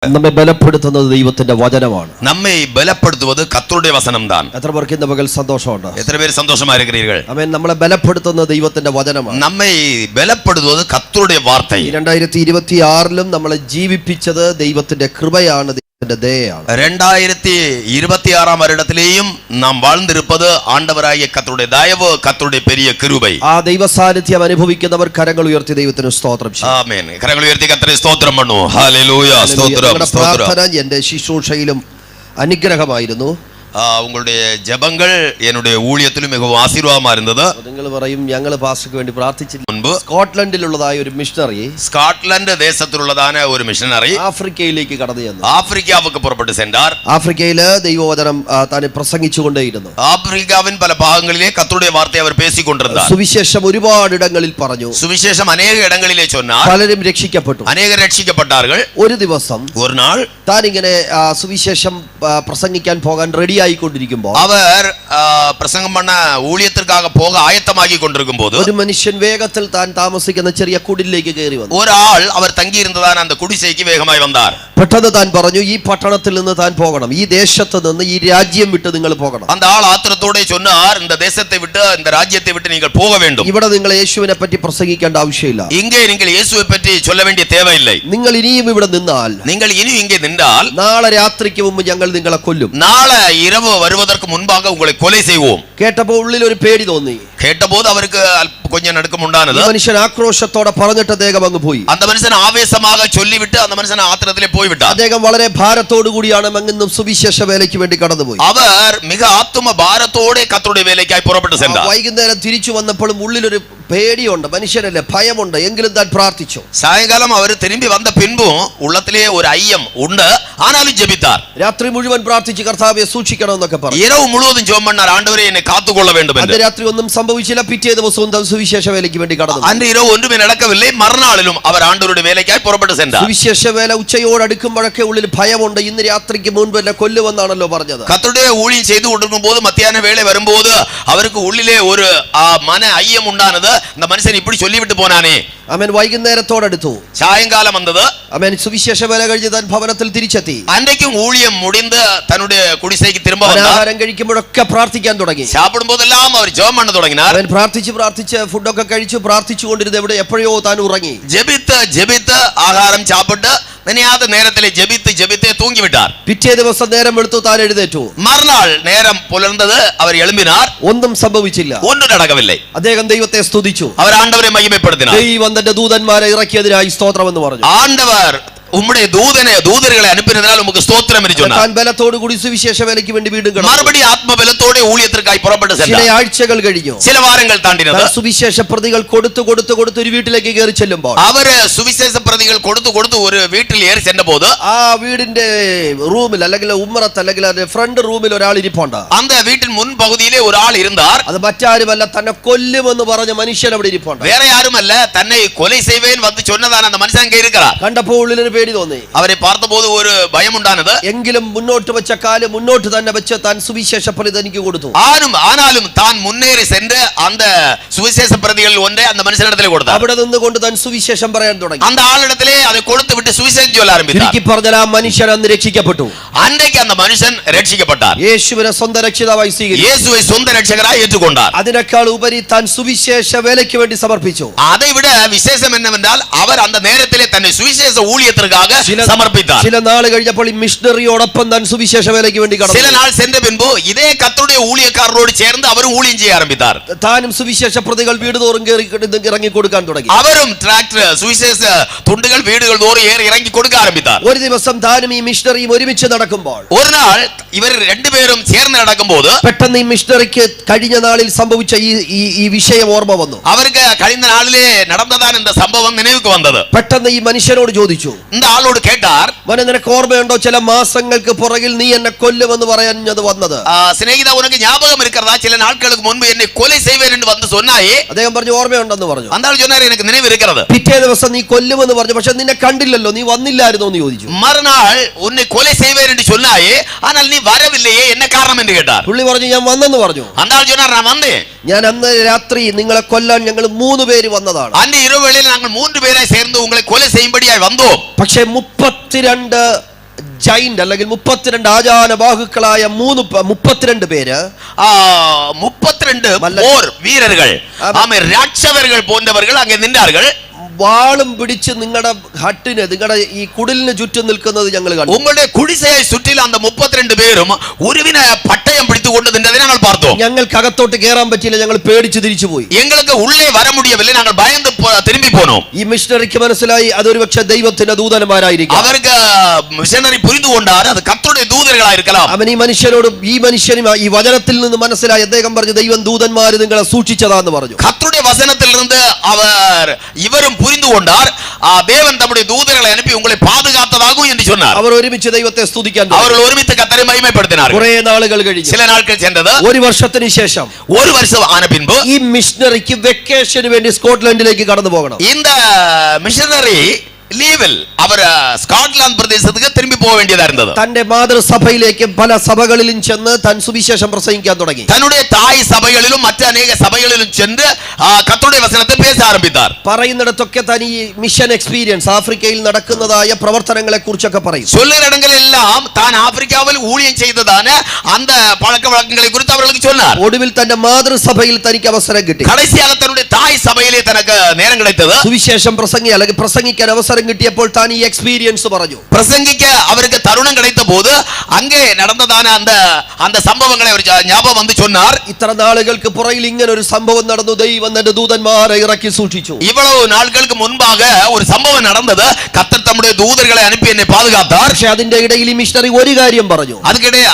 നമ്മെ ബലപ്പെടുത്തുന്നത് ദൈവത്തിന്റെ വചനമാണ്. നമ്മെ ബലപ്പെടുത്തുന്നത് കർത്തരുടെ വചനംதான். എത്ര പേർക്ക് ഇന്ന് പകൽ സന്തോഷമുണ്ട്? എത്ര പേര് സന്തോഷമായിരിக்கிறீர்கள்? ആമേൻ. നമ്മളെ ബലപ്പെടുത്തുന്നത് ദൈവത്തിന്റെ വചനമാണ്. നമ്മെ ബലപ്പെടുത്തുന്നത് കർത്തരുടെ വാർത്ത. 2026 നമ്മളെ ജീവിപ്പിച്ചത് ദൈവത്തിന്റെ കൃപയാണ്, ദൈവത്തിന്റെ ദയയാണ്. 2026 வருடத்திலேயும் நாம் வாழ்ந்திருப்பது ஆண்டவராகிய கர்த்தருடைய தயவு, கர்த்தருடைய பெரிய கிருபை. ആ ദൈവ സാന്നിധ്യം അനുഭവിക്കുന്നവർ കരങ്ങൾ ഉയർത്തി ദൈവത്തിന് സ്തോത്രം ചെയ്യും. ആമേൻ. കരങ്ങൾ ഉയർത്തി കർത്തരെ സ്തോത്രം பண்ணுவோம். ഹല്ലേലൂയ. സ്തോത്രം. പ്രാർത്ഥന എന്റെ ശുശ്രൂഷയിലും അനുഗ്രഹമായിരുന്നു. உங்களுடைய ஜெபங்கள் என்னுடைய ஊழியத்திலும் மிகவும் ஆசீர்வாதமா இருந்தது. നിങ്ങൾ പറയും ഞങ്ങൾ പാസ്റ്റർക്ക് വേണ്ടി പ്രാർത്ഥിച്ചില്ല. മുൻപ് സ്കോട്ട്ലൻഡിലുള്ളതായ ഒരു മിഷണറി, സ്കോട്ട്ലൻഡ് ദേശത്തിലുള്ളതാണ് ഒരു മിഷണറി ആഫ്രിക്കയിലേക്ക് കടന്നു ചെന്നു. ആഫ്രിക്കാവുക്ക് പുറപ്പെട്ടു സെൻറാർ. ആഫ്രിക്കയില് ദൈവവചനം താൻ പ്രസംഗിച്ചുകൊണ്ടേയിരുന്നു. ആഫ്രിക്കാവിൻ പല ഭാഗങ്ങളിലെ കർത്തരുടെ വാർത്തയെ അവർ പേസിക്കൊണ്ടിരുന്നാർ. സുവിശേഷം ഒരുപാട് ഇടങ്ങളിൽ പറഞ്ഞു. സുവിശേഷം അനേക ഇടങ്ങളിലെ ചൊന്നാർ. പലരും രക്ഷിക്കപ്പെട്ടു. അനേകർ രക്ഷിക്കപ്പെട്ടാர்கள். ഒരു ദിവസം ഒരു നാൾ താൻ ഇങ്ങനെ സുവിശേഷം പ്രസംഗിക്കാൻ പോകാൻ റെഡി ആയിക്കൊണ്ടിരിക്കുമ്പോൾ, അവർ പ്രസംഗം பண்ண ஊழியத்திற்காக போக ஆயத்தமாகி கொண்டிருக்கும்போது ഒരു മനുഷ്യൻ വേഗത്തിൽ താൻ താമസിക്കുന്ന ചെറിയ കുടിലേക്ക് കയറി വന്നു. ഒരാൾ അവർ തങ്ങിയിരുന്നതാണ് அந்த குடிசைக்கு வேகமாய் வந்தார். പെട്ടെന്ന് താൻ പറഞ്ഞു, ഈ പട്ടണത്തിൽ നിന്ന് താൻ പോകണം, ഈ ദേശത്ത് നിന്ന്, ഈ രാജ്യം വിട്ട് നിങ്ങൾ പോകണം. அந்த ஆள் ஆத்திரத்தோടെ சொன்னார், இந்த தேசத்தை விட்டு, இந்த ராஜ்யத்தை விட்டு நீங்கள் போக வேண்டும். ഇവിടെ നിങ്ങൾ യേശുവിനെ പറ്റി പ്രസംഗിക്കേണ്ട ആവശ്യമില്ല. இங்கே நீங்கள் இயேசுவை பற்றி சொல்ல வேண்டிய தேவையில்லை. നിങ്ങൾ ഇനിയും ഇവിടെ നിന്നാൽ, நீங்கள் ഇനി இங்கே நின்றால், നാളെ രാത്രിക്ക് മുമ്പ് ഞങ്ങൾ നിങ്ങളെ കൊല്ലും. നാളെ இரவு வருவதற்கு முன்பாக உங்களை கொலை செய்வோம். കേട്ടപ്പോൾ ഉള്ളിൽ ഒരു പേടി തോന്നി. കേട്ടപ്പോൾ അവർക്ക് கொஞ்சம் நடுக்கம் உண்டானது. മനുഷ്യൻ ആക്രോശത്തോടെ പറഞ്ഞിട്ട് അദ്ദേഹം അങ്ങ് പോയി. அந்த மனுஷன் ஆவேசமாக சொல்லிவிட்டு அந்த மனுஷன் ஆத்திரத்திலே போய்விட்டார். അദ്ദേഹം വളരെ ഭാരത്തോടു കൂടിയാണ് അങ്ങും സുവിശേഷ വേലയ്ക്ക് വേണ്ടി കടന്നുപോയി. அவர் மிக ஆத்தும பாரத்தோടെ கர்த்தருடைய வேலைக்காய் புறப்பட்டு சென்றார். വൈകുന്നേരം തിരിച്ചു വന്നപ്പോഴും ഉള്ളിലൊരു പേടിയുണ്ട്, മനുഷ്യനല്ലേ, ഭയമുണ്ട്. എങ്കിലും താൻ പ്രാർത്ഥിച്ചു. സായങ്കാലം അവർ തിരുമ്പി വന്ന പിൻപും ഉള്ളത്തിലെ ഒരു അയ്യം ഉണ്ട്, ആനാലും ജപിത്താർ. രാത്രി മുഴുവൻ പ്രാർത്ഥിച്ച് കർത്താവെ സൂക്ഷിക്കണം എന്നൊക്കെ പറഞ്ഞു. இரவு முழுவதும் ஜெபம் பண்ணார், ஆண்டவரே என்னை காத்துக்கொள்ள வேண்டும் என்று. അന്ന് രാത്രി ഒന്നും സംഭവിച്ചില്ല. പിറ്റേ ദിവസവും താൻ സുവിശേഷ വേലയ്ക്ക് വേണ്ടി കടന്നു. അന്ന് இரவு ஒன்றுமே நடக்கவில்லை. மறுநாளிலும் அவர் ஆண்டவருடைய வேலைக்காய் புறப்பட்டு சென்றார். സുവിശേഷ വേല ഉച്ചയോട് അടുക്കുമ്പോഴൊക്കെ ഉള്ളിൽ ഭയമുണ്ട്. ഇന്ന് രാത്രിക്ക് മുൻപ് എന്നെ കൊല്ലുമെന്നാണല്ലോ പറഞ്ഞത്. കർത്തരുടെ ஊழியம் செய்து கொண்டிருக்கும் போது மத்தியான வேளை வரும்போது அவருக்கு உள்ளிலே ஒரு மன ஐயம் உண்டானது. இந்த மனுஷன் இப்படி சொல்லிவிட்டு போனானே. അവൻ വൈകുന്നേരത്തോടടുത്തു. சாயங்காலம் வந்தது. അവൻ സുവിശേഷ വേല കഴിഞ്ഞ് താൻ ഭവനത്തിൽ തിരിച്ചെത്തി. அன்றைக்கும் ஊழியம் முடிந்து தன்னுடைய குடிசைக்கு திரும்ப வந்தார். ആഹാരം കഴിക്കുമ്പോഴൊക്കെ പ്രാർത്ഥിക്കാൻ തുടങ്ങി. சாப்பிடும் போதெல்லாம் அவர் ஜெபம் பண்ண தொடங்கினார். അവൻ പ്രാർത്ഥിച്ച് ഫുഡൊക്കെ കഴിച്ചു പ്രാർത്ഥിച്ചുകൊണ്ടിരുന്ന എപ്പോഴോ താൻ ഉറങ്ങി. ஜெபித்து ஆகாரம் சாப்பிட்டு நினையாத நேரத்திலே ஜெபித்து தூங்கி விட்டார். പിറ്റേ ദിവസം നേരം വെളുത്തു താൻ എഴുന്നേറ്റു. மறுநாள் நேரம் புலர்ந்தது, அவர் எழும்பினார். ഒന്നും സംഭവിച്ചില്ല. ഒന്നും നടക്കவில்லை. അദ്ദേഹം ദൈവത്തെ സ്തുതിച്ചു. அவர் ആண்டവരെ മഹിമപ്പെടുത്തിനാർ. ദൈവം തന്റെ ദൂതന്മാരെ ഇറക്കിയതിനായി സ്തോത്രം എന്ന് പറഞ്ഞു. ആണ്ടവർ உம்முடைய தூதர்களை அனுப்பினதால் உமக்கு ஸ்தோத்திரம் என்று சொன்னார். താൻ ബലത്തോട് കൂടി സുവിശേഷ വേലയ്ക്ക് വേണ്ടി വീണ്ടും കടന്നു. மறுபடி ആത്മ ബലത്തോടെ ஊழியத்திற்காய் புறப்பட்டு ചില சென்றார். ആഴ്ചകൾ കഴിഞ്ഞു. ചില വാരങ്ങൾ താണ്ടിനത്. സുവിശേഷ പ്രതികൾ കൊടുത്ത് ഒരു വീട്ടിലേക്ക് കയറി ചെല്ലുമ്പോൾ, അവര് സുവിശേഷ പ്രതികൾ കൊടുത്തു ഒരു വീട്ടിൽ ഏറി ചെന്നപ്പോൾ, ആ വീടിന്റെ റൂമിൽ അല്ലെങ്കിൽ ഉമ്മറത്ത് അല്ലെങ്കിൽ ഫ്രണ്ട് റൂമിൽ ഒരാൾ ഇരിപ്പുണ്ട്. அந்த வீட்டின் മുൻ പകുതിയിലെ ഒരാൾ இருந்தார். അത് മറ്റാരുമല്ല, തന്നെ കൊല്ലുമെന്ന് പറഞ്ഞ മനുഷ്യൻ അവിടെ ഇരിപ്പുണ്ട്. വേറെ ആരുമല്ല, തന്നെ കൊலை செய்வேன் வந்து சொன்னதான அந்த മനുഷ്യൻ அங்கே இருக்கிறார். കണ്ടപ്പോൾ ഉള്ളിലൊരു പേടി തോന്നി. അവരെ பார்த்தபோது ഒരു ഭയം ഉണ്ടാനது. എങ്കിലും മുന്നോട്ട് വെച്ച കാല് മുന്നോട്ട് തന്നെ വെച്ച് താൻ സുവിശേഷ പ്രതി തനിക്ക് കൊടുത്തു. ആനാലും താൻ മുന്നേറി சென்று அந்த சுவிசேஷ பிரதிகள் ஒன்றை அந்த மனுஷனிடத்தில் கொடுத்தார். അവിടെ നിന്നുകൊണ്ട് താൻ സുവിശേഷം പറയാൻ തുടങ്ങി. அந்த ஆளிடத்திலே அதை கொடுத்து விட்டு சுவிசேஷம் சொல்ல ஆரம்பித்தார். ചുരുക്കി പറഞ്ഞാൽ ആ മനുഷ്യൻ അന്ന് രക്ഷിക്കപ്പെട്ടു. அன்றைக்கு அந்த மனுஷன் രക്ഷിക്കപ്പെട്ടാர். യേശുവിനെ സ്വന്തം രക്ഷിതാവായി സ്വീകരിച്ചു. இயேசுவை சொந்த രക്ഷകராய் ஏற்றுக்கொண்டார். അതിനേക്കാൾ ഉപരി താൻ സുവിശേഷ വേലയ്ക്ക് വേണ്ടി സമർപ്പിച്ചു. அதை விட விசேஷம் என்னவென்றால் அவர் அந்த நேரத்திலே தன்னை சுவிசேஷ ஊழியத்திற்காக சமர்ப்பித்தார். ചില നാൾ കഴിഞ്ഞപ്പോൾ ഈ മിഷണറിയോടൊപ്പം താൻ സുവിശേഷ വേലയ്ക്ക് വേണ്ടി കടന്നു. சில நாள் சென்ற பின்பு இதே கர்த்தருடைய ஊழியக்காரரோடு சேர்ந்து அவரும் ஊழியம் செய்ய ஆரம்பித்தார். താനും സുവിശേഷ പ്രതികൾ വീട് തോറും ഇറങ്ങി കൊടുക്കാൻ തുടങ്ങി. அவரும் டிராக்டர் சுவிசேஷ துண்டுகள் வீடுகள் தோறும் ஏறி இறங்கி கொடுக்க ஆரம்பித்தார். ഒരു ദിവസം താനും ഈ മിഷണറിയും ഒരുമിച്ച് നടക്കുമ്പോൾ, ஒரு நாள் இவர் രണ്ടുപേരും ചേർന്ന് നടക്കുമ്പോൾ പെട്ടെന്ന് ഈ മിഷണറിക്ക് കഴിഞ്ഞ നാളിൽ സംഭവിച്ച ഈ വിഷയം ഓർമ്മ വന്നു. അവർക്ക് കഴിഞ്ഞ നാളിലെ നടന്നതാണ് இந்த സംഭവം നിனைவுக்கு വന്നത്. പെട്ടെന്ന് ഈ മനുഷ്യനോട് ചോദിച്ചു, இந்த ആളോട് കേട്ടാർ, മോനെ നിനക്ക് ഓർമ്മയുണ്ടോ ചില മാസങ്ങൾക്ക് പുറകിൽ നീ എന്നെ കൊല്ലുമെന്ന് പറഞ്ഞത് വന്നത്? സ്നേഹിതാ ഉനക്ക് ஞாபகம் இருக்கிறதா ചില നാളുകൾക്ക് മുൻപ് എന്നെ കൊலை செய்வேன் என்று வந்து சொன்னாயே? അദ്ദേഹം പറഞ്ഞു ഓർമ്മയുണ്ടെന്ന് പറഞ്ഞു. அந்த ஆள் சொன்னார், எனக்கு நினைவு இருக்கிறது. പിറ്റേ ദിവസം നീ കൊല്ലുമെന്ന് പറഞ്ഞു, പക്ഷെ നിന്നെ കണ്ടില്ലല്ലോ, നീ വന്നില്ലായിരുന്നോ എന്ന് ചോദിച്ചു. மறுநாள் உன்னை கொலை செய்வேன் என்று சொன்னாயே, ஆனால் நீ வரவில்லையே, என்ன காரணம் என்று கேட்டார். പുള്ളി പറഞ്ഞു ഞാൻ വന്നെന്ന് പറഞ്ഞു. அந்த ஆள் சொன்னார், நான் வந்தேன். ഞാൻ അന്ന് രാത്രി നിങ്ങളെ കൊല്ലാൻ ഞങ്ങൾ 3 പേര് വന്നതാണ്. அன்று இரவு வேளையில் நாங்கள் 3 பேரை சேர்ந்து உங்களை கொலை செய்யும்படியாய் வந்தோம். പക്ഷേ 32 ജൈന്റ് അല്ലെങ്കിൽ 32 ആചാന ബാഹുക്കളായ 32 പേര് 32 போர் வீரர்கள் ராட்சதர்கள் போன்றவர்கள் அங்கே நின்றார்கள். വാളും പിടിച്ച് നിങ്ങളുടെ ഹട്ടിന് നിങ്ങളുടെ ഈ കുടിലിന് ചുറ്റും നിൽക്കുന്നത് ഞങ്ങൾ കണ്ടു. உங்களுடைய குடிசையை சுற்றிலும் அந்த 32 பேரும் உருவின பட்டயம் பிடித்துக் கொண்டு நின்றதை நாங்கள் பார்த்தோம். ഞങ്ങൾക്ക് അകത്തോട്ട് കയറാൻ പറ്റിയില്ല, ഞങ്ങൾ പേടിച്ച് തിരിച്ചു പോയി. எங்களுக்கு உள்ளே வர முடியவில்லை, நாங்கள் பயந்து திரும்பி போனோம். ഈ മിഷണറിക്ക് മനസ്സിലായി അതൊരു പക്ഷേ ദൈവത്തിന്റെ ദൂതന്മാരായിരിക്കും. அவருக்கு மிஷனரி புரிந்து கொண்டார் அது கர்த்தருடைய தூதர்களாக இருக்கலாம். അവൻ ഈ മനുഷ്യനോടും ഈ ഈ വചനത്തിൽ നിന്ന് മനസ്സിലായി. അദ്ദേഹം പറഞ്ഞു ദൈവം ദൂതന്മാര് നിങ്ങളെ സൂക്ഷിച്ചതാന്ന് പറഞ്ഞു. கர்த்தருடைய வசனத்திலிருந்து அவர் இவரும் புரிந்து கொண்டார் தேவன் தம்முடைய தூதர்களை அனுப்பி உங்களை பாதுகாத்ததாகும் என்று சொன்னார். അവർ ഒരുമിച്ച് ദൈവത്തെ സ്തുതിക്കാൻ அவர்கள் ഒരുമിച്ച് கர்த்தரை மகிமைப்படுத்தினார்கள். കുറേ നാളുകൾ കഴിഞ്ഞു, சில நாட்கள் சென்றது. ഒരു വർഷത്തിന് ശേഷം ஒரு வருஷம் ஆன பின்பு ഈ മിഷണറിക്ക് വെക്കേഷന് വേണ്ടി സ്കോട്ട്ലൻഡിലേക്ക് കടന്നു പോകണം. இந்த மிஷனரி ലീവിൽ അവർ സ്കോട്ട്ലാൻഡ് പ്രദേശത്തേക്ക് திரும்பி போக வேண்டியதா இருந்தது. തന്റെ മാതൃസഭയിലേക്ക് പല സഭകളിലും ചെന്ന് താൻ സുവിശേഷം പ്രസംഗിക്കാൻ തുടങ്ങി. தன்னுடைய தாய் சபைகளிலும் மற்ற அநேக சபைகளிலும் சென்று கர்த்தருடைய வசனத்தை பேச ஆரம்பித்தார். പറയുന്നിടത്തൊക്കെ താൻ ഈ മിഷൻ എക്സ്പീരിയൻസ് ആഫ്രിക്കയിൽ നടക്കുന്നതായ പ്രവർത്തനങ്ങളെ കുറിച്ചൊക്കെ പറയും. சொல்லுகிற இடங்களெல்லாம் தான் ஆப்பிரிக்காவில் ஊழியம் செய்ததான அந்த பழக்க வழக்கங்களை குறித்து அவர்களுக்கு சொன்னார். ഒടുവിൽ തന്റെ മാതൃസഭയിൽ തനിക്ക് അവസരം കിട്ടി. கடைசியாக தன்னுடைய தாய் சபையிலே தனக்கு நேரம் கிடைத்தது. സുവിശേഷം പ്രസംഗിക്കാൻ അവസരം കിട്ടിയപ്പോൾ താൻ ഈ എക്സ്പീരിയൻസ് പറഞ്ഞു. பிரசங்கிக்க அவருக்கு தருணம் கிடைத்த போது அங்கே நடந்ததான அந்த சம்பவங்களை அவர் ஞாபகம் வந்து சொன்னார். ഇത്ര നാളുകൾക്ക് പുറകിൽ ഇങ്ങനെ ഒരു സംഭവം നടന്നു, ദൈവം തന്റെ ദൂതന്മാരെ ഇറക്കി സൂക്ഷിച്ചു. இவ்வளவு நாட்களுக்கு முன்பாக ஒரு சம்பவம் நடந்தது, கர்த்தர் தம்முடைய தூதர்களை அனுப்பி என்னை பாதுகாத்தார். പക്ഷേ അതിന്റെ ഇടയിൽ ഈ മിഷണറി ഒരു കാര്യം പറഞ്ഞു. அதுக்கிடையே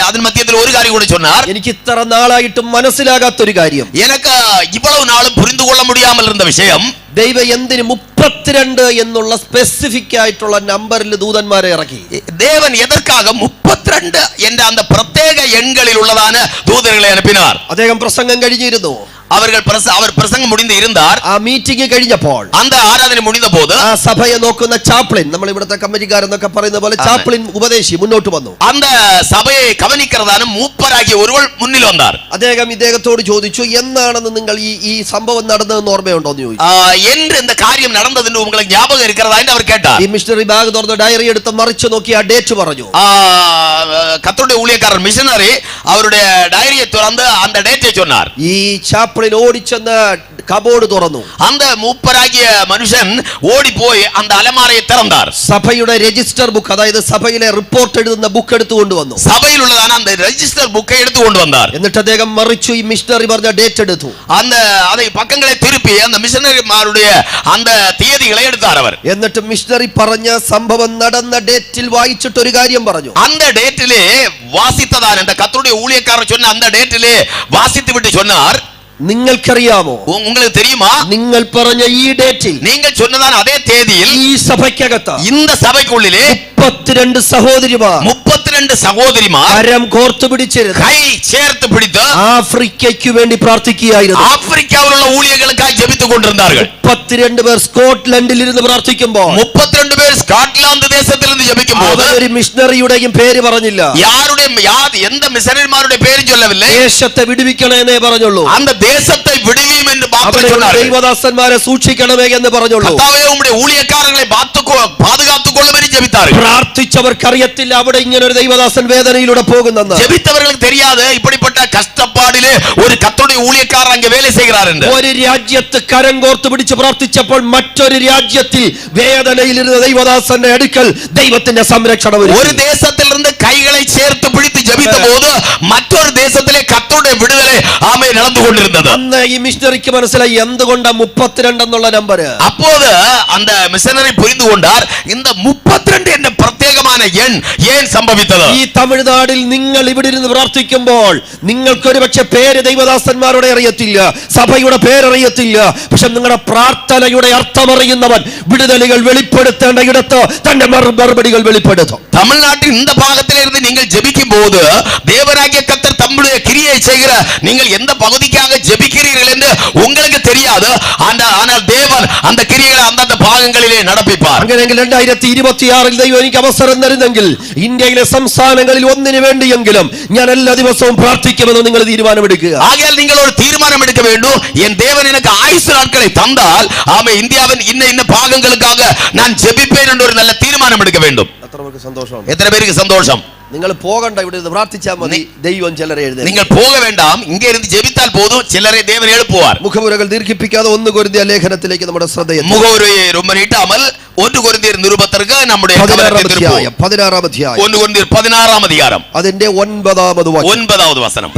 அதன் மத்தியத்தில் ஒரு காரியம் கூட சொன்னார். എനിക്ക് ഇത്ര നാളായിട്ടും മനസ്സിലാകാത്തൊരു കാര്യം, எனக்கு இவ்வளவு நாளும் புரிந்து கொள்ள முடியாமல் இருந்த விஷயம், ദൈവം എന്തിന് 32 എന്നുള്ള സ്പെസിഫിക് ആയിട്ടുള്ള നമ്പറിൽ ദൂതന്മാരെ ഇറക്കി? தேவன் எதற்காக 32 என்ற அந்த பிரத்யேக எண்களில் உள்ளதான தூதர்களை அனுப்பினார்? അദ്ദേഹം പ്രസംഗം കഴിഞ്ഞിരുന്നു. அவர் பிரசங்கம் முடிந்து இருந்தார். ആ മീറ്റിംഗ് കഴിഞ്ഞപ്പോൾ அந்த ஆராதனை முடிந்த போது ആ സഭയെ നോക്കുന്ന ചാപ്ലിൻ, നമ്മൾ ഇവിടുത്തെ കമ്മിറ്റിക്കാരെന്നൊക്കെ പറയുന്ന പോലെ ചാപ്ലിൻ ഉപദേശി മുന്നോട്ട് വന്നു. அந்த சபையை கவனிக்கிறதான மூப்பராகிய ஒருவர் முன்னில் வந்தார். അദ്ദേഹം ഇദ്ദേഹത്തോട് ചോദിച്ചു, എന്നാണെന്ന് നിങ്ങൾ ഈ സംഭവം നടന്നതെന്ന് ഓർമ്മയുണ്ടോ എന്ന് ചോദിച്ചു. என்று இந்த காரியம் நடந்தது என்று உங்களுக்கு ஞாபகம் இருக்கிறதா என்று அவர் கேட்டார். ഈ മിഷണറി ബാഗ് തുറന്ന് ഡയറി എടുത്ത് മറിച്ചു നോക്കി ആ ഡേറ്റ് പറഞ്ഞു. கர்த்தருடைய ஊழியக்காரர் மிஷனரி அவருடைய டைரியை திறந்து அந்த டேட்டை சொன்னார். ഈ ചാപ്ലിൻ ഓടിച്ചെന്ന് കബോർഡ് തുറന്നു. அந்த மூப்பராகிய மனுஷன் ஓடி போய் அந்த அலமாரையை திறந்தார். സഭയുടെ രജിസ്റ്റർ ബുക്ക്, അതായത് സഭയിലെ റിപ്പോർട്ട് എഴുതുന്ന ബുക്ക് എടുത്തു കൊണ്ടുവന്നു. சபையில் உள்ளதான அந்த ரெஜிஸ்டர் புக்கை எடுத்து கொண்டு வந்தார். എന്നിട്ട് അദ്ദേഹം മറിച്ചു ഈ മിഷണറി പറഞ്ഞ ഡേറ്റ് എടുത്തു. அதை பக்கங்களை திருப்பி அந்த மிஷனரிமாருடைய அந்த தேதிகளை எடுத்தார் அவர். എന്നിട്ട് മിഷണറി പറഞ്ഞ സംഭവം നടന്ന ഡേറ്റിൽ വായിച്ചിട്ട് ഒരു കാര്യം പറഞ്ഞു. அந்த டேட்டிலே வாசித்ததான அந்த கர்த்தருடைய ஊழியக்காரர் சொன்ன அந்த டேட்டிலே வாசித்து விட்டு சொன்னார், നിങ്ങൾക്കറിയാമോ, உங்களுக்கு தெரியுமா, നിങ്ങൾ പറഞ്ഞ ഈ ഡേറ്റിൽ, நீங்கள் சொன்னதான அதே தேதியில் ഈ സഭയ്ക്കകത്ത് இந்த சபைக்குള്ളിலே 32 സഹോദരിമാർ 32 സഹോദരിമാർ കരം കോർത്തു പിടിച്ചിരുന്നു കൈ ചേർത്ത് പിടിത്ത് ആഫ്രിക്കയ്ക്ക് വേണ്ടി പ്രാർത്ഥിക്കുകയായിരുന്നു. ആഫ്രിക്കയിലുള്ള ഊഴിയകൾക്കായി ജപിത്തുകൊണ്ട് இருந்தார்கள். 32 പേർ സ്കോട്ട്ലൻഡിൽ ഇരുന്ന് പ്രാർത്ഥിക്കുമ്പോൾ 32 പേർ സ്കോട്ട്ലാൻഡ് ദേശത്തിൽ നിന്ന് ജപിക്കുമ്പോൾ ഒരു മിഷണറിയുടെയും പേര് പറഞ്ഞില്ല, யாருடைய எந்த மிஷனரிமாരുടെ പേരും ചൊല്ലவில்லை. ദേശത്തെ വിടുവിക്കണമെന്നേ പറഞ്ഞുള്ളൂ. அந்த தேசத்தை விடுவியும் என்று മാത്രം சொன்னார்கள். ദൈവദാസന്മാരെ സൂക്ഷിക്കണമേ എന്ന് പറഞ്ഞുള്ളൂ. കർത്താവേ ഉம்முடைய ஊழியக்காரர்களை பாதுகாத்துக்கொள்ளும் என்று ஜெபித்தார்கள். പ്രാർത്ഥിച്ചവർക്ക് അറിയത്തില്ല അവിടെ ഇങ്ങനെ ഒരു ദൈവദാസൻ വേദനയിലൂടെ പോകുന്നെന്ന്. ஜெபித்தவர்களுக்கு தெரியாது இப்படிப்பட்ட கஷ்டப்பாடிலே ஒரு கர்த்தருடைய ஊழியக்காரர் அங்கே வேலை செய்கிறார் என்று. ഒരു രാജ്യത്ത് കരം കോർത്തു പിടിച്ച് പ്രാർത്ഥിച്ചപ്പോൾ മറ്റൊരു രാജ്യത്തിൽ വേദനയിലിരുന്ന ദൈവദാസന്റെ അടുക്കൽ ദൈവത്തിന്റെ സംരക്ഷണം ഒരുക്കി. ഒരു ദേശത്തിലിருந்து കൈകളെ ചേർത്ത് പിടിച്ച് ജപിച്ച போது മറ്റൊരു ദേശത്തിലെ കർത്തരുടെ വിടുതലെ ആമേ നടന്നുകൊണ്ടിരുന്നത്. അന്ന് ഈ മിഷണറിക്ക് മനസ്സിലായി എന്തുകൊണ്ടാ 32 എന്നുള്ള നമ്പർ. அப்போது அந்த மிஷனரி புரிந்து கொண்டார் இந்த 32 என்ற பிரத்யேகமான எண் ஏன் சம்பவித்தது. ഈ തമിഴ്നാടിൽ നിങ്ങൾ ഇവിടെ ഇരുന്ന് പ്രാർത്ഥിക്കുമ്പോൾ നിങ്ങൾക്ക് ഒരുപക്ഷെ പേര് ദൈവദാസന്മാരുടെ അറിയത്തില്ല, സഭയുടെ പേരറിയത്തില്ല, പക്ഷെ നിങ്ങളുടെ പ്രാർത്ഥനയുടെ അർത്ഥമറിയുന്നവൻ വിടുതലുകൾ വെളിപ്പെടുത്തേണ്ട ഇടത്ത് തന്റെ മറുപടികൾ വെളിപ്പെടുത്തും. தமிழ்நாட்டின் இந்த பாகத்திலே இருந்து நீங்கள் ஜெபிக்கும் போது தேவனாகிய கர்த்தர் தம்முடைய கிரியை செய்கிற நீங்கள் எந்த பகுதிக்காக ஜெபிக்கிறீர்கள் என்று உங்களுக்கு தெரியாது. ஆனால் தேவன் அந்த கிரியைகளை அந்தந்த ഭാഗങ്ങളിലെ നടപ്പിപ്പാർ. അങ്ങനെയെങ്കിൽ 2026 ദൈവം എനിക്ക് അവസരം തരുന്നെങ്കിൽ ഇന്ത്യയിലെ സംസ്ഥാനങ്ങളിൽ ഒന്നിനു വേണ്ടിയെങ്കിലും ഞാൻ എല്ലാ ദിവസവും പ്രാർത്ഥിക്കുമെന്ന് നിങ്ങൾ തീരുമാനമെടുക്കുക. ആകയാൽ നിങ്ങൾ ഒരു തീരുമാനം എടുക്ക വേണ്ടു. എൻ ദേവൻ എനിക്ക് ആയുസ് നാட்களை തന്നാൽ ആമേ ഇന്ത്യവിൻ ഇന്ന ഭാഗങ്ങൾക്കാக ഞാൻ ജപിപ്പേൻ എന്ന ഒരു നല്ല തീരുമാനം എടുക്ക വേണ്ടു. എത്ര പേർക്ക് സന്തോഷം? നിങ്ങൾ പോകണ്ട, ഇവിടെ ഇരുന്ന് പ്രാർത്ഥിച്ചാൽ മതി. ദൈവം ചിലരെ എഴുതി നിങ്ങൾ പോക വേണ്ടാം, ഇங்கே இருந்து ஜெபித்தால் போதும், ചിലരെ தேவன் எழுப்புவார். മുഖവുരകൾ ദീർഘിപ്പിക്കാതെ 1 കൊരിന്ത്യർ ലേഖനത്തിലേക്ക് നമ്മുടെ ശ്രദ്ധയെ മുഖവുരയെ ரொம்ப നീട്ടാமல் 1 കൊരിന്ത്യർ നിരുപത്തിற்கு നമ്മുടെ 16 അധ്യായം 1 കൊരിന്ത്യർ 16 அதிகாரம் അതിന്റെ 9ാമത് വാക്യം 9வது വചനം.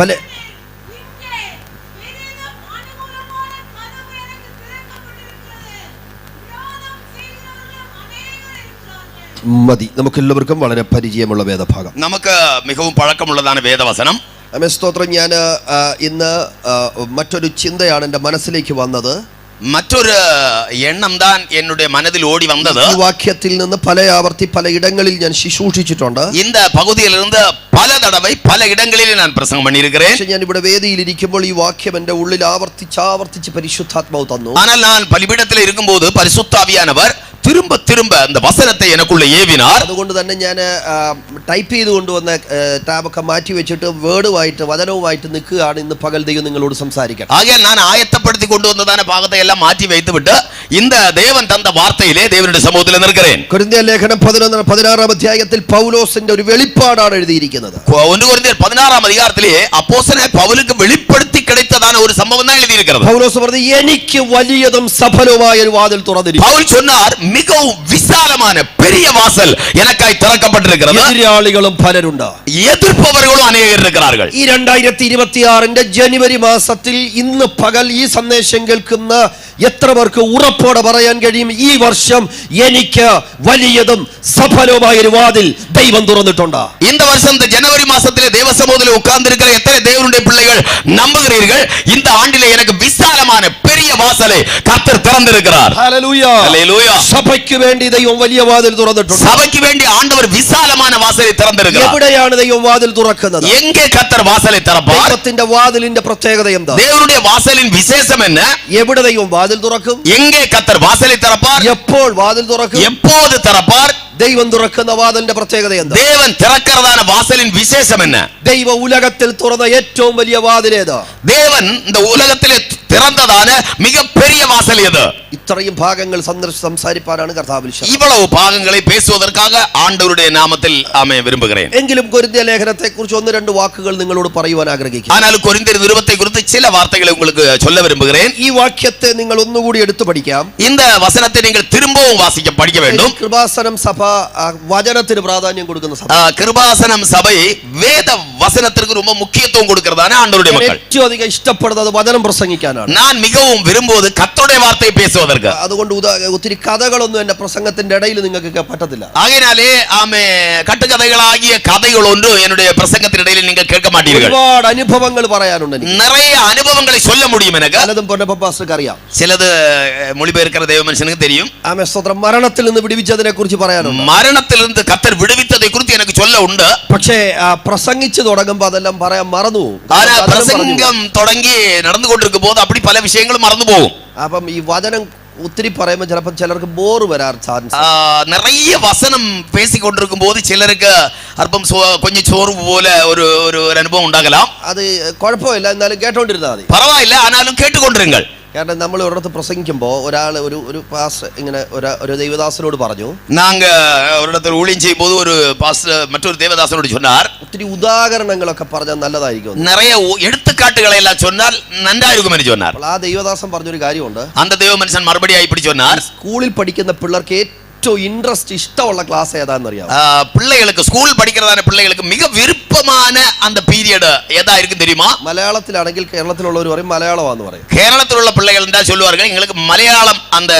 മതി. നമുക്ക് എല്ലാവർക്കും വളരെ പരിചയമുള്ള വേദഭാഗം, നമുക്ക് മിகவும் പഴക്കമുള്ളതാണ് വേദവചനം. സ്തോത്രം. ഞാൻ ഇന്ന് മറ്റൊരു ചിന്തയാണ് എൻ്റെ മനസ്സിലേക്ക് വന്നത്. മറ്റൊരു എണ്ണം താൻ എന്നുടെ മനതിൽ ഓടി വന്നത്. ഈ വാക്യത്തിൽ നിന്ന് പല ആവർത്തി പല ഇടങ്ങളിൽ ഞാൻ ശുശ്രൂഷിച്ചിട്ടുണ്ട്. இந்த பகுதியிலிருந்து பல தடவை பல இடங்களில் நான் பிரசங்கம் பண்ணியிருக்கிறேன். പക്ഷേ ഞാൻ ഇവിടെ വേദിയിൽ ഇരിക്കുമ്പോൾ ഈ വാക്യം എൻ്റെ ഉള്ളിൽ ആവർത്തിച്ച് പരിശുദ്ധാത്മാവ് തന്നു. ஆனால் நான் பலிபீடத்தில் இருக்கும்போது பரிசுத்த ஆவியானவர் திரும்ப திரும்ப அந்த வசனத்தை எனக்குள்ள ஏவினார். അതുകൊണ്ട് തന്നെ ഞാൻ ടൈപ്പ് ചെയ്ത് കൊണ്ടുവന്ന ടാബൊക്കെ മാറ്റി വെച്ചിട്ട് വേർഡുമായിട്ട് വചനവുമായിട്ട് നിൽക്കുകയാണ്. ഇന്ന് പകൽ ദൈവം നിങ്ങളോട് സംസാരിക്കണം. ஆகையால் நான் ஆயத்தப்படுத்தி கொண்டு வந்ததான பாகத்தை எல்லாம் மாற்றி வைத்து விட்டு இந்த தேவன் தந்த வார்த்தையிலே தேவனுடைய சமூகத்தில் நிற்கிறேன். കൊരിന്ത്യർ ലേഖനം 16 അധ്യായത്തിൽ പൗലോസിന്റെ ഒരു വെളിപ്പാടാണ് എഴുതിയിരിക്കുന്നത്. 1 കൊരിന്ത്യർ 16 அதிகாரத்திலே அப்போஸ்தலனாയ പൗലുக்கு வெளிப்படுத்தி கிடைத்ததான ஒரு சம்பவம் தான் எழுதி இருக்கிறது. പൗലോസ് പറഞ്ഞു, എനിക്ക് വലിയതും സഫലവുമായ ഒരു വാതിൽ തുറന്നിരിക്കുന്നു. പൗൽ சொன்னார், மிகவும் விசாலமான பெரிய வாசல் எனக்காய் திறக்கப்பட்டிருக்கிறது. എതിരാളികളും പലരുണ്ട്, എതിർപ്പവர்களுം അനേകർ இருக்கிறார்கள். ഈ 2026 ജനുവരി മാസത്തിൽ ഇന്ന് പകൽ ഈ സന്ദേശം കേൾക്കുന്ന എത്ര പേർക്ക് ഉറപ്പോടെ പറയാൻ കഴിയും, ഈ വർഷം എനിക്ക് വലിയതും സഫലവുമായ ഒരു വാതിൽ ദൈവം തുറന്നിട്ടുണ്ട്? இந்த வருஷம் இந்த ஜனவரி மாசத்திலே தேவ சமூகத்திலே உட்கார்ந்திருக்கிற எத்தனை தேவனுடைய பிள்ளைகள் நம்புகிறீர்கள், இந்த ஆண்டிலே எனக்கு விசாலமான பெரிய வாசலை கர்த்தர் திறந்திருக்கிறார். ஹல்லேலூயா, ஹல்லேலூயா. സഭയ്ക്ക് വേണ്ടി ദൈവം വലിയ വാതിൽ തുറന്നിട്ടുണ്ട്. சபைக்கு வேண்டி ஆண்டவர் விசாலமான வாசலை திறந்திருக்கிறார். എവിടെയാണ് ദൈവം വാതിൽ തുറക്കുന്നത്? எங்கே கர்த்தர் வாசலை திறப்பார்? ദൈവത്തിന്റെ വാതിലിന്റെ പ്രത്യേകത എന്താ? தேவனுடைய வாசலின் விசேஷம் என்ன? എവിടെ ദൈവം വാതിൽ തുറക്കും? எங்கே கர்த்தர் வாசலை திறப்பார்? എപ്പോൾ വാതിൽ തുറക്കും? எப்போது திறப்பார்? ദൈവം തുറക്കുന്ന വാതിലിന്റെ പ്രത്യേകത എന്താ? தேவன் திறக்கிறதான வாசலின் விசேஷம் என்ன? ദൈവ ഉലകത്തിൽ തുറന്ന ഏറ്റവും വലിയ വാതിൽ ഏതാ? தேவன் இந்த உலகத்திலே திறந்ததான மிகப்பெரிய வாசல் எது? ഇത്രയും ഭാഗങ്ങൾ സംസാരിപ്പാനാണ് കർത്താവ്. இவ்வளவு பாகங்களை பேசுவதற்காக ஆண்டவருடைய நாமத்தில் ஆமென் விரும்புகிறேன். എങ്കിലും കൊരിന്ത്യർ ലേഖനത്തെ കുറിച്ച് 1-2 വാക്കുകൾ നിങ്ങളോട് പറയുവാൻ ആഗ്രഹിക്കുന്നു. ஆனாலும் கொரிந்தியர் நிருபத்தை குறித்து சில வார்த்தைகளை உங்களுக்கு சொல்ல விரும்புகிறேன். ഈ വാക്യത്തെ നിങ്ങൾ ഒന്നുകൂടി എടുത്തു പഠിക്കാം. இந்த வசனத்தை நீங்கள் திரும்பவும் படிக்க வேண்டும். കൃപാസനം സഭ വചനത്തിന് പ്രാധാന്യം കൊടുക്കുന്ന സഭ. கிருபாசனம் சபை வேத வசனத்திற்கு ரொம்ப முக்கியத்துவம் கொடுக்கிறதான ஆண்டவருடைய மக்கள். ഏറ്റവും അധികം ഇഷ്ടപ്പെടുന്നത് വചനം പ്രസംഗിക്കാനാണ്. நான் மிகவும் விரும்புவது கர்த்தருடைய வார்த்தை பேசுவதற்கு. അതുകൊണ്ട് ഒത്തിരി കഥകളൊന്നും എന്റെ പ്രസംഗത്തിന്റെ ഇടയിൽ നിങ്ങൾക്ക് പറ്റത്തില്ല. ஆகையினாலே ஆமே கட்டுக்கதைகளாகிய கதைகள் ஒன்று என்னுடைய பிரசங்கத்தின் இடையில் நீங்கள் கேட்க மாட்டீர்கள். ഒരുപാട് അനുഭവങ്ങൾ പറയാനുണ്ട്. நிறைய அனுபவங்களை சொல்ல முடியும் எனக்கு. പലതും പൊന്നപ്പാസ്റ്റർക്ക് അറിയാം. சிலது மொழிபெயர்க்கிற தேவ மனுஷனுக்கு தெரியும். ആമേൻ സ്തോത്രം. മരണത്തിൽ നിന്ന് വിടുവിച്ചതിനെ കുറിച്ച് പറയാനുണ്ട്. மரணத்திலிருந்து கர்த்தர் விடுவித்ததை குறித்து எனக்கு சொல்ல உண்டு. പക്ഷേ പ്രസംഗിച്ചു തുടങ്ങുമ്പോൾ അതെല്ലാം പറയാൻ മറന്നു. ஆனா பிரசங்கம் தொடங்கி நடந்து கொண்டிருக்கும் போது அப்படி பல விஷயங்களும் மறந்து போகும். അപ്പം ഈ വചനം ഒത്തിരി പറയുമ്പോൾ ചിലപ്പോൾ ചിലർക്ക് ബോർ വരാൻ ചാൻസ്. நிறைய வசனம் பேசிக் கொண்டிருக்கும் போது சிலருக்கு அற்பம் கொஞ்சம் சோர்வு போல ஒரு அனுபவம் உண்டாகலாம். അത് കുഴപ്പമില്ല, എന്നാലും കേട്ടോണ്ടിരുന്നാൽ മതി. பரவாயில்லை, ஆனாலும் கேட்டுக்கொண்டிருங்கள். കാരണം നമ്മൾ ഒരിടത്ത് പ്രസംഗിക്കുമ്പോൾ ഒരാൾ ഒരു പാസ്റ്റർ ഇങ്ങനെ ഒരു ദൈവദാസനോട് പറഞ്ഞു, நாங்க ஒருடத்தில் ஊழியம் செய்யும் போது ஒரு பாஸ்டர் மற்றொரு தேவதாசனோடு சொன்னார், ഒത്തിരി ഉദാഹരണങ്ങളൊക്കെ പറഞ്ഞാൽ നല്ലതായിരിക്കും, நிறைய எடுத்துக்காட்டுகளை எல்லாம் சொன்னால் நன்றா இருக்கும் என்று சொன்னார். ആ ദൈവദാസൻ പറഞ്ഞൊരു കാര്യമുണ്ട്. அந்த தேவ மனுஷன் மறுபடியும் இப்படி சொன்னார், സ്കൂളിൽ പഠിക്കുന്ന പിള്ളേർക്ക് ഏറ്റവും ഇൻട്രസ്റ്റ് ഇഷ്ടമുള്ള ക്ലാസ് ഏതാണെന്നറിയാം? பிள்ளைகளுக்கு ஸ்கூல் படிக்கிறதான பிள்ளைகளுக்கு மிக விருப்பமான அந்த பீரியட் ஏதா இருக்கும் தெரியுமா? മലയാളത്തിലാണെങ്കിൽ കേരളത്തിലുള്ളവർ പറയും മലയാളമാണെന്ന് പറയും. கேரளத்தில் உள்ள பிள்ளைகள் എന്താ சொல்லுவார்கள், எங்களுக்கு மலையாளம் அந்த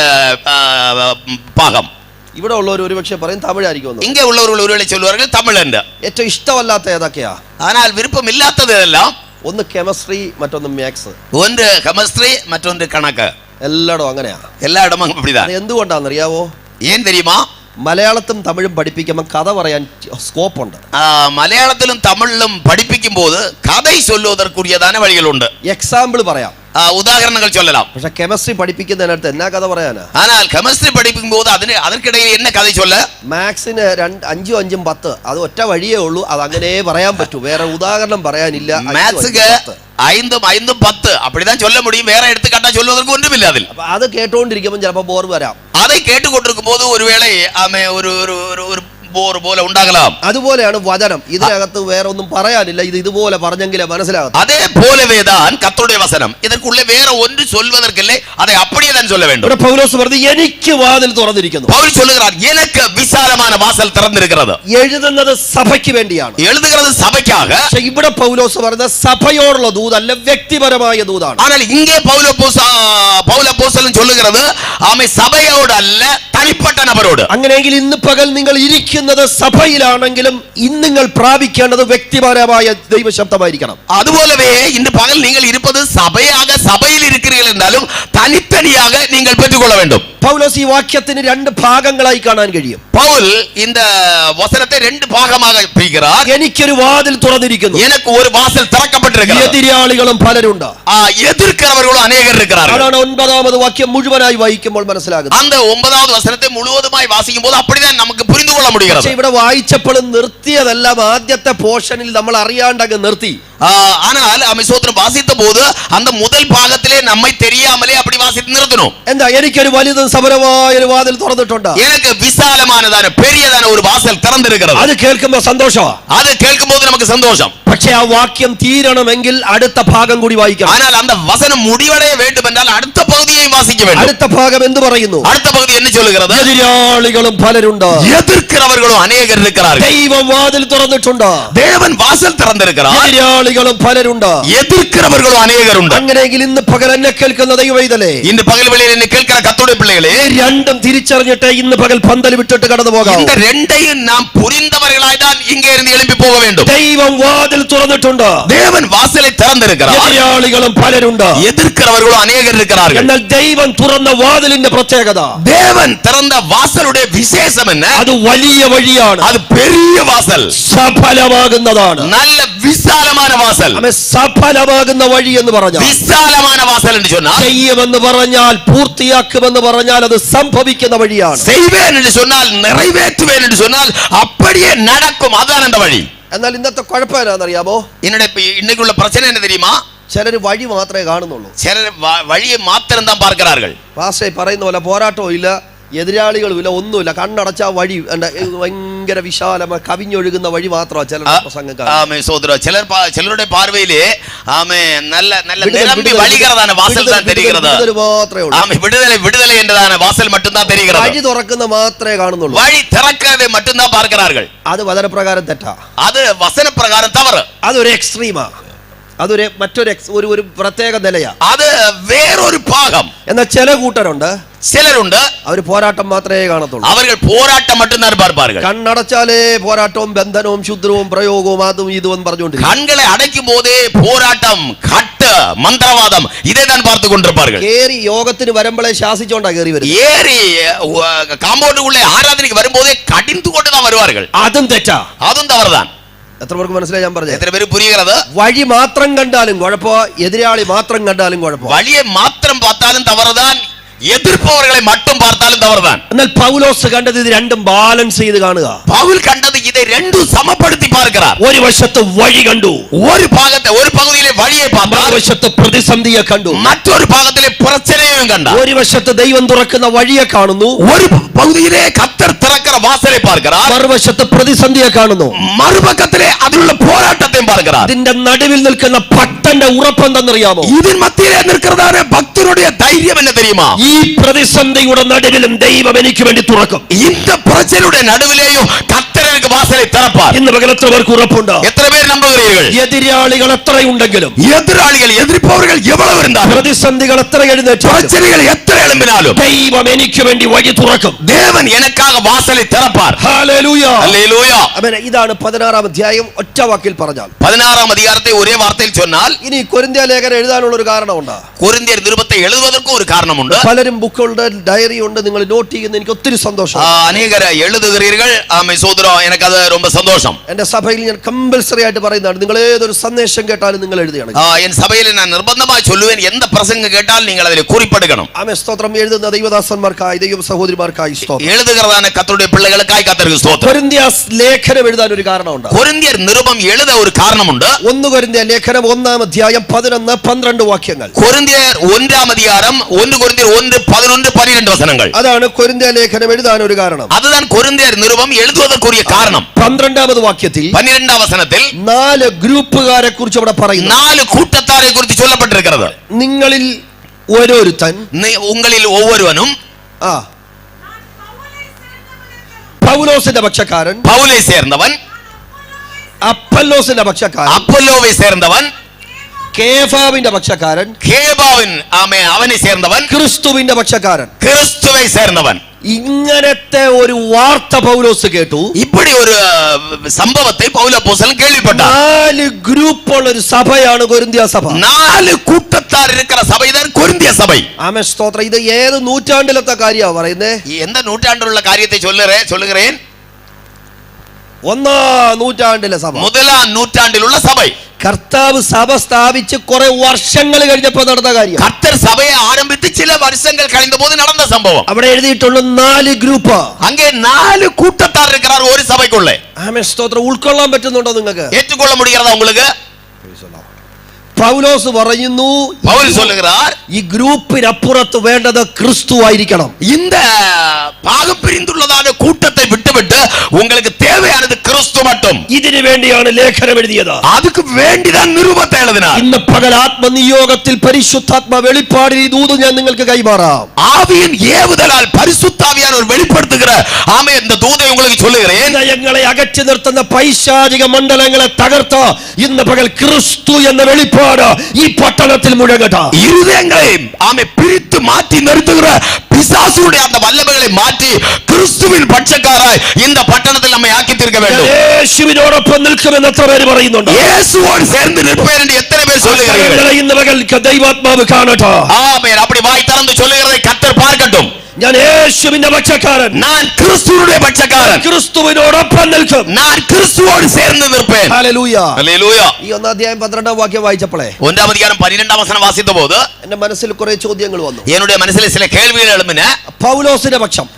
பாகம். ഇവിടെ ഉള്ളവർ ഒരുപക്ഷെ പറയും തമിഴായിരിക്കും. இங்கே உள்ளவர்கள் ஒருவேளை சொல்லுவார்கள் தமிழ் என்று. ഏറ്റവും ഇഷ്ടമല്ലാത്ത ഏതൊക്കെയാ? ஆனால் விருப்பம் இல்லாதது எல்லாம் ഒന്ന് കെമിസ്ട്രി, മറ്റൊന്ന് മാത്സ്. ஒன்று கெமிஸ்ட்ரி, மற்றொன்று கணக்கு. എല്ലായിടും അങ്ങനെയാ. எல்லா இடமும் அப்படிதான். എന്തുകൊണ്ടാണെന്നറിയാവോ? ஏன் தெரியுமா? മലയാളത്തും തമിഴും പഠിപ്പിക്കുമ്പോൾ കഥ പറയാൻ സ്കോപ്പ് ഉണ്ട്. മലയാളത്തിലും തമിഴിലും പഠിപ്പിക്കുമ്പോൾ കഥ ചൊല്ലുവதற்குரியதான വഴികളുണ്ട്. എക്സാമ്പിൾ പറയാം, ഉദാഹരണങ്ങൾ ചൊല്ലലാം. പക്ഷെ കെമിസ്ട്രി പഠിപ്പിക്കുന്നതിനടുത്ത് എന്നാ കഥ പറയാനാ? ஆனால் கெமிஸ்ட்ரி படிக்கும்போது அதற்கிடையில் என்ன கதை சொல்ல? മാത്സിന് 5 5 10 അത് ഒറ്റ വഴിയേ ഉള്ളൂ, അത് അങ്ങനെ പറയാൻ പറ്റൂ, വേറെ ഉദാഹരണം പറയാനില്ല. മാത്സ്ക്ക് 5 5 10 அப்படிதான் சொல்ல முடியும், வேற எடுத்துக்காட்டா சொல்வதற்கு ஒன்றுமில்லை அதில். അത് കേട്ടോണ്ടിരിക്കുമ്പോൾ ചിലപ്പോൾ ബോർ വരാം. அதை கேட்டுக்கொண்டிருக்கும் போது ஒருவேளை ஆமே ஒரு ബോർ പോലെ ഉണ്ടാകലാം. അതുപോലെയാണ് വചനം, ഇതിനകത്ത് വേറെ ഒന്നും പറയാനില്ല, ഇത് ഇതുപോലെ പറഞ്ഞെങ്കിലേ മനസ്സിലാകും. അതേപോലെதான் കർത്തருடைய വചനം, இதற்குள்ளே வேற ஒன்று சொல்வதற்கில்லை, அதை அப்படியே தான் சொல்ல வேண்டும். പൗലോസ് പറഞ്ഞു എനിക്ക് വാതിൽ തുറന്നിരിക്കുന്നു. പൗൽ சொல்லுகிறார் எனக்கு விசாலமான வாசல் திறந்திருக்கிறது. എഴുതുന്നത് സഭയ്ക്ക് വേണ്ടിയാണ്, எழுதுகிறது சபைக்காக. പക്ഷേ ഇവിടെ പൗലോസ് പറയുന്ന സഭയോടുള്ള ദൂതല്ല, വ്യക്തിപരമായ ദൂതാണ്. ஆனால் இங்கே പൗലപ്പോസ്തലൻ சொல்லுகிறது ആമേ സഭയോട് അല്ല, തനിപ്പട്ട നബരോട്. അങ്ങനെയെങ്കിൽ ഇന്ന് പകൽ നിങ്ങൾ ഇരിക്കുന്നത് സഭയിലാണെങ്കിലും ഇന്ന് നിങ്ങൾ പ്രാപിക്കേണ്ടത് വ്യക്തിപരമായ ദൈവശബ്ദമായിരിക്കണം. അതുപോലவே இன்று பகல் நீங்கள் இருப்பது சபையாக சபையில் இருக்கிறீர்கள் என்றாலும் தனித்தனியாக நீங்கள் பெற்றுக்கொள்ள வேண்டும். പൗലോസ് ഈ വാക്യത്തിന് 2 ഭാഗങ്ങളായി കാണാൻ കഴിയും. പൗൽ இந்த வசனத்தை 2 ഭാഗமாக பிரிக்கிறார். എനിക്കൊരു വാതിൽ തുറന്നിരിക്കുന്നു, எனக்கு ஒரு வாசல் திறக்கப்பட்டிருக்கிறது. എതിരാളികളും പലരുണ്ട്, எதிர்க்கிறவர்களும் अनेகர் இருக்கிறார்கள். അതാണ് 9ാമത് വാക്യം മുഴുവനായി വായിക്കുമ്പോൾ മനസ്സിലാകുന്നത്. அந்த 9வது வசனத்தை முழுவதுமாய் வாசிக்கும்போது அப்படிதான் நமக்கு புரிந்து கொள்ள முடிகிறது. പക്ഷേ ഇവിടെ വായിച്ചപ്പോൾ നിർത്തിയതെല്ലാം ആദ്യത്തെ പോർഷനിൽ നമ്മൾ അറിയാണ്ടങ്ങ് നിർത്തി. ஆனால் அமிசோத்திரம் வாசித்த போது அந்த முதல் பாகத்திலே நம்மை தெரியாமலே அப்படி வாசித்து நிறுத்தணும். എന്താ എനിക്കൊരു വലുതും സബലമായ ഒരു വാതിൽ തുറന്നിട്ടുണ്ട്, எனக்கு விசாலமானதான பெரியதான ஒரு வாசல் திறந்திருக்கிறது. അത് കേൾക്കുമ്പോൾ സന്തോഷമാണ്, அது கேட்கும்போது நமக்கு சந்தோஷம். പക്ഷേ ആ വാക്യം തീരണമെങ്കിൽ അടുത്ത ഭാഗം കൂടി വായിക്കണം. ஆனால் அந்த வசனம் முடிவடைய வேண்டும் என்றால் அடுத்த பகுதியையும் வாசிக்க வேண்டும். അടുത്ത ഭാഗം എന്ത് പറയുന്നു? அடுத்த பகுதி என்ன சொல்லுகிறது? എതിരാളികളും പലരുണ്ട്, எதிர்க்கிறவர்களும் அநேகர் இருக்கிறார்கள். ദൈവം വാതിൽ തുറന്നിട്ടുണ്ട്, தேவன் வாசல் திறந்திருக்கிறார். എതിരാളികളും പലരുണ്ട്, எதிர்க்கிறவர்களும் அநேகர் உண்டு. അങ്ങനെയെങ്കിൽ ഇന്ന് പകൽ എന്നെ കേൾക്കുന്ന ദൈവവൈതലേ, இந்த பகல் வேளையில் என்னை கேட்கிற கர்த்தருடைய பிள்ளைகளே, രണ്ടും തിരിച്ചറിഞ്ഞിട്ട് ഇന്ന് പകൽ പന്തൽ വിട്ടിട്ട് കടന്നു പോകാം. இந்த ரெண்டையும் நாம் புரிந்தவர்களாய் தான் இங்கே இருந்து எழும்பி போக வேண்டும். ദൈവം വാതിൽ തുറന്നിട്ടുണ്ട്, தேவன் வாசலை திறந்திருக்கிறார். എതിരാളികളും പലരുണ്ട്, எதிர்க்கிறவர்களும் அநேகர் இருக்கிறார்கள். എന്നാൽ ദൈവം തുറന്ന വാതിലിന്റെ പ്രത്യേകത, தேவன் திறந்த வாசலுடைய விசேஷம் என்ன? അത് വലിയ വഴിയാണ്, அது பெரிய வாசல், സഫലമാകുന്നതാണ്. நல்ல விசாலமான வாசல். സഫലമാകുന്ന വഴി എന്ന് പറഞ്ഞാൽ, விசாலமான வாசல் என்று சொன்னால், ചെയ്യുമെന്ന് പറഞ്ഞാൽ പൂർത്തിയാക്കുമെന്ന് പറഞ്ഞാൽ അത് സംഭവിക്കുന്ന വഴിയാണ്. செய்வேன் என்று சொன்னால், நிறைவேற்றுவேன் என்று சொன்னால் அப்படியே நடக்கும், அதான் அந்த வழி. എന്നാൽ ഇന്നത്തെ കുഴപ്പം എന്നാണെന്നറിയാമോ? இன்னைக்குள்ள பிரச்சனை என்ன தெரியுமா? ചിലർ വഴി മാത്രമേ കാണുന്നുള്ളൂ, சிலர் வழியை மாத்திரம் தான் பார்க்கிறார்கள். പാസ്റ്റർ പറയുന്ന പോലെ പോരാട്ടവും ഇല്ല, എതിരാളികളും ഇല്ല, ഒന്നുമില്ല, കണ്ണടച്ച വഴി ഭയങ്കര വിശാലമായി കവിഞ്ഞൊഴുകുന്ന വഴി മാത്രമാണ് ചില പ്രസംഗം. ചിലരുടെ പാർവയിലെ நல்ல நல்ல நிரம்பி வழிகிறதான வாசல் தான் தெரிகிறது. விடுதலை என்றதான வாசல் மட்டும் தான் தெரிகிறது. വഴി തുറക്കുന്ന മാത്രമേ കാണുന്നുള്ളൂ, வழி திறக்கிறதை மட்டும் தான் பார்க்கிறார்கள். അത് വചനപ്രകാരം തെറ്റാ, அது വചന പ്രകാരം തവറ്, അതൊരു എക്സ്ട്രീമാ, അതൊരു മറ്റൊരു ഒരു പ്രത്യേക നിലയാ, അത് വേറൊരു ഭാഗം. എന്നാൽ ചില കൂട്ടരുണ്ട്, ചിലരുണ്ട്, അവർ പോരാട്ടം മാത്രമേ കാണത്തുള്ളൂ, അവர்கள் പോരാട്ടം மட்டும்தான் பார்ப்பார்கள். കണ്ണടച്ചാലേ പോരാട്ടവും ബന്ധനവും ശുദ്രവും പ്രയോഗവും അതും ഇതും പറഞ്ഞുകൊണ്ടിരിക്കും. கண்களை அடைக்கும் போதே போராட்டம், கட்டு, மந்திரவாதம் இதை தான் பார்த்து கொண்டிருப்பார்கள். കേറി യോഗത്തിന് വരുമ്പോഴേ ശാസിച്ചോണ്ടാ കേറി വരും, ஏறி காம்பவுண்டுக்குள்ளே ஆராதனைக்கு வரும்போதே கடிந்து கொண்டு தான் வருவார்கள். അതും തെറ്റാ, அதுவும் தவறுதான். എത്ര പേർക്ക് മനസ്സിലായി ഞാൻ പറഞ്ഞു? എത്ര പേര് പുരിയുന്നത്? വഴി മാത്രം കണ്ടാലും കുഴപ്പമോ, എതിരാളി മാത്രം കണ്ടാലും കുഴപ്പമോ, വഴിയെ മാത്രം பார்த்தாலும் தவறுதான், எதிர்ப்பவர்களை மட்டும் பார்த்தாலும் தவறுதான். എന്നാൽ പൗലോസ് കണ്ടത് ഇത് രണ്ടും ബാലൻസ് ചെയ്ത് കാണുക. பவுல் கண்டது இதை ரெண்டும் சமப்படுத்தி பார்க்கிறார். ഒരു വശത്ത് വഴി കണ്ടു, ஒரு பகுதியிலே வழியை பார்த்தார், മറുവശത്ത് പ്രതിസന്ധിയെ കണ്ടു, மற்றொரு பாகத்திலே பிரச்சனையையும் கண்டார். ഒരു വശത്ത് ദൈവം തുറക്കുന്ന വഴിയെ കാണുന്നു, ஒரு பகுதியிலே கர்த்தர் திறக்கிற வாசலை பார்க்கிறார், മറുവശത്ത് പ്രതിസന്ധിയെ കാണുന്നു, மறுபக்கத்திலே அதிலுள்ள போராட்டத்தையும் பார்க்கிறார். ഇതിന്റെ നടുവിൽ നിൽക്കുന്ന ഭക്തന്റെ ഉറപ്പെന്തെന്നറിയാമോ? ഇതിൻ മധ്യയിലെ നിൽക്കുന്നതായ ഭക്തനുடைய தைரியம் என்ன தெரியுமா? ഈ പ്രതിസന്ധിയുടെ നടുവിലും ദൈവം എനിക്ക് വേണ്ടി തുറക്കും. இந்த பிரச்சனையுடைய நடுவிலேயும் கர்த்தர் எனக்கு வாசலை திறப்பார். ഇന്ന് പകൽ എത്ര പേർക്ക് ഉറപ്പുണ്ട്? எத்தனை பேர் நம்புகிறீர்கள்? എതിരാളികൾ എത്രയുണ്ടെങ്കിലും, எதிராளிகள் எதிர்ப்பவர்கள் எவ்வளவு இருந்தாலும், പ്രതിസന്ധികൾ എത്ര എഴുന്നേറ്റാലും, பிரச்சனைகள் எத்தனை எழும்பினாலும் ദൈവം എനിക്ക് വേണ്ടി വഴി തുറക്കും. தேவன் எனக்காக வாசலை திறப்பார். ഹല്ലേലൂയ. அல்லேலூயா. ആമേൻ. ഇതാണ് 16-ാം അധ്യായം ഒറ്റ വാക്കിൽ പറഞ്ഞാൽ. 16-ാം அதிகாரத்தை ഒരേ വാർത്തയിൽ சொன்னால், ഇനി കൊരിന്ത്യ ലേഖനം എഴുതാനുള്ള ഒരു കാരണമുണ്ട്. കൊരിന്ത്യർ നിരുപത്തെ എഴുതുവதற்கு ഒരു കാരണമുണ്ട്. പലരും ബുക്കുകളുടെ ഡയറി ഉണ്ട്, നിങ്ങൾ നോട്ട് ചെയ്യുന്ന എനിക്ക് ഒത്തിരി സന്തോഷം. അനേകർ എഴുതുகிறீர்கள். ആമേൻ സഹോദരാ, എനിക്ക് അത് ரொம்ப സന്തോഷം. എന്റെ സഭയിൽ ഞാൻ കമ്പൽസറി ആയിട്ട് പറയുന്നതാണ്, നിങ്ങൾ ഏതൊരു സന്ദേശം കേട്ടാലും നിങ്ങൾ എഴുതുകയാണ്. എൻ സഭയിൽ ഞാൻ നിർബന്ധമായി ചൊല്ലുവേൻ, എന്ത് പ്രസംഗം കേട്ടാൽ നിങ്ങൾ അതിൽ குறிப்பிடணும். ആമേൻ. സ്തോത്രം. എഴുതുന്ന ദൈവദാസന്മാർക്കായി, ദൈവ സഹോദരിമാർക്കായി സ്തോത്രം. എഴുതുகிறதான കർത്തരുടെ പിള്ളകൾക്കായി കർത്തർക്ക് സ്തോത്രം. കൊരിന്ത്യ ലേഖനം എഴുതാൻ ഒരു കാരണമുണ്ട്. കൊരിന്ത്യർ നിരുപം എഴുത ഒരു കാരണമുണ്ട്. 1 കൊരിന്ത്യ ലേഖനം 1-ാം അധ്യായം 11-12 വാക്യങ്ങൾ. കൊരിന്ത്യർ 1-ാം അധികാരം 1 കൊരിന്ത്യർ 1:11-12 വചനങ്ങൾ. അതാണ് കൊരിന്ത്യ ലേഖനം എഴുതാൻ ഒരു കാരണം. അതുതാണ് കൊരിന്ത്യർ നിരുപം എഴുതുവதற்குரிய കാരണം. 12-ാമത് വാക്യത്തിൽ 12-ാം വചനത്തിൽ 4 ഗ്രൂപ്പുകാരെ കുറിച്ച് അവിടെ പറയുന്നു. 4 കൂട്ടത്താരെ കുറിച്ച് ചൊല്ലപ്പെട്ടിരിക്കുന്നത്. നിങ്ങളിൽ ഓരോരുത്തൻ, ഉങ്ങളിൽ ഒവ്വൊരുവനും പൗലോസിന്റെ പക്ഷക്കാരൻ, പൗലെ சேர்ந்தவன், അപ്പല്ലോസിന്റെ പക്ഷക്കാരൻ, അപ്പൊല്ലോവെ சேர்ந்தவன், കേഫാവിന്റെ പക്ഷക്കാരൻ, കേബാവിൻ അവനെ சேர்ந்தவன், ക്രിസ്തുവിന്റെ പക്ഷക്കാരൻ, ക്രിസ്തുവെ சேர்ந்தவன். ഇങ്ങനത്തെ ഒരു വാർത്ത പൗലോസ് കേട്ടു. இப்படி ஒரு സംഭവത്തെ പൗലോസ് കേൾവിപ്പെട്ടാர். 4 ഗ്രൂപ്പുള്ള ഒരു സഭയാണ് കൊരിന്ത്യ സഭ. 4 കൂട്ടത്താർ இருக்கிற സഭയാണ് കൊരിന്ത്യ സഭ. ആമേൻ. സ്തോത്രം. ഇത് ഏത് നൂറ്റാണ്ടിലത്തെ കാര്യമാണ് പറയുന്നത്? എന്താ നൂറ്റാണ്ടിലുള്ള കാര്യത്തെ ചൊല്ലുகிறேன். 1-ാം നൂറ്റാണ്ടിലെ സഭ, 1-ാം നൂറ്റാണ്ടിലുള്ള സഭ. കർത്താവ് സഭ സ്ഥാപിച്ച് കുറെ വർഷങ്ങൾ കഴിഞ്ഞപ്പോൾ നടന്ന കാര്യം. കർത്തർ സഭയെ ആരംഭിച്ച് ചില വർഷങ്ങൾ കഴിഞ്ഞപ്പോൾ നടന്ന സംഭവം. അവിടെ എഴുതിയിട്ടുള്ള 4 ഗ്രൂപ്പ്. അങ്ങേ 4 കൂട്ടത്താർ இருக்கிறார் ഒരു സഭയ്ക്കുള്ള. ആമേൻ. സ്തോത്രം. ഉൾക്കൊള്ളാൻ പറ്റുന്നുണ്ടോ നിങ്ങൾക്ക്? ഏറ്റുകൊള്ള முடிகிறதா உங்களுக்கு? പൗലോസ് പറയുന്നു, പൗലോസ് சொல்லுகிறார், ഈ ഗ്രൂപ്പിനപ്പുറത്ത് വേണ്ടത് ക്രിസ്തു ആയിരിക്കണം. இந்த பாகம் பிரிந்துள்ளதான கூட்டத்தை விட்டுவிட்டு உங்களுக்கு தேவையானது கிறிஸ்து மட்டும். ഇതിനു വേണ്ടിയാണ് ലേഖനം എഴുതിയത്. அதுக்கு வேண்டிதான் நிருபத்தை எழுதினார். ഇന്ന് പകൽ ആത്മനിയോഗത്തിൽ പരിശുദ്ധാത്മ വെളിപ്പാടിൽ ഈ ദൂത് ഞാൻ നിങ്ങൾക്ക് കൈമാറാം. ஆவியின் ஏவுதலால் பரிசுத்தாவியானவர் வெளிப்படுத்துகிற ஆமே இந்த தூதை உங்களுக்கு சொல்லுகிறேன். ഹൃദയങ്ങളെ അകറ്റി നിർത്തുന്ന പൈശാചിക മണ്ഡലങ്ങളെ തകർത്ത് ഇന്ന് പകൽ ക്രിസ്തു എന്ന വെളിപ്പാട് ഈ പട്ടണത്തിൽ മുഴങ്ങട്ടെ. ഇരുദയങ്ങളെ ആമേ പിരിത്ത് മാറ്റി നിർത്തുகிற പിശാചുடைய அந்த വല്ലഭകളെ മാറ്റി ക്രിസ്തുവിൻ പക്ഷക്കാരായി இந்த പട്ടണത്തിൽ നമ്മെ ആക്കി തീർക്ക வேண்டும். യേശുവിനോടൊപ്പം നിൽക്കുമെന്ന് എത്ര പേര് പറയുന്നുണ്ട്? യേശുവോട് ചേർന്ന് നിൽപ്പേൻ എന്ന് എത്ര പേർ சொல்லுகிறார்கள்? ഇന്ന് പകൽ ദൈവാത്മാവ് കാണട്ടെ. ആമേൻ. அப்படி வாய் திறந்து சொல்லுகிறதை கர்த்தர் பார்க்கட்டும். ഞാൻ യേശുവിന്റെ പക്ഷക്കാരൻ, ഞാൻ ക്രിസ്തുവിന്റെ പക്ഷക്കാരൻ, ക്രിസ്തുവിനോടൊപ്പം നിൽക്കും, ഞാൻ ക്രിസ്തുവോട് ചേർന്ന് നിൽപ്പേൻ. ഹല്ലേലൂയ. ഹല്ലേലൂയ. ഈ 1-ാം അധ്യായം 12-ാം വാക്യം വായിച്ചപ്പോഴേ 1-ാം അധികാരം 12-ാം വചനം വാസിച്ചപ്പോൾ എന്റെ മനസ്സിൽ കുറെ ചോദ്യങ്ങൾ വന്നു. என்னுடைய മനസ്സിൽ ചില കേൾവികൾ എളുമ്പിന്. പൗലോസിന്റെ പക്ഷം,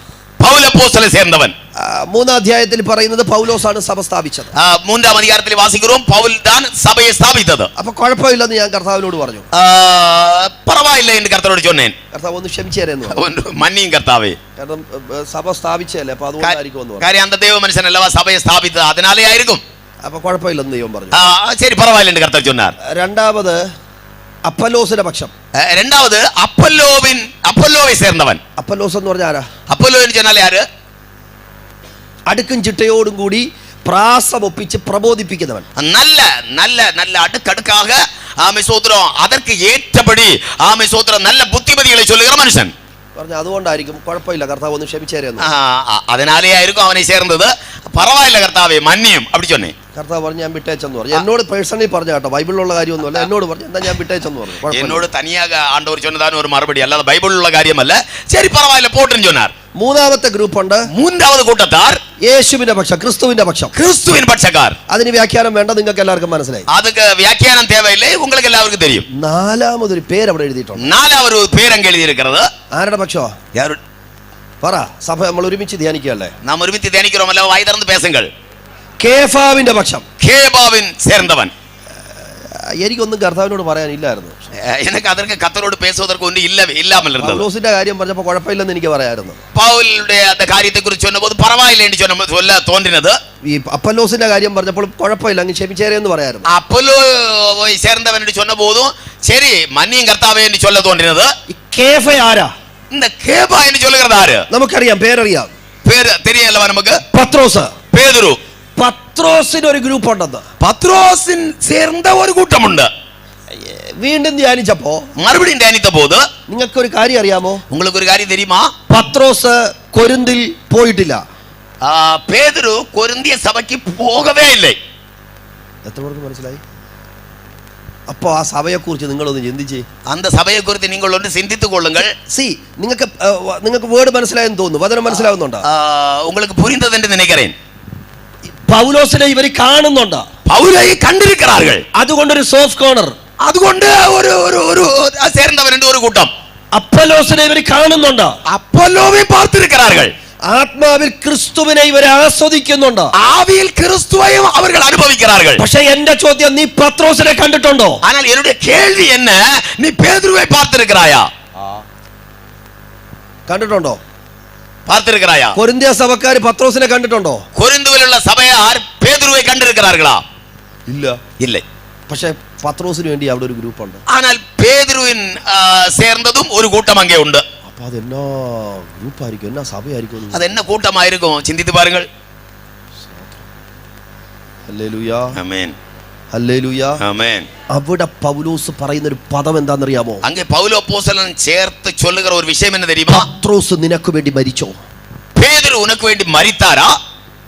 പൗൽ അപ്പോസ്തലനെ ചേർന്നവൻ. 3-ാം അധ്യായത്തിൽ പറയുന്നത് പൗലോസാണ് സഭ സ്ഥാപിച്ചത്. 3-ാം അധികാരത്തിൽ വാസിக்கிறோம் പൗൽ தான் സഭയെ സ്ഥാപിച്ചത്. അപ്പൊ കുഴപ്പമില്ലെന്ന് ഞാൻ കർത്താവിനോട് പറഞ്ഞു. പരവായില്ല എന്ന് കർത്താവിനോട് ചൊന്നേൻ. കർത്താവ് ഒന്ന് ക്ഷമിച്ചേരെന്ന് പറഞ്ഞു. മന്നിയും കർത്താവേ, കാരണം സഭ സ്ഥാപിച്ചല്ലേ, അപ്പൊ അതുകൊണ്ടായിരിക്കും എന്ന് പറഞ്ഞു. കാര്യം അന്ത ദൈവ മനുഷ്യനല്ലവ സഭയെ സ്ഥാപിച്ചത്, അതിനാലേ ആയിരിക്കും. അപ്പൊ കുഴപ്പമില്ലെന്ന് ദൈവം പറഞ്ഞു. ശരി, പരവായില്ല എന്ന് കർത്താവ് ചൊന്നാർ. 2-ാമത് അപ്പല്ലോസിന്റെ പക്ഷം. 2-ാമത് അപ്പൊല്ലോവെ ചേർന്നവൻ. അപ്പല്ലോസ് എന്ന് പറഞ്ഞ ആരാ? അപ്പൊല്ലോ എന്ന് ചൊന്നാലേ ആര്? അടുക്കും ചിട്ടയോടും കൂടി പ്രാസം ഒപ്പിച്ച് പ്രബോധിപ്പിക്കുന്നവൻ. നല്ല നല്ല നല്ല അടുക്കടുക്കാக ആമേ സോദരം അതற்கு ஏற்றபடி ആമേ സോദരം നല്ല ബുദ്ധിമതികളെ ചൊല്ലുகிற മനുഷ്യൻ പറഞ്ഞു. അതുകൊണ്ടായിരിക്കും, കുഴപ്പമില്ല കർത്താവ് ഒന്ന് ക്ഷമിച്ചേരെന്ന്. അതിനാലേ ആയിരിക്കും അവനെ ചേർന്നത്. പറവായില്ല കർത്താവേ, മന്നിയും അപ്പടി ചൊന്നേ. കർത്താവ് പറഞ്ഞു ഞാൻ വിട്ടേച്ചെന്ന് പറഞ്ഞു. എന്നോട് പേഴ്സണലി പറഞ്ഞ കേട്ടോ, ബൈബിളിലുള്ള കാര്യമൊന്നുമല്ല. എന്നോട് പറഞ്ഞു എന്താ ഞാൻ വിട്ടേച്ചെന്ന് പറഞ്ഞു. എന്നോട് തനിയാക ആണ്ടവർ ചൊന്നതാണ് ഒരു മറുപടി, അല്ലാതെ ബൈബിളിലുള്ള കാര്യമല്ല. ശരി, പറവായില്ല, പോട്ടിന് ചൊന്നാർ. 3-ാമത്തെ ഗ്രൂപ്പ് ഉണ്ട്. 3-ാമത് കൂട്ടത്താർ യേശുവിന്റെ പക്ഷം, ക്രിസ്തുവിന്റെ പക്ഷം, ക്രിസ്തുവിൻ പക്ഷക്കാർ. അതിന് വ്യാഖ്യാനം വേണ്ട, നിങ്ങൾക്ക് എല്ലാവർക്കും മനസ്സിലായി. அதுக்கு വ്യാഖ്യാനം தேவையில்லை, உங்களுக்கு எல்லாருக்கும் தெரியும். 4-ാമതൊരു പേര് അവിടെ എഴുതിയിട്ടുണ്ട്. 4-ാമത് ഒരു പേരങ്ങ് എഴുതിയിരിക്കുന്നത്. ആരുടെ പക്ഷോ? പറ. സഭ നമ്മൾ ഒരുമിച്ച് ധ്യാനിക്കുകയല്ലേ? നാം ഒരുമിച്ച് ധ്യാനിக்கிறோம் அல்லவா? வாய் திறந்து பேசுங்கள். കേഫാവിന്റെ പക്ഷം, കേബാവിൻ ചേർന്നവൻ. എനിക്കൊന്നും കർത്താവിനോട് പറയാനില്ലായിരുന്നു. എനിക്ക് അതற்கு കർത്തരോട് பேசுவதற்கு ഒന്നും ഇല്ലാമല്ല. പൗലോസിന്റെ കാര്യം പറഞ്ഞപ്പോൾ കുഴപ്പമില്ലെന്ന് എനിക്ക് പറയായിരുന്നു. പൗലുടെ அந்த കാര്യത്തെ കുറിച്ച് சொன்னபோது பரவாயில்லை என்று சொல்ல തോന്നിനത്. ഈ അപ്പല്ലോസിന്റെ കാര്യം പറഞ്ഞപ്പോൾ കുഴപ്പമില്ല അങ്ങ് ക്ഷമിച്ചേരെ എന്ന് പറയായിരുന്നു. അപ്പൊല്ലോയെ ചേർന്നവൻ എന്ന് சொன்னபோதும் சரி மன்னியும் கர்த்தாவே என்று சொல்ல തോന്നിനത്. ഈ കേഫ ആരാ? இந்த കേബ എന്ന് சொல்லுகிறது ആര്? നമുക്കറിയാം, പേരറിയാം. പേര് തെരിയല്ലവ നമുക്ക്. പത്രോസ്, പേതുരു. പത്രോസിന് ഒരു ഗ്രൂപ്പ് ഉണ്ടെന്ന് പത്രോസിൻ ചേർന്ന ഒരു കൂട്ടമുണ്ട്. വീണ്ടും ധ്യാനിച്ചപ്പോ മറുപടിയും ധ്യാനിത്ത പോത് നിങ്ങൾക്കൊരു കാര്യം അറിയാമോ? உங்களுக்கு ഒരു കാര്യം தெரியுமா? പത്രോസ് കൊരിന്തിൽ പോയിട്ടില്ല. പേതുരു കൊരിന്തിയ സഭയ്ക്ക് പോകവേ ഇല്ലേ. എത്ര പേർക്ക് മനസ്സിലായി? അപ്പോ ആ സഭയെ കുറിച്ച് നിങ്ങളൊന്ന് ചിന്തിച്ചേ. அந்த സഭയെ കുറിച്ച് നിങ്ങൾ ഒന്ന് ചിന്തിத்துக் கொள்ளுங்கள். നിങ്ങൾക്ക് വേർഡ് മനസ്സിലായെന്ന് തോന്നുന്നു, വചനം മനസ്സിലാവുന്നുണ്ടോ? உங்களுக்கு புரிந்தது என்று நினைக்கிறேன். പൗലോസിനെ ഇവർ കാണുന്നുണ്ട്, പൗലോയെ കണ്ടിരിக்கிறார்கள். അതുകൊണ്ടൊരു സോഫ്റ്റ് കോർണർ, അതുകൊണ്ട് ഒരു சேர்ந்தவன் ഒരു കൂട്ടം. അപ്പൊല്ലോസിനെ ഇവർ കാണുന്നുണ്ട്, അപ്പൊല്ലോവെ பார்த்திருக்கிறார்கள். ആത്മാവിൽ ക്രിസ്തുവിനെ ഇവർ ആസ്വദിക്കുന്നുണ്ട്, ആവിയിൽ ക്രിസ്തുവെയും അവർ അനുഭവിக்கிறார்கள். പക്ഷേ എന്റെ ചോദ്യം, നീ പത്രോസിനെ കണ്ടിട്ടുണ്ടോ? ஆனால் என்னுடைய கேள்வி என்ன, நீ பேதுருவை பார்த்திருக்கிறாயா? കണ്ടിട്ടുണ്ടോ? பார்த்திருக்கிறாயா? കൊരിന്ത്യ സഭക്കാർ പത്രോസിനെ കണ്ടിട്ടുണ്ടോ? കൊരിന്തുവിലുള്ള സഭയാർ പേതുരുവെ കണ്ടിരിக்கிறார்களா? ഇല്ല. ഇല്ല. പക്ഷേ പത്രോസിന് വേണ്ടി അവിടെ ഒരു ഗ്രൂപ്പ് ഉണ്ട്. ஆனால் പേതുരുവിൻ சேர்ந்ததுം ഒരു കൂട്ടം അங்கே ഉണ്ട്. അപ്പോൾ അതെന്നാ ഗ്രൂപ്പായിരിക്കും, എന്നാ സഭയായിരിക്കും, അതെന്ന കൂട്ടമായിരിക്കും? ചിന്തിച്ചു പാരുங்கள். ഹല്ലേലൂയ, ആമേൻ, ഹല്ലേലൂയ, ആമേൻ. അവിടെ പൗലോസ് പറയുന്ന ഒരു പദം എന്താണെന്നറിയാമോ? അങ്ങേ പൗലോ അപ്പോസ്തലൻ ചേർത്ത് ചൊല്ലുகிற ഒരു വിഷയം என்ன தெரியுமா? പത്രോസ് നിനക്ക് വേണ്ടി മരിച്ചോ? പേതുരു ഉനക്ക് വേണ്ടി മരിത്താരാ?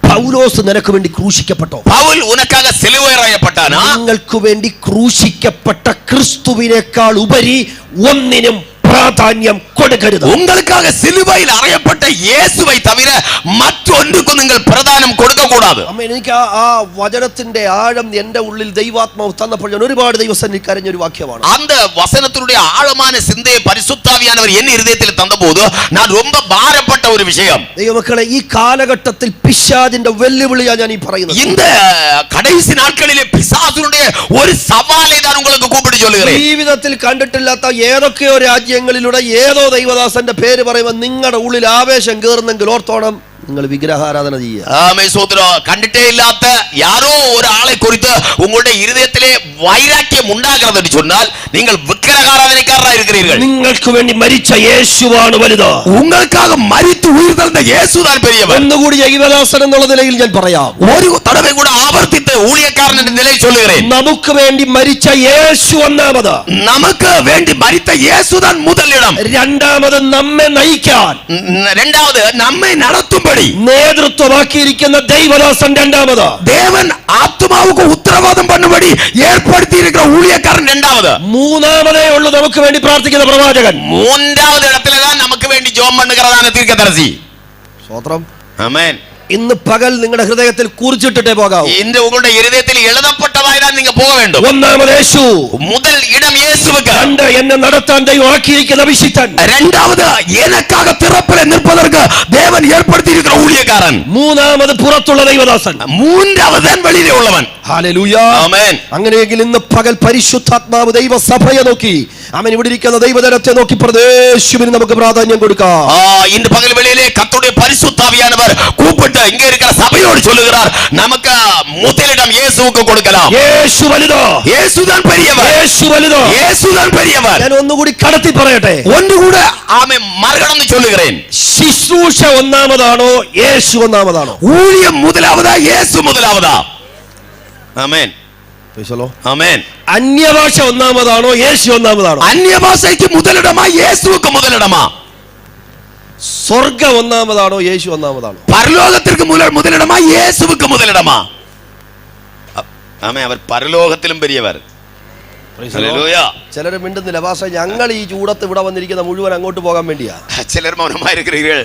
പൗലോസ് നിനക്ക് വേണ്ടി ക്രൂശിക്കപ്പെട്ടോ? പൗൽ ഉനക്കാக സിലുവയറായപ്പെട്ടാനാ? നിങ്ങൾക്ക് വേണ്ടി ക്രൂശിക്കപ്പെട്ട ക്രിസ്തുവിനേക്കാൾ ഉപരി ഒന്നിനും പ്രാധാന്യം കൊടുക്കരുത്. உங்களுக்காக சிலுவையில் அறையப்பட்ட இயேசுவை தவிர மற்றொன்றுக்கும் நீங்கள் பிரதானம் கொடுக்க கூடாது. എനിക്ക് ആ വചനത്തിന്റെ ആഴം എന്റെ ഉള്ളിൽ ദൈവാത്മാവ് തന്നപ്പോൾ ഞാൻ ഒരുപാട് ദൈവസന്നിധിയിൽ കരഞ്ഞ ഒരു വാക്യമാണ്. அந்த வசனத்தினுடைய ஆழமான சிந்தையை பரிசுத்தாவியானவர் என் இதயத்தில் தந்தபோது நான் ரொம்ப பாரப்பட்ட ஒரு விஷயம். ദൈവമക്കളെ, ഈ കാലഘട്ടത്തിൽ പിശാചിന്റെ വെല്ലുവിളിയാണ് ഞാൻ ഈ പറയുന്നത്. இந்த கடைசி நாட்களிலே பிசாசுடைய ஒரு சவாலை தான் உங்களுக்கு கூப்பிட்டு சொல்லுகிறேன். ജീവിതത്തിൽ കണ്ടിട്ടില്ലാത്ത ഏതൊക്കെയോ രാജ്യങ്ങളിലൂടെ ഏതോ ദൈവദാസന്റെ പേര് പറയുമ്പോൾ നിങ്ങളുടെ ഉള്ളിൽ ആവേശം കയറുന്നെങ്കിൽ ഓർത്തോണം, നിങ്ങൾ വിഗ്രഹാരാധന ചെയ്യുക. ആമേൻ, സ്തോത്രം. കണ്ടിട്ടേ ഇല്ലാത്ത യാരോ ഒരാളെ കുറിച്ച് ഉങ്ങളുടെ ഹൃദയത്തിലെ വൈരാഗ്യം ഉണ്ടാകുന്നത് എന്ന് சொன்னால் നിങ്ങൾ വിഗ്രഹാരാധനക്കാരായി இருக்கிறீர்கள். നിങ്ങൾക്ക് വേണ്ടി മരിച്ച യേശുവാണ് വലുത്. ഉങ്ങൾക്കാக മരിച്ചു ഉയർന്ന യേശുதான் பெரியவர். ഒന്നുകൂടി ദൈവദാസൻ എന്നുള്ള നിലയിൽ ഞാൻ പറയാം, ഒരു തടവേ കൂടെ ആവർത്തിച്ച് ഊഴിയക്കാരൻ എന്ന നിലയിൽ ചൊല്ലുகிறேൻ. നമുക്ക് വേണ്ടി മരിച്ച യേശു ഒന്നാമത്, നമുക്ക് വേണ്ടി മരിച്ച യേശുதான் முதலிடம். രണ്ടാമത് നമ്മെ നയിക്കാൻ, രണ്ടാമത് നമ്മെ നടത്തുമ്പടി നേതൃത്വമാക്കിയിരിക്കുന്ന ദൈവദാസൻ രണ്ടാമത്, ദേവൻ ആത്മാവുക്ക് ഉത്തരവാദം പണ്ണുപടി ഏർപ്പെടുത്തിയിരിക്കുന്ന ഊഴിയക്കാരൻ രണ്ടാമത്, മൂന്നാമതേ ഉള്ളൂ നമുക്ക് വേണ്ടി പ്രാർത്ഥിക്കുന്ന പ്രവാചകൻ. മൂന്നാമത് ഇടത്തിലാണ് നമുക്ക് വേണ്ടി ജോം പണ്ണുകറാണ് തീർക്കദർശി. സ്തോത്രം, ആമേൻ. ഇന്ന് പകൽ നിങ്ങളുടെ ഹൃദയത്തിൽ കുറിച്ചിട്ടേ പോകാവൂ. ഇന്ന് ഉങ്ങളുടെ ഹൃദയത്തിൽ എഴുതപ്പെട്ടതായിട്ടാണ് നിങ്ങൾ പോക വേണ്ടു. ഒന്നാമത് യേശു, മുതൽ ഇടം യേശുവുക്ക്. രണ്ട്, എന്നെ നടത്താൻ ദൈവം ആക്കിയിരിക്കുന്ന അഭിഷിക്തൻ. രണ്ടാമത് എനക്കാக திறப்பில் நிற்பதற்கு தேவன் ஏற்படுத்தியிருக்கிற ஊழியக்காரன். മൂന്നാമത് പുറത്തുള്ള ദൈവദാസൻ. മൂന്നാമത് വെളിയിലെ ഉള്ളവൻ. ഹല്ലേലൂയ, ആമേൻ. അങ്ങനെയെങ്കിൽ ഇന്ന് പകൽ പരിശുദ്ധാത്മാവ് ദൈവസഭയെ നോക്കി, അവൻ ഇവിടെ ഇരിക്കുന്ന ദൈവജനത്തെ നോക്കി യേശുവിന് നമുക്ക് പ്രാധാന്യം കൊടുക്കാം. ഇന്ന് പകൽ വെളിയിലെ കർത്തருடைய பரிசுத்தாவியானவர் கூப்பிட்டு இங்க இருக்கிற சபையோடு சொல்லுகிறார், நமக்கு முதலிடம் இயேசுவுக்கு கொடுக்கலாம். യേശു വലുതോ? இயேசுதான் பெரியவர். യേശു വലുതോ? இயேசுதான் பெரியவர். ഞാൻ ഒന്നുകൂടി കടത്തി പറയട്ടെ, ഒന്നുകൂടെ ആമേൻ മറുകടന്ന് ചൊല്ലുகிறேன். ശുശ്രൂഷ ഒന്നാമതാണോ യേശു ഒന്നാമതാണോ? ஊழியம் முதலாவதா இயேசு முதலாவதா? ആമേൻ, ആമേൻ. അന്യഭാഷ ഒന്നാമതാണോ യേശു ഒന്നാമതാണോ? അന്യഭാഷയ്ക്ക് മുതലിടമാ യേശുവുക്ക് മുതലിടമാ? സ്വർഗം ഒന്നാമതാണോ യേശു ഒന്നാമതാണോ? പരലോകത്തിற்கு മുതലിടമാ യേശുവുക്ക് മുതലിടമാ? ആമേൻ. അവർ പരലോകത്തിലും പെരിയവർ. ഹല്ലേലൂയ. ചിലർ മിണ്ടുന്നില്ല, ഭാഷ ഞങ്ങൾ ഈ ചൂടത്ത് ഇവിടെ വന്നിരിക്കുന്ന മുഴുവൻ അങ്ങോട്ട് പോകാൻ വേണ്ടിയാ. ചിലർ മൗനമായിരിக்கிறீர்கள்.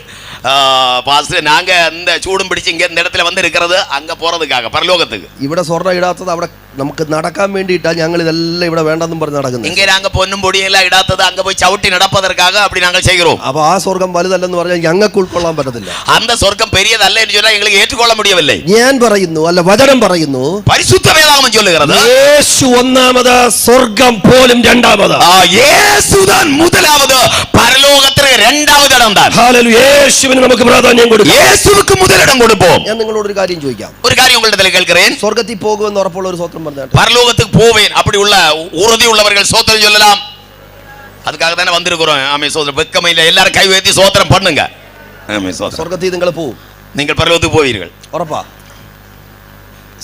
பாஸ்டர் நாங்க இந்த சூடும் பிடிச்சு இங்க இந்த இடத்துல வந்து இருக்கிறது அங்க போறதுக்காக பரலோகத்துக்கு. ഇവിടെ സ്വർണ്ണം ഇടാത്തത് അവിടെ നമുക്ക് നടക്കാൻ വേണ്ടിയിട്ടാ ഞങ്ങൾ ഇതെല്ലാം ഇവിടെ വേണ്ടെന്നും പറഞ്ഞ് നടക്കുന്നത്. இங்க நாங்க பொன்னும் பொடியும் எல்லாம் இடாதது அங்க போய் சவுட்டி நடப்பதற்காக அப்படி நாங்கள் செய்கிறோம். അപ്പൊ ആ സ്വർഗം വലുതല്ലെന്ന് പറഞ്ഞാൽ ഞങ്ങൾക്ക് ഉൾക്കൊള്ളാൻ പറ്റത്തില്ല. அந்த சொர்க்கம் பெரியதல்ல என்று சொன்னா எங்களுக்கு ஏற்றுக்கொள்ள முடியவில்லை. ഞാൻ പറയുന്നു, അല്ല വചനം പറയുന്നു, പരിശുദ്ധ വേദാഗമം ചൊല്ലുகிறது യേശു ഒന്നാമത്, സ്വർഗം പോലും രണ്ടാമത്. യേശുதான் முதலாவது, പരലോകത്തിലെ രണ്ടാമത് ഇടം താൻ. ഹല്ലേലൂയ. യേശുവിന് നമുക്ക് പ്രാധാന്യം കൊടുക്കാം. യേശുവിക്ക് മുതലിടം കൊടുப்போம். ഞാൻ നിങ്ങളോട് ഒരു കാര്യം ചോദിക്കാം. ഒരു കാര്യം ഉങ്ങളുടെ കേൾக்கிறேன். സ്വർഗത്തിൽ പോകുമെന്ന് ഉറപ്പുള്ള ഒരു സ്വത്രം പറഞ്ഞാൽ பரலோகத்துக்கு போவேன் அப்படி உள்ள உறுதி உள்ளவர்கள் சோத்திரம் சொல்லலாம். அதுக்காக தானே வந்திருக்கிறோம். ஆமென். சோத்திரம் வெக்கமே இல்ல, எல்லாரும் கை உயர்த்தி சோத்திரம் பண்ணுங்க. ஆமென். சோத்திரம். സ്വർഗത്തിൽ നിങ്ങൾ പോവും. நீங்கள் பரலோகத்துக்கு போவீர்கள். ഉറപ്പാ?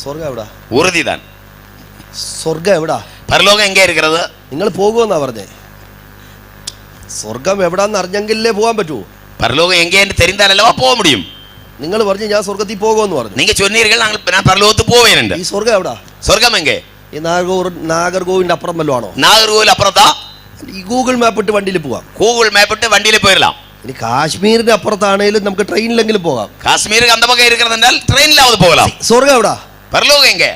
സ്വർഗം എവിടാ? ഉറുതിதான். സ്വർഗം എവിടാ? പരലോകം എங்கே இருக்கிறது? നിങ്ങൾ പോകുമെന്നാ പറഞ്ഞേ. സ്വർഗം എവിടാന്ന് അറിഞ്ഞെങ്കിലേ പോകാൻ പറ്റൂ. പരലോകം എங்கேன்னு தெரிந்தாலல்லவா போக முடியும். നിങ്ങൾ പറഞ്ഞു ഞാൻ സ്വർഗത്തിൽ പോകുമെന്ന് പറഞ്ഞു. நீங்க சொன்னீர்கள் நான் பரலோகத்துக்கு போவேன். ഈ സ്വർഗം എവിടാ? സ്വർഗം എங்கே? ഈ നാഗർകോവിന്റെ അപ്പുറം വല്ലോ ആണോ? നാഗർകോവിൽ അപ്പുറത്താ. ഈ ഗൂഗിൾ മാപ്പ് ഇട്ട് വണ്ടിയിൽ പോവാം. ഗൂഗിൾ മാപ്പ് ഇട്ട് വണ്ടിയിൽ പോയിരலாம். ഇനി കാശ്മീരിന്റെ അപ്പുറത്താണേലും നമുക്ക് ട്രെയിനിലെങ്കിലും പോകാം. കാശ്മീർ அந்த பக்கம் இருக்கிறதால் ட்ரெயின்லாவது போகலாம். സ്വർഗം എവിടാ? പരലോകം എங்கே?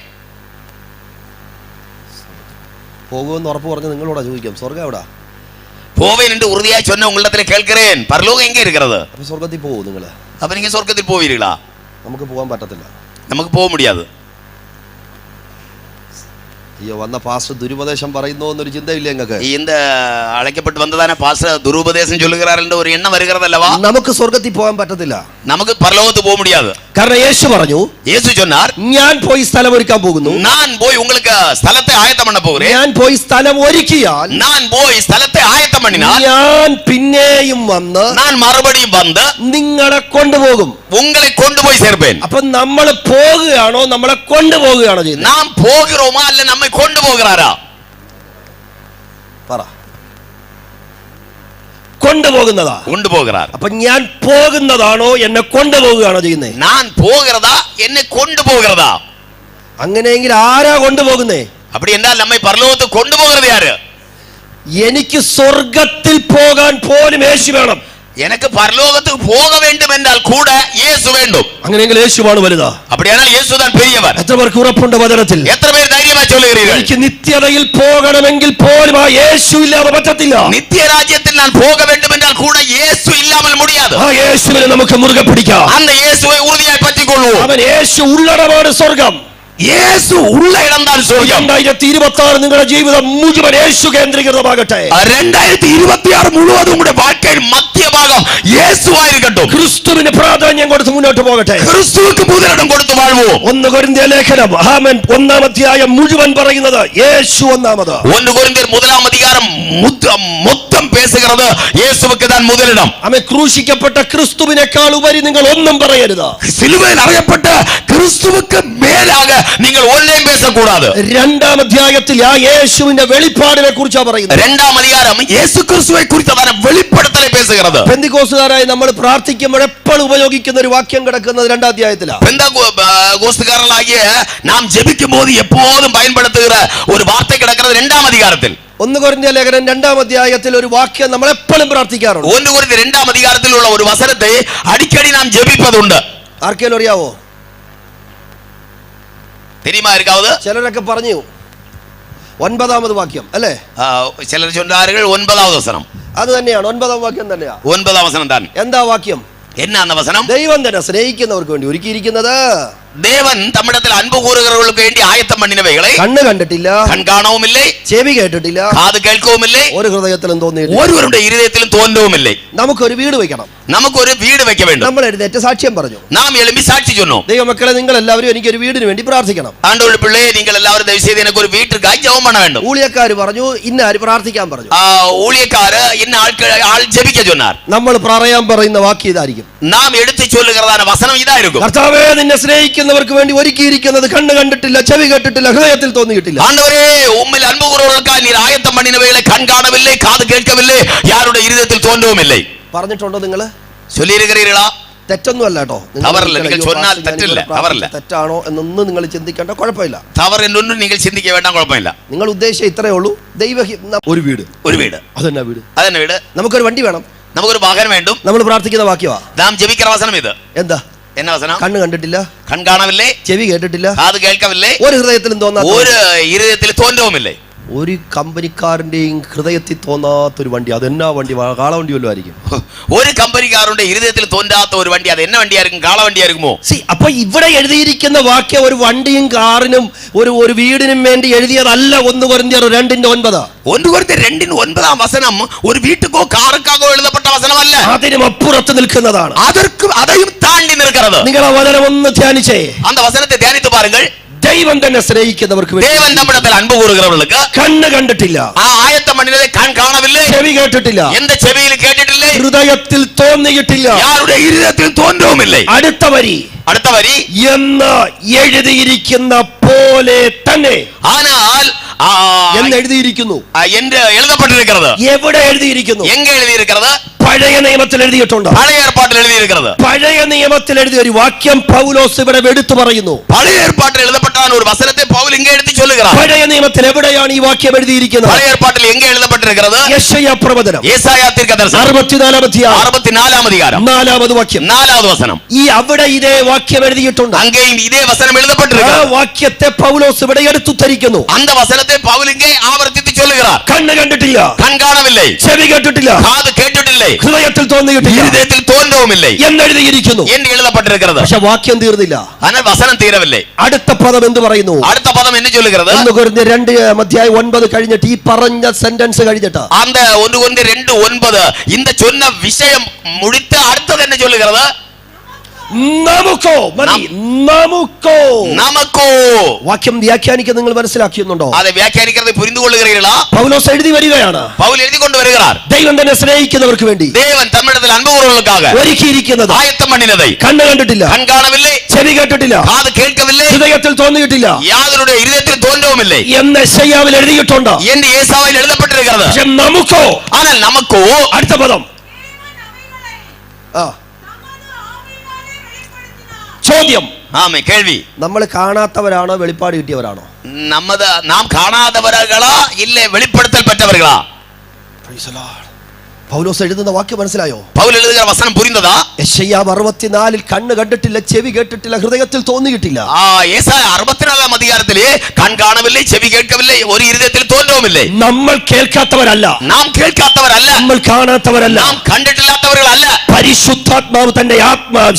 പോകുമെന്ന് ഉറപ്പ് പറഞ്ഞ് നിങ്ങളോടാ ചോദിക്കാം. സ്വർഗം എവിടാ? போவேன் என்று உறுதியாய் சொன்ன உங்களிடத்தில் கேட்கிறேன். பரலோகம் எங்கே இருக்கிறது? അപ്പൊ സ്വർഗത്തിൽ പോകും നിങ്ങൾ. அப்ப நீங்க சொர்க்கத்தில் போவீர்களா? നമുക്ക് പോകാൻ പറ്റത്തില്ല. നമുക്ക് പോകാൻ முடியாது. അയ്യോ വന്ന പാസ്റ്റർ ദുരുപദേശം പറയുന്നു എന്നൊരു ചിന്തയില്ല നിങ്ങൾക്ക്? இந்த அழைக்கப்பட்டு வந்ததான பாஸ்டர் துருபதேசம் சொல்லுகிறார் என்ற ஒரு எண்ணம் வருகிறதல்லவா? നമുക്ക് സ്വർഗത്തിൽ പോകാൻ പറ്റത്തില്ല. നമുക്ക് പരലോകത്ത് പോകാൻ முடியாது. കാരണം യേശു പറഞ്ഞു, യേശു சொன்னார், ഞാൻ പോയി സ്ഥലം ഒരുക്കാൻ പോകുന്നു. நான் போய் உங்களுக்கு ஸ்தலத்தை ஆயத்தம் பண்ண போகிறேன். ഞാൻ പോയി സ്ഥലം ഒരുക്കിയാൽ, நான் போய் ஸ்தலத்தை ஆயத்தம் பண்ணினால், ഞാൻ പിന്നെയും വന്ന്, நான் மறுபடியும் வந்து നിങ്ങളെ കൊണ്ടുപോകും. உங்களை கொண்டு போய் சேர்ப்பேன். അപ്പൊ നമ്മൾ പോകുകയാണോ നമ്മളെ കൊണ്ടുപോകുകയാണോ ചെയ്യുന്നത്? നാം പോകുகிறோமா அல்ல நம்மை கொண்டு போகிறாரா? പറ. കൊണ്ടുപോകുന്നതാ. കൊണ്ടുപോகிறார். അപ്പൊ ഞാൻ പോകുന്നതാണോ എന്നെ കൊണ്ടുപോകുകയാണോ ചെയ്യുന്നത്? நான் போகிறதா என்னை கொண்டு போகிறதா? അങ്ങനെയെങ്കിൽ ആരാ കൊണ്ടുപോകുന്നേ? அப்படி என்றால் நம்மை பரலோகத்துக்கு கொண்டு போகிறது யாரு? എനിക്ക് സ്വർഗത്തിൽ പോകാൻ പോലും യേശു വേണം. எனக்கு பரலோகத்துக்கு போக வேண்டும் என்றால் கூட இயேசு வேண்டும். അങ്ങനെയെങ്കിൽ യേശുവാണ് വലുതാ. அப்படியானால் இயேசுதான் பெரியவர். എത്ര പേർക്ക് ഉറപ്പുണ്ട് വചനത്തിൽ? എത്ര പേർ ധൈര്യമായി சொல்லுகிறீர்கள்? എനിക്ക് നിത്യതയിൽ പോകണമെങ്കിൽ പോലും ആ യേശു ഇല്ലാതെ പറ്റത്തില്ല. நித்திய ராஜ்யத்தில் நான் போக வேண்டும் என்றால் கூட இயேசு இல்லாமல் முடியாது. ആ യേശുവിനെ നമുക്ക് മുറുകെ പിടിക്കാം. அந்த இயேசுவை உறுதியாய் பற்றிக்கொள்வோம். അവൻ യേശു ഉള്ളടമാണ് സ്വർഗം. இயேசு உள்ள இடம்தான் சொர்க்கம். 2026 നിങ്ങളുടെ ജീവിതം മുഴുവൻ യേശു കേന്ദ്രീകൃതമാകട്ടെ. 2026 മുഴുവനും നമ്മുടെ வாழ்க்கையின் மத்திய பாகம் இயேசுவாയിരിക്കட்டும். ക്രിസ്തുവിന് പ്രാധാന്യം കൊടുത്ത് മുന്നോട്ട് പോകട്ടെ. ക്രിസ്തുവിന് മുതലിടം കൊടുത്ത് വാഴുവോ. 1 കൊരിന്ത്യർ ലേഖനം ആമേൻ 1-ാം അധ്യായം മുഴുവൻ പറയുന്നത് യേശു ഒന്നാമത്. 1 കൊരിന്ത്യർ 1-ാം അധികാരം മൊത്തം പേசுகிறது இயேசுவுக்கு தான் முதலிடம். ആമേൻ ക്രൂശിക്കപ്പെട്ട ക്രിസ്തുവിനേക്കാൾ ഉപരി നിങ്ങൾ ഒന്നും പറയരുത്. സിലുവയിൽ അറിയപ്പെട്ട ക്രിസ്തുവുക്ക് മേലാக നിങ്ങൾ ഒന്നും പേസக்கூடாது. 2-ാം അധ്യായത്തിൽ ആ യേശുവിന്റെ വെളിപ്പാടിനെ കുറിച്ചാണ് പറയുന്നത്. 2-ാം അധികാരം യേശു ക്രിസ്തുവെ കുറിച്ചതാണ് വെളിപ്പെടുത്തലെ പേசுகிறது. പെന്തക്കോസ്തുകാരായി നമ്മൾ പ്രാർത്ഥിക്കുമ്പോൾ എപ്പോൾ ഉപയോഗിക്കുന്ന ഒരു വാക്യം കിടക്കുന്നത് 2-ാം അധ്യായത്തിലാണ്. പെന്തക്കോസ്തുകാരനാകിയ നാം ജപിക്കുമ്പോൾ എപ്പോഴും பயன்படுத்துகிற ഒരു വാർത്ത കിടക്കുന്നത് 2-ാം അധികാരത്തിൽ. 1 കൊരിന്ത്യർ ലേഖനം 2-ാം അധ്യായത്തിൽ ഒരു വാക്യം നമ്മൾ എപ്പോഴും പ്രാർത്ഥിക്കാറുണ്ട്. 1 കൊരിന്ത്യർ 2-ാം അധികാരത്തിലുള്ള ഒരു വചനത്തെ അടിക്കടി നാം ജപിപ്പതുണ്ട്. ആർക്കെങ്കിലും അറിയാവോ? தெரியுமா இருக்காவது? ചിലരൊക്കെ പറഞ്ഞു 9-ാമത് വാക്യം അല്ലേ? ചിലർ ചൊല്ലാറുകൾ 9-ാவது വചനം. അത് തന്നെയാണ് 9-ാം വാക്യം തന്നെയാ. 9-ാം വചനം தான். എന്താ വാക്യം? എന്നാ വചനം? ദൈവം തന്നെ സ്നേഹിക്കുന്നവർക്ക് വേണ്ടി ഒരുക്കിയിരിക്കുന്നത് தேவன் தம்மிடத்தில் அன்பு கூறுகிறவர்களுக்கு வேண்டி ஆயத்தம் பண்ணினவைகளை കണ്ണ് കണ്ടിട്ടില്ല, கண் காணவும் இல்லை, ചെവി കേട്ടിട്ടില്ല, காது கேட்கவும் இல்லை, ഒരു ഹൃദയത്തിലും തോന്നിയിട്ടില്ല. ஒருவருடைய இருதயத்திலும் தோன்றவும் இல்லை. നമുക്കൊരു വീട് വെക്കണം. നമുക്ക് ഒരു വീട് വെക്ക வேண்டும். നമ്മൾ എഴുന്നേറ്റ് സാക്ഷ്യം പറഞ്ഞു. നാം എളുമ്പി സാക്ഷി சொன்னோம். ദൈവമക്കളെ നിങ്ങൾ എല്ലാവരും എനിക്കൊരു വീടിന് വേണ്ടി പ്രാർത്ഥിക്കണം. ആണ്ടവരുടെ പിള്ളയെ നിങ്ങൾ എല്ലാവരും ദയവ് ചെയ്ത് എനിക്ക് ഒരു വീട്ടിற்காய் ജெபம் பண்ண வேண்டும். ഊഴിയക്കാർ പറഞ്ഞു ഇന്ന ആര് പ്രാർത്ഥിക്കാൻ പറഞ്ഞു. ஊழியக்காரர் இன்ன ஆள் ஜெபிக்க சொன்னார். നമ്മൾ പറയാൻ പറയുന്ന വാക്യം ഇതായിരിക്കും. നാം എടുത്തു ചൊല്ലുகிறதான വചനം ഇതായിരിക്കും. കർത്താവേ നിന്നെ സ്നേഹിക്കുന്നവർക്ക് വേണ്ടി ഒരുക്കിയിരിക്കുന്നത് കണ്ണ് കണ്ടിട്ടില്ല, ചെവി കേട്ടിട്ടില്ല, ഹൃദയത്തിൽ തോന്നിയിട്ടില്ല. ஆண்டவரே உம்மில் அன்பு கூறுகிறவர்களுக்காக நீர் ஆயத்தம் பண்ணினவைகளை கண் காணவில்லை, காது கேட்கவில்லை, யாருடைய இருதயத்தில் தோன்றவும் இல்லை. പറഞ്ഞിട്ടുണ്ടോ നിങ്ങൾ? ചൊല്ലിയിരിக்கிறீர்களா? തെറ്റൊന്നും അല്ല കേട്ടോ. തവറല്ല, നിങ്ങൾ ചൊന്നാൽ തെറ്റില്ല, തവറല്ല. തെറ്റാണോ എന്നൊന്നും നിങ്ങൾ ചിന്തിക്കേണ്ട, കുഴപ്പമില്ല. തവർ എന്നൊന്നും നിങ്ങൾ ചിന്തിക്ക വേണ്ട, കുഴപ്പമില്ല. നിങ്ങൾ ഉദ്ദേശിച്ച ഇത്രയേ ഉള്ളൂ. ഒരു വീട്, ഒരു വീട്. അതെന്നാ വീട്? അതെന്നെ വീട്. നമുക്കൊരു വണ്ടി വേണം, നമുക്കൊരു വാഹനം വേണ്ടും. നമ്മൾ പ്രാർത്ഥിക്കുന്ന വാക്യമാ. നാം ജപിക്കുന്ന വചനം ഇത്. എന്താ? എന്നാ വചനം? കണ്ണ് കണ്ടിട്ടില്ല, കൺ കാണവില്ലേ, ചെവി കേട്ടിട്ടില്ല, കാത് കേൾക്കവില്ലേ, ഒരു ഹൃദയത്തിലും തോന്നാത്ത, ഒരു ഇരുദയത്തിൽ തോന്നവുമില്ലേ. ഒരു കമ്പനിക്കാരന്റെയും ഹൃദയത്തിൽ തോന്നാത്തൊരു വണ്ടി. അതെന്നാ വണ്ടി? കാളവണ്ടി വല്ലതും ആയിരിക്കും. ഒരു കമ്പനിക്കാരുടെ ഇരുദയത്തിൽ തോന്നാത്ത ഒരു വണ്ടി, അത് എന്ന വണ്ടിയായിരിക്കും? കാളവണ്ടിയായിരിക്കുമോ? അപ്പൊ ഇവിടെ എഴുതിയിരിക്കുന്ന വാക്യം ഒരു വണ്ടിയും കാറിനും ഒരു വീടിനും വേണ്ടി എഴുതിയതല്ല. 1 കൊരിന്ത്യർ 2:9. 1 കൊരിന്ത്യർ 2:9 വചനം ഒരു വീട്ടുക്കോ കാറുക്കാകോ എഴുതപ്പെട്ട വചനമല്ല. അതിനും അപ്പുറത്ത് നിൽക്കുന്നതാണ്. അതെയും താണ്ടി നിൽക്കുന്നത്. നിങ്ങൾ ആ വചനം ഒന്ന് ധ്യാനിച്ചേ. அந்த வசனத்தை தியானித்து பாருங்கள். ദൈവം തന്നെ സ്നേഹിക്കുന്നവർക്ക് വേണ്ടി தேவன் நம்மிடத்தில் அன்பு கூறுகிறவர்களுக்கு കണ്ണ് കണ്ടിട്ടില്ല, ஆயத்தம் பண்ணினதை கண் காணவில்லை, ചെവി കേട്ടിട്ടില്ല, எந்த செவியில் கேட்டிட்டில்லை, ഹൃദയത്തിൽ തോന്നിയിട്ടില്ല. யாருடைய இதயத்தில் தோன்றவும் இல்லை. അടുത്ത വരി എന്ന് എഴുതിയിരിക്കുന്ന പോലെ തന്നെ. ஆனால் എന്ന് എഴുതിയിരിക്കുന്നു என்று எழுதப்பட்டிருக்கிறது. എവിടെ എഴുതിയിരിക്കുന്നു? எங்கே எழுதியிருக்கிறது? പഴയ നിയമത്തിൽ എഴുതിയിട്ടുണ്ട്. പഴയ ഏർപ്പാട്ടിൽ എഴുതിയിരിക്കുന്നത്. പഴയ നിയമത്തിൽ എഴുതിയ ഒരു വാക്യം പൗലോസ് ഇവിടെ എടുത്തു പറയുന്നു. പഴയ ഏർപ്പാട്ടിൽ എഴുതപ്പെട്ട ഒരു വചനത്തെ പൗൽ ഇങ്ങനെ എടുത്ത് ചൊല്ലുகிறார். പഴയ നിയമത്തിൽ എവിടെയാണ് ഈ വാക്യം എഴുതിയിരിക്കുന്നത്? പഴയ ഏർപ്പാട്ടിൽ എங்கே எழுதப்பட்டிருக்கிறது? യെശയ്യാ പ്രവചനം യേശയ്യാ തീർക്കദർശനം 64 അധ്യായം 64 അധികാരം 4ാമത് വാക്യം 4ാമത് വചനം. ഈ അവിടെ ഇതേ വാക്യം എഴുതിയിട്ടുണ്ട്. അங்கேയും ഇതേ വചനം ആ എഴുതപ്പെട്ടിരിക്കുന്നു. വാക്യത്തെ പൗലോസ് ഇവിടെ എടുത്തുദ്ധരിക്കുന്നു. அந்த വചനത്തെ പൗൽ ഇങ്ങനെ ആവർത്തിച്ച് ചൊല്ലുகிறார். കണ്ണ് കണ്ടിട്ടില്ല, കൺ കാണവിல்லை, ചെവി കേട്ടിട്ടില്ല, കാത് കേട്ടിട്ടില്ലേ, ഹൃദയത്തിൽ തോന്നിയിട്ടില്ല, ഹൃദയത്തിൽ തോന്നവുമില്ലേ എന്നെഴുതിയിരിക്കുന്നു എന്ന് എഴുതപ്പെട്ടിരിക്കുന്നത്. പക്ഷെ വാക്യം തീർന്നില്ല. ஆனால் വചനം തീരവില്ലേ. അടുത്ത പദം എന്ത് പറയുന്നു? അടുത്ത പദം എന്ന് ചൊല്ലുகிறது 1 കൊരിന്ത്യർ 2:9 കഴിഞ്ഞിട്ട് ഈ പറഞ്ഞ സെന്റൻസ് കഴിഞ്ഞിട്ട് அந்த 1 കൊരിന്ത്യർ 2:9 இந்த சொன்ன விஷயம் முடித்து அடுத்தது என்ன சொல்லுகிறது? നമുക്കോ വാക്യം വ്യാഖ്യാനിക്കാൻ നിങ്ങൾ മനസ്സിലാക്കിയുന്നുണ്ടോ? அதை വ്യാഖ്യാനിക്കുന്നത് புரிந்து கொள்ளுகிறீர்களா? പൗലോസ് എഴുതി വരികയാണ്. പൗൽ എഴുതി കൊണ്ട് വരുகிறார். ദൈവം തന്നെ സ്നേഹിക്കുന്നവർക്ക് വേണ്ടി தேவன் தம்மிடத்தில் அன்பு கூறுவதற்காக ഒരുക്കിയിരിക്കുന്നത് ஆயத்தம் பண்ணினதை കണ്ണ് കണ്ടിട്ടില്ല, கண் காணவில்லை, ചെവി കേട്ടിട്ടില്ല, காது கேட்கவில்லை, ഹൃദയത്തിൽ തോന്നിയിട്ടില്ല, யாருடைய இதயத்தில் தோன்றவுமில்லை എന്ന് യെശയ്യാവിൽ എഴുതിയിട്ടുണ്ട്. என்று യേശയ്യാവിൽ എഴുതപ്പെട്ടിരിக்கிறது. പക്ഷെ നമുക്കോ, ஆனால் நமக்கோ അടുത്ത പദം ചോദ്യം. ആമേ കേൾവി. നമ്മൾ കാണാത്തവരാണോ വെളിപ്പാട് കിട്ടിയവരാണോ? നാം കാണാത്തവരാ ഇല്ലേ വെളിപ്പെടുത്തൽ പെറ്റവരാ? പൗലോസ് എഴുതുന്ന വാക്യം മനസ്സിലായോ? പൗൽ എഴുതുന്ന വചനം പുരിന്തതാ? യെശയ്യാ 64 കണ്ണ് കണ്ടിട്ടില്ല, ചെവി കേട്ടിട്ടില്ല, ഹൃദയത്തിൽ തോന്നിയിട്ടില്ല. യേശയ്യാ 64 അധികാരത്തിലെ കൺ കാണവില്ലേ, ചെവി കേൾക്കവില്ലേ, ഒരു ഹൃദയത്തിൽ തോന്നവുമില്ലേ. നമ്മൾ കേൾക്കാത്തവരല്ല, നാം കേൾക്കാത്തവരല്ല, നമ്മൾ കാണാത്തവരല്ല, നാം കണ്ടിട്ടില്ലാത്തവരല്ല. പരിശുദ്ധാത്മാവ് തന്റെ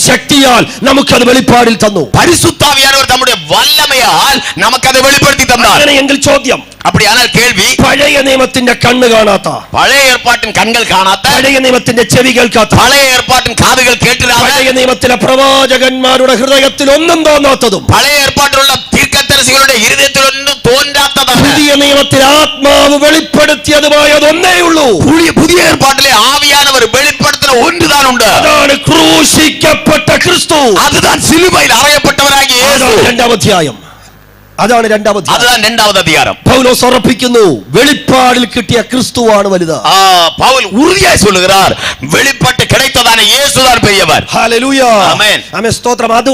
ശക്തിയാൽ നമുക്കത് വെളിപ്പാടിൽ തന്നു. പരിശുദ്ധാവിയാനവർ നമ്മുടെ വല്ലമയാൽ നമുക്കത് വെളിപ്പെടുത്തി തന്നാൽ. അങ്ങനെയെങ്കിൽ ചോദ്യം, அப்படியானால் കേൾവി, പഴയ നിയമത്തിന്റെ കണ്ണ് കാണാത്ത, പഴയ ഏർപ്പാട്ടിൻ കണ്ണുകൾ കാണാത്ത, പഴയ നിയമത്തിന്റെ ചെവി കേൾക്കാത്ത, പഴയ ഏർപ്പാട്ടിൻ കാതുകൾ കേട്ടില്ലാത്ത, പഴയ നിയമത്തിലെ പ്രവാചകന്മാരുടെ ഹൃദയത്തിൽ ഒന്നും തോന്നാത്തതും, പഴയ ഏർപ്പാട്ടിലുള്ള ദീർഘദർശികളുടെ ഹൃദയത്തിൽ ഒന്നും തോന്നാത്തതാണ്, പുതിയ നിയമത്തിൽ ആത്മാവ് വെളിപ്പെടുത്തിയതുമായതൊന്നേ ഉള്ളൂ. പുതിയ ഏർപ്പാട്ടിലെ ആവിയാനവർ വെളിപ്പെടുത്തുന്ന ഒന്നുതാൻ ഉണ്ട്. അതാണ് ക്രൂശിക്കപ്പെട്ട ക്രിസ്തു. അതുதான் സിലുവയിൽ അറയപ്പെട്ടവരാകിയ യേശു. അതാണ് രണ്ടാമത് അധികാരം. പൗലോസ് ഉറപ്പിക്കുന്നു, വെളിപ്പാടിൽ കിട്ടിയ ക്രിസ്തുവാണ് വലുത്. പൗൽ ഉறுதியாய் சொல்லுகிறார், വെളിപ്പെട്ട് கிடைத்ததான இயேசுதான் பெரியவர். ഹല്ലേലൂയ, ആമേൻ, ആമേൻ, സ്തോത്രം. അത്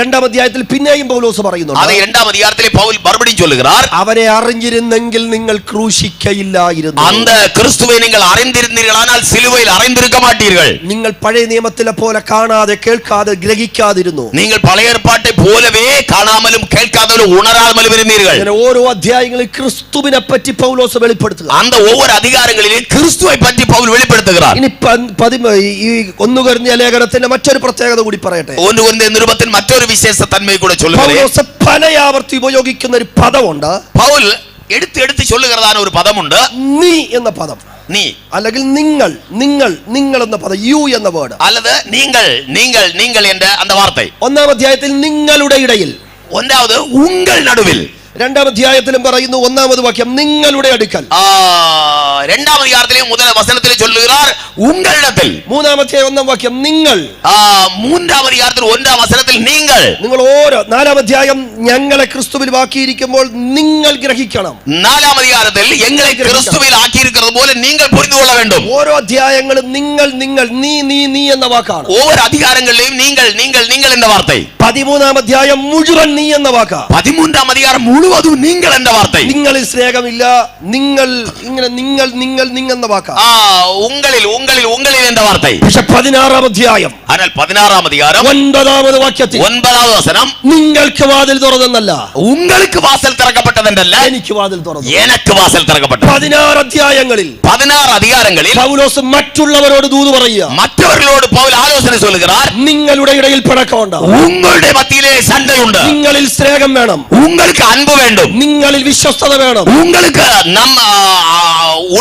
രണ്ടാം അധ്യായത്തിൽ പിന്നെയും പൗലോസ് പറയുന്നുണ്ട്. അത് രണ്ടാം അധികാരത്തിൽ പൗൽ മറുപടിയും சொல்லுகிறார், അവനെ അറിഞ്ഞിരുന്നെങ്കിൽ നിങ്ങൾ ക്രൂശിക്കയില്ലായിരുന്നു. அந்த கிறிஸ்துவை நீங்கள் அறிந்திருந்தீர்களானால் சிலுவையில் அறைந்திருக்க மாட்டீர்கள். നിങ്ങൾ പഴയ നിയമത്തിലെ പോലെ കാണാതെ കേൾക്കാതെ ഗ്രഹിക്കാതിരുന്നു. നിങ്ങൾ പഴയ ഏർപ്പാട്ടെ പോലவே കാണാമലും കേൾക്കാമലും ഉണരാമലും ഇരുന്നീர்கள். ഓരോ അധ്യായങ്ങളിൽ ക്രിസ്തുവിനെ പറ്റി പൗലോസ് വെളിപ്പെടുത്തുക. அந்த ஒவ்வொரு அதிகாரங்களிலும் கிறிஸ்துவை பற்றி பவுல் வெளிப்படுத்துகிறார். ഇനി 1 കൊരിന്ത്യർ ലേഖനത്തിന്റെ മറ്റൊരു പ്രത്യേകത കൂടി പറയട്ടെ. 1 കൊരിന്ത്യർ നിരുപത്തിൽ മറ്റൊരു വിശേഷ തന്മയെ കൂടെ ചൊല്ലുകയാണ്. പൗലോസ് പല ആവർത്തി ഉപയോഗിക്കുന്ന ഒരു പദമുണ്ട്. പൗൽ എടുത്ത് ചൊല്ലുகிறதான ഒരു പദമുണ്ട്, നീ എന്ന പദം. നീ അല്ലെങ്കിൽ നിങ്ങൾ എന്ന പദം, യു എന്ന വേർഡ്, அல்லது நீங்கள் என்ற அந்த வார்த்தை. 1-ാം അധ്യായത്തിൽ നിങ്ങളുടെ ഇടയിൽ, ഒന്നാമത് ഉங்கள் നടുവിൽ. 2-ാം അധ്യായത്തിലും പറയുന്നു 1-ാമത് വാക്യം നിങ്ങളുടെ അടുക്കൽ. 2-ാം അധ്യായത്തിലെ മുതൽ വചനത്തിൽ ചൊല്ലുகிறார் ഉங்களிடത്തിൽ. 3-ാം അധ്യായം 1-ാം വാക്യം നിങ്ങൾ. 3-ാം അധ്യായത്തിൽ 1-ാം വചനത്തിൽ നിങ്ങൾ. നിങ്ങൾ ഓരോ 4-ാം അധ്യായം ഞങ്ങളെ ക്രിസ്തുവിൽ ആക്കിയിരിക്കുമ്പോൾ നിങ്ങൾ ഗ്രഹിക്കണം. 4-ാം അധ്യായത്തിൽ ഞങ്ങളെ ക്രിസ്തുവിൽ ആക്കിയിരിക്കുന്നത് പോലെ നിങ്ങൾ പുരിഞ്ഞു കൊള്ള வேண்டும். ഓരോ അധ്യായങ്ങളും നിങ്ങൾ നീ എന്ന വാക്കാണ്. ഓരോ അധികാരങ്ങളിലെയും നിങ്ങൾ എന്ന വാർത്ത. 13-ാം അധ്യായം മുഴുവൻ നീ എന്ന വാക്കാണ്. 13-ാം അധികാരം മുഴുവതും നിങ്ങൾ എന്ന വാർത്ത. നിങ്ങളിൽ സ്നേഹമില്ല, നിങ്ങൾ എന്ന വാക്കാണ്. ഉങ്ങളിൽ എന്ന വാർത്ത. പക്ഷെ 16-ാം അധ്യായം, അതിനാൽ 16-ാം അധികാരം 9-ാമത് വാക്യത്തിൽ 9-ാമത് വചനം, നിങ്ങൾക്ക് വാതിൽ തുറന്നല്ല, உங்களுக்கு വാസൽ திறக்கப்பட்டதென்றല്ല, എനിക്ക് വാതിൽ തുറന്നു, എനിക്ക് വാസൽ திறக்கப்பட்டது. 16 അധ്യായങ്ങളിൽ 16 അധികാരങ്ങളിൽ പൗലോസ് മറ്റുള്ളവരോട് ദൂത് പറയുക. മറ്റവர்களோடு പൗൽ ആലോചന சொல்லுகிறார், നിങ്ങളുടെ ഇടയിൽ പിണക്കമുണ്ട്, ഉങ്ങളുടെ മധ്യയിലെ സണ്ടയുണ്ട്, നിങ്ങളിൽ സ്നേഹം വേണം, உங்களுக்கு அன்பு வேண்டும், നിങ്ങളിൽ വിശ്വസ്തത വേണം, உங்களுக்கு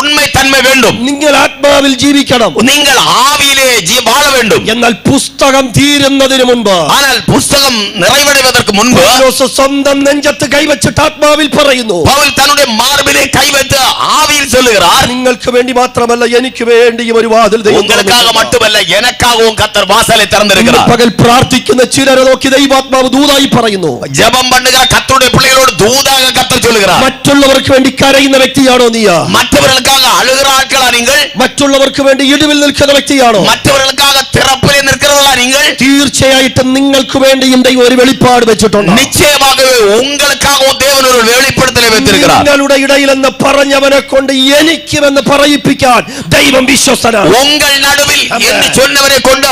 உண்மை தன்மை வேண்டும். നിങ്ങൾ ആത്മാവിൽ ജീവിക്കണം. நீங்கள் ஆவியிலே வாழ வேண்டும். എന്നാൽ പുസ്തകം തീരുന്നതിന് മുൻപ്, ஆனால் புத்தகம் நிறைவடைவதற்கு முன்பு പൗലോസ് സ്വന്തം നെഞ്ചത്ത് കൈവച്ചിട്ട് ആത്മാവിൽ പറയുന്നു, பவுல் தன்னுடைய மார்பிலே கை வைத்து ஆவியில் சொல்லுகிறார், നിങ്ങൾക്ക് വേണ്ടി മാത്രമല്ല എനിക്ക് വേണ്ടിയും ഒരു വാതിൽ ദൈവം உங்களுக்காக மட்டுமல்ல எனக்காகவும் கர்த்தர் வாசலை திறந்திருக்கிறார். പകൽ പ്രാർത്ഥിക്കുന്ന ചിലരെ നോക്കി ദൈവാത്മാവ് ദൂതായി പറയുന്നു, ஜெபம் பண்ணுகிற கர்த்தருடைய பிள்ளைகளோடு தூதாக கர்த்தர் சொல்லுகிறார். മറ്റുള്ളവർക്ക് വേണ്ടി കരയുന്ന വ്യക്തിയാണോ നീ? மற்றவர்களுக்காக அழுகிற ஆட்களா நீங்கள்? മറ്റുള്ളവർക്ക് വേണ്ടി ഇടിവിൽ നിൽക്കുന്ന വ്യക്തിയാണോ? மற்றவர்களுக்காக திறப்பிலே நிற்கிறவர்களா நீங்கள்? തീർച്ചയായിട്ടും നിങ്ങൾക്ക് വേണ്ടിയും ദൈവം ഒരു വെളിപ്പാട് വെച്ചിട്ടുണ്ട്. நிச்சயமாகவே உங்களுக்காகவும் தேவன் ஒரு வெளிப்படுத்தலை வைத்திருக்கிறார். നിങ്ങളുടെ ഇടയിലെന്ന് പറഞ്ഞവനെ കൊണ്ട് എനിക്കുമെന്ന് പറയിപ്പിക്കാൻ ദൈവം വിശ്വസ്തനാണ്. உங்கள் நடுவில் എന്ന് சொன்னவரை கொண்டு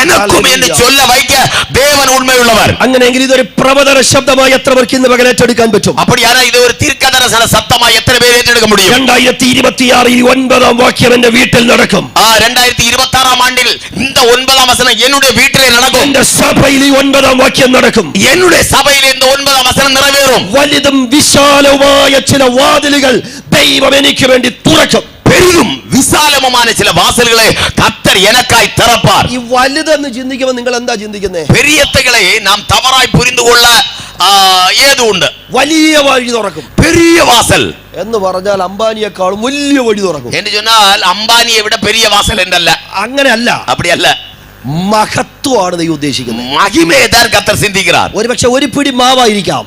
எனக்கும் എന്ന് சொல்ல வைக்க தேவன் உண்மையுள்ளவர். അങ്ങനെയെങ്കിൽ ഇതൊരു പ്രവചന ശബ്ദമായി എത്ര പേർക്ക് ഇന്ന് പകൽ ഏറ്റെടുക്കാൻ പറ്റും? அப்படியானா இது ஒரு தீர்க்கதரிசன சத்தമായി എത്ര പേര് ഏറ്റെടുക്കാൻ முடியும்? 2026 9ാം വാക്യം എന്റെ വീട്ടിൽ നടക്കും. 2026 ആണ്ടിൽ இந்த 9ാം വചനം என்னுடைய வீட்டிலே நடக்கும். എന്റെ സഭയിൽ 9ാം വാക്യം നടക്കും. என்னுடைய சபையில் இந்த 9ാം വചനം നിറവേറും. വലുതും വിശാലവുമായ ചില വാതിലുകൾ ദൈവം എനിക്ക് വേണ്ടി തുറക്കും. பெரிதும் விசாலமுமான சில வாசல்களை கர்த்தர் எனக்காய் திறப்பார். ഈ വലുതെന്ന് ചിന്തിക്കുമ്പോൾ നിങ്ങൾ എന്താ ചിന്തിക്കുന്നത്? பெரியத்தைகளை நாம் தவறாய் புரிந்து கொள்ள ஏது உண்டு. വലിയ വഴി തുറക്കും. பெரிய வாசல் എന്ന് പറഞ്ഞാൽ അംബാനിയെക്കാളും വലിയ വഴി തുറക്കും என்று சொன்னால் அம்பானியை விட பெரிய வாசல் என்றல்ல. അങ്ങനെയല്ല, அப்படி அல்ல. മഹത്വമാണ് ദൈവം ഉദ്ദേശിക്കുന്നത്. மகிமையை தான் கர்த்தர் சிந்திக்கிறார். ഒരുപക്ഷെ ഒരു പിടി മാവായിരിക്കാം,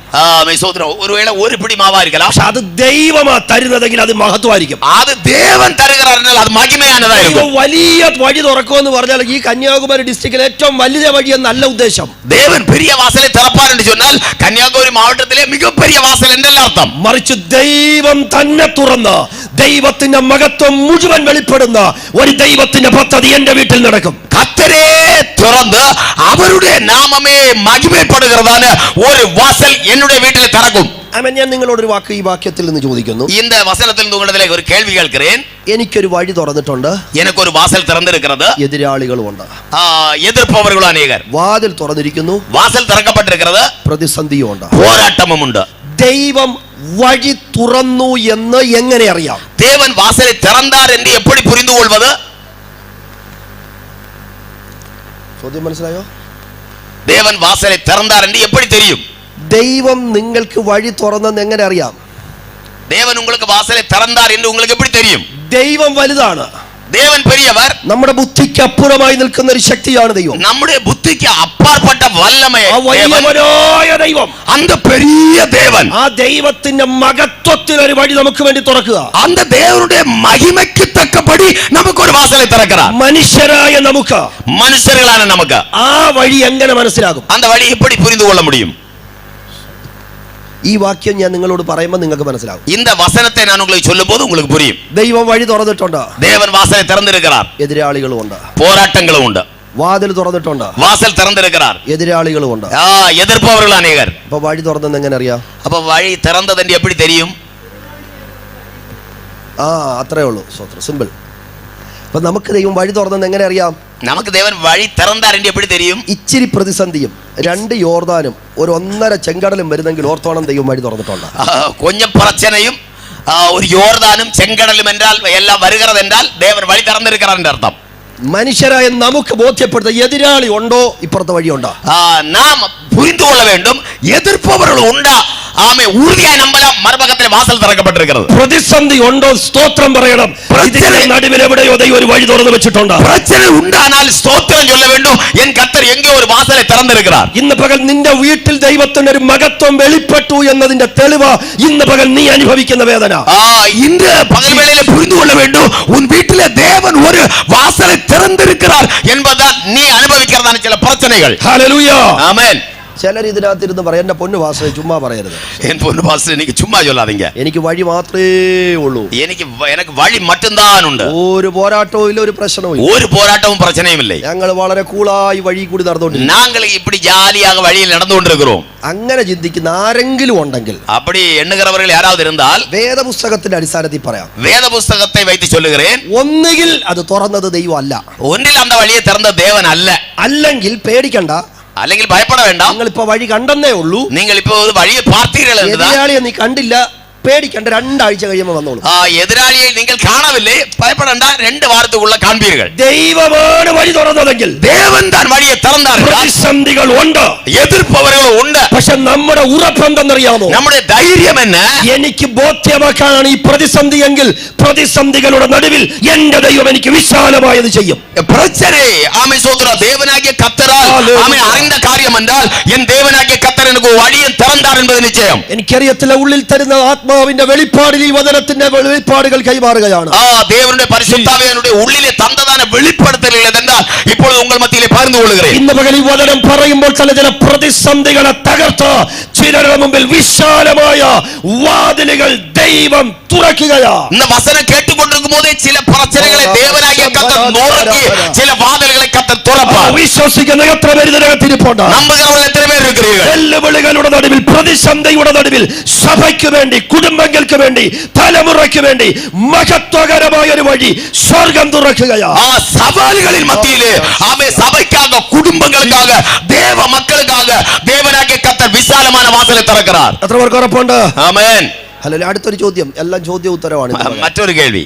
ஒருவேளை ஒரு பிடி மாவா இருக்கலாம். പക്ഷെ അത് ദൈവമാ തരുന്നതെങ്കിൽ അത് മഹത്വമായിരിക്കും. அது தேவன் தருகிறார் என்றால் அது மகிமையானதா இருக்கும். വലിയ വഴി തുറക്കുമെന്ന് പറഞ്ഞാൽ ഈ കന്യാകുമാരി ഡിസ്ട്രിക്റ്റിലെ ഏറ്റവും വലിയ വഴി എന്നല്ല ഉദ്ദേശം. தேவன் பெரிய வாசலை திறப்பார் என்று சொன்னால் കന്യാകുമാരി മാവട്ടത്തിലെ മികപ്പെரிய വാസൽ എന്നല്ല അർത്ഥം. മറിച്ച് ദൈവം തന്നെ തുറന്ന് ദൈവത്തിന്റെ മഹത്വം മുഴുവൻ വെളിപ്പെടുന്ന ഒരു ദൈവത്തിന്റെ പദ്ധതി എന്റെ വീട്ടിൽ നടക്കും. கர்த்தரே திறந்து அவருடைய நாமமே மகிமைப்படுகிறதான ஒரு வாசல் என்னுடைய வீட்டில் திறக்கும். ഞാൻ നിങ്ങളോട് ഒരു വാക്ക് ഈ വാക്യത്തിൽ നിന്ന് ചോദിക്കുന്നു. இந்த வசனத்தில் உங்களிடத்திலே ஒரு கேள்வி கேட்கிறேன். എനിക്കൊരു വഴി തുറന്നിട്ടുണ്ട്, எனக்கு ஒரு வாசல் திறந்திருக்கிறது. എതിരാളികളുമുണ്ട്, எதிர்ப்பவர்களும் அநேகர். വാതിൽ തുറന്നിരിക്കുന്നു, வாசல் திறக்கப்பட்டிருக்கிறது. പ്രതിസന്ധിയും ഉണ്ട്, போராட்டமும் உண்டு. ദൈവം വഴി തുറന്നു എന്ന് എങ്ങനെ അറിയാം? தேவன் வாசலை திறந்தார் என்று எப்படி புரிந்து கொள்வது? ചോദ്യം മനസ്സിലായോ? தேவன் வாசலை திறந்தார் என்று எப்படி தெரியும்? ദൈവം നിങ്ങൾക്ക് വഴി തുറന്നെന്ന് എങ്ങനെ അറിയാം? தேவன் உங்களுக்கு வாசலை திறந்தார் என்று உங்களுக்கு எப்படி தெரியும்? ദൈവം വലുതാണ്, தேவன் பெரியவர். നമ്മുടെ ബുദ്ധിക്ക് അപ്പുറമായി നിൽക്കുന്ന ഒരു ശക്തിയാണ് ദൈവം. நம்முடைய புத்திக்கு அப்பாற்பட்ட வல்லமை ദൈവം, அந்த பெரிய தேவன். ആ ദൈവത്തിന്റെ മഹത്വത്തിൽ ഒരു വഴി നമുക്ക് വേണ്ടി തുറക്കുക. அந்த தேவனுடைய மகிமைக்கு தக்கபடி நமக்கு ஒரு வாசலை திறக்கிறார். മനുഷ്യരായ നമുക്ക്, மனுஷர்களான நமக்கு ആ വഴി എങ്ങനെ മനസ്സിലാകും? அந்த வழி எப்படி புரிந்து கொள்ள முடியும்? ഈ വാക്യം ഞാൻ നിങ്ങളോട് പറയുമ്പോൾ നിങ്ങൾക്ക് മനസ്സിലാകും. இந்த வசனத்தை நான் உங்களுக்கு சொல்லும்போது உங்களுக்கு புரியும். ദൈവം വഴി തുറന്നിട്ടുണ്ട്, தேவன் வாசலை திறந்திருக்கிறார். എതിരാളികളും ഉണ്ട്. போராட்டங்களும் உண்டு. വാതിൽ തുറന്നിട്ടുണ്ട്, வாசல் திறந்திருக்கிறார். എതിരാളികളും ഉണ്ട്. எதிர்ப்பவர்கள் அநேகர். അപ്പൊ വഴി തുറന്നെന്ന് എങ്ങനെ അറിയാം? அப்ப வழி திறந்தது என்று எப்படி தெரியும்? അത്രേ ഉള്ളൂ. സിമ്പിൾ. അപ്പൊ നമുക്ക് ദൈവം വഴി തുറന്നെന്ന് എങ്ങനെ അറിയാം? நமக்கு தேவன் வழி திறந்தார் என்று எப்படி தெரியும்? ഇച്ചിരി പ്രതിസന്ധിയും 2 യോർദാനും ഒരു 1.5 ചെങ്കടലും വരുന്നെങ്കിൽ ഓർത്തോണം ദൈവം വഴി തുറന്നിട്ടുണ്ട്. கொஞ்சம் பிரச்சனையும் ஒரு யோர்தானும் செங்கடலும் என்றால் எல்லாம் வருகிறது என்றால் தேவன் வழி திறந்திருக்கிறார் என்று அர்த்தம். മനുഷ്യരായ നമുക്ക് ബോധ്യപ്പെടുത്ത എതിരാളി ഉണ്ടോ, ഇപ്പുറത്തെ വഴിയുണ്ടോ? நாம் புரிந்து கொள்ள வேண்டும், எதிர்ப்பவர்கள் உண்டா? ஆமே, உறுதியாய் நம்பலாம், மறுபக்கத்தில் வாசல் திறக்கப்பட்டிருக்கிறது. പ്രതിസന്ധി ഉണ്ടോ? സ്തോത്രം പറയണം. നടുവിൽ എവിടെയോ ദൈവം ഒരു വഴി തുറന്നു വെച്ചിട്ടുണ്ട്. பிரச்சனை உண்டானால் ஸ்தோத்திரம் சொல்ல வேண்டும், என் கர்த்தர் எங்கே ஒரு வாசலை திறந்திருக்கிறார். ഇന്ന് പകൽ നിന്റെ വീട്ടിൽ ദൈവത്തിന്റെ ഒരു മഹത്വം വെളിപ്പെട്ടു എന്നതിന്റെ തെളിവ് ഇന്ന് പകൽ നീ അനുഭവിക്കുന്ന വേദന. இன்று பகல் வேளையிலே புரிந்து கொள்ள வேண்டும், உன் வீட்டிலே தேவன் ஒரு வாசலை திறந்திருக்கிறார் என்பதுதான் நீ அனுபவிக்கிறதான சில பிரச்சனைகள். ഹല്ലേലൂയ, ஆமென். ചിലർ ഇതിനകത്തിരുന്ന് പറയാം, എന്റെ പൊന്നു പാസ്റ്റർ ചുമ്മാ പറയരുത്. என் பொண்ணு பாஸ்டர் நீங்க சும்மா சொல்லாதீங்க, എനിക്ക് വഴി മാത്രമേ ഉള്ളൂ, எனக்கு வழி மட்டும்தான் உண்டு, ഒരു പോരാട്ടവും ഇല്ല, ഒരു പ്രശ്നവും ഇല്ല, ஒரு போராட்டமும் பிரச்சனையும் இல்லை, ഞങ്ങൾ വളരെ കൂളായി വഴി കൂടി നടന്നുകൊണ്ടിരിക്കും, நாங்கள் இப்படி ஜாலியாக வழியில் நடந்து கொண்டிருக்கிறோம். അങ്ങനെ ചിന്തിക്കുന്ന ആരെങ്കിലും ഉണ്ടെങ്കിൽ, அப்படி எண்ணுகிறவர்கள் யாராவது இருந்தால் വേദപുസ്തകത്തിന്റെ അടിസ്ഥാനത്തിൽ പറയാം, வேத புஸ்தகத்தை வைத்து சொல்லுகிறேன், ഒന്നുകിൽ അത് തുറന്നത് ദൈവം അല്ല, ஒன்றில் அந்த வழியை திறந்த தேவன் அல்ல, അല്ലെങ്കിൽ പേടിക്കണ്ട, അല്ലെങ്കിൽ ഭയപ്പെட വേണ്ട, നിങ്ങൾ ഇപ്പൊ വഴി കണ്ടെന്നേ ഉള്ളൂ, നിങ്ങൾ ഇപ്പോൾ വഴിയെ பார்த்தீர்கள் என்றால் എതിരാളിയെ നീ കണ്ടില്ല, പേടിക്കണ്ട, 2 ആഴ്ച കഴിയുമ്പോൾ വന്നോളൂ. എതിരാളിയെ നിങ്ങൾ കാണവില്ലേ, ഭയപ്പെടണ്ട, 2 വാരത്തുള്ള കാൺപീരുകൾ. ദൈവമാണ് വഴി തുറന്നതെങ്കിൽ ദേവൻ താൻ വഴിയെ തുറന്നാർ. പ്രതിസന്ധികൾ ഉണ്ട്, എതിർപ്പവരുകൾ ഉണ്ട്. പക്ഷെ നമ്മുടെ ഉറപ്പെന്തെന്നറിയാമോ? നമ്മുടെ ധൈര്യം എന്ന് എനിക്ക് ബോധ്യമാക്കാനാണ് ഈ പ്രതിസന്ധി എങ്കിൽ പ്രതിസന്ധികളുടെ നടുവിൽ എന്റെ ദൈവം എനിക്ക് വിശാലമായത് ചെയ്യും. பிரச்சனை ஆமை சோதரா தேவனாகிய கர்த்தரால் ஆமை அறிந்த காரியம் என்றால் என் தேவனாகிய கர்த்தர் எனக்கு வழியை திறந்தார் என்பது நிச்சயம். എനിക്കറിയത്തില്ല, ഉള്ളിൽ തരുന്ന ആത്മാവിന്റെ വെളിപ്പാടിൽ ഈ വചനത്തിന്റെ വെളിപ്പാടുകൾ കൈമാറുകയാണ്. தேவனுடைய பரிசுத்தாவியானுடைய உள்ளிலே தந்ததான வெளிப்படுத்தல் என்றால் இப்பொழுது உங்கள் மத்தியிலே பகிர்ந்து கொள்கிறேன். ഇന്ന് പകൽ ഈ വചനം പറയുമ്പോൾ ചില പ്രതിസന്ധികളെ തകർത്ത് ചിലരുടെ മുമ്പിൽ വിശാലമായ വാതിലുകൾ ദൈവം തുറക്കുകയാ. இந்த வசனம் கேட்டுக்கொண்டிருக்கும் போதே சில பிரச்சனைகளை தேவனாகிய கர்த்தர் நோக்கி ചില വാതിലുകളെ കർത്തർ തുറപ്പാർ. വിശ്വസിക്കുന്ന എത്ര പേര് ഇതിനകത്തിരിപ്പുണ്ട്? നമ്പുന്നവർ എത്ര പേര് ഇരിக்கிறீர்கள்? വെല്ലുവിളികളുടെ നടുവിൽ, പ്രതിസന്ധിയുടെ നടുവിൽ സഭയ്ക്ക് വേണ്ടി, കുടുംബങ്ങൾക്ക് വേണ്ടി, തലമുറയ്ക്ക് വേണ്ടി മഹത്വകരമായ ഒരു വഴി സ്വർഗം തുറക്കുകയാ. ആ സവാലുകളിൽ മധ്യയിലെ ആമേ സഭയ്ക്കാക, കുടുംബങ്ങൾക്കാക, ദേവ മക്കൾക്കാക ദേവനാകിയ കർത്തർ വിശാലമായ വാതിൽ തുറக்கிறார். എത്ര പേർക്ക് ഉറപ്പുണ്ട്? ആമേൻ. ഹല്ലേലൂയ. അടുത്തൊരു ചോദ്യം, എല്ലാം ചോദ്യ ഉത്തരവാണ്. മറ്റൊരു കേൾവി,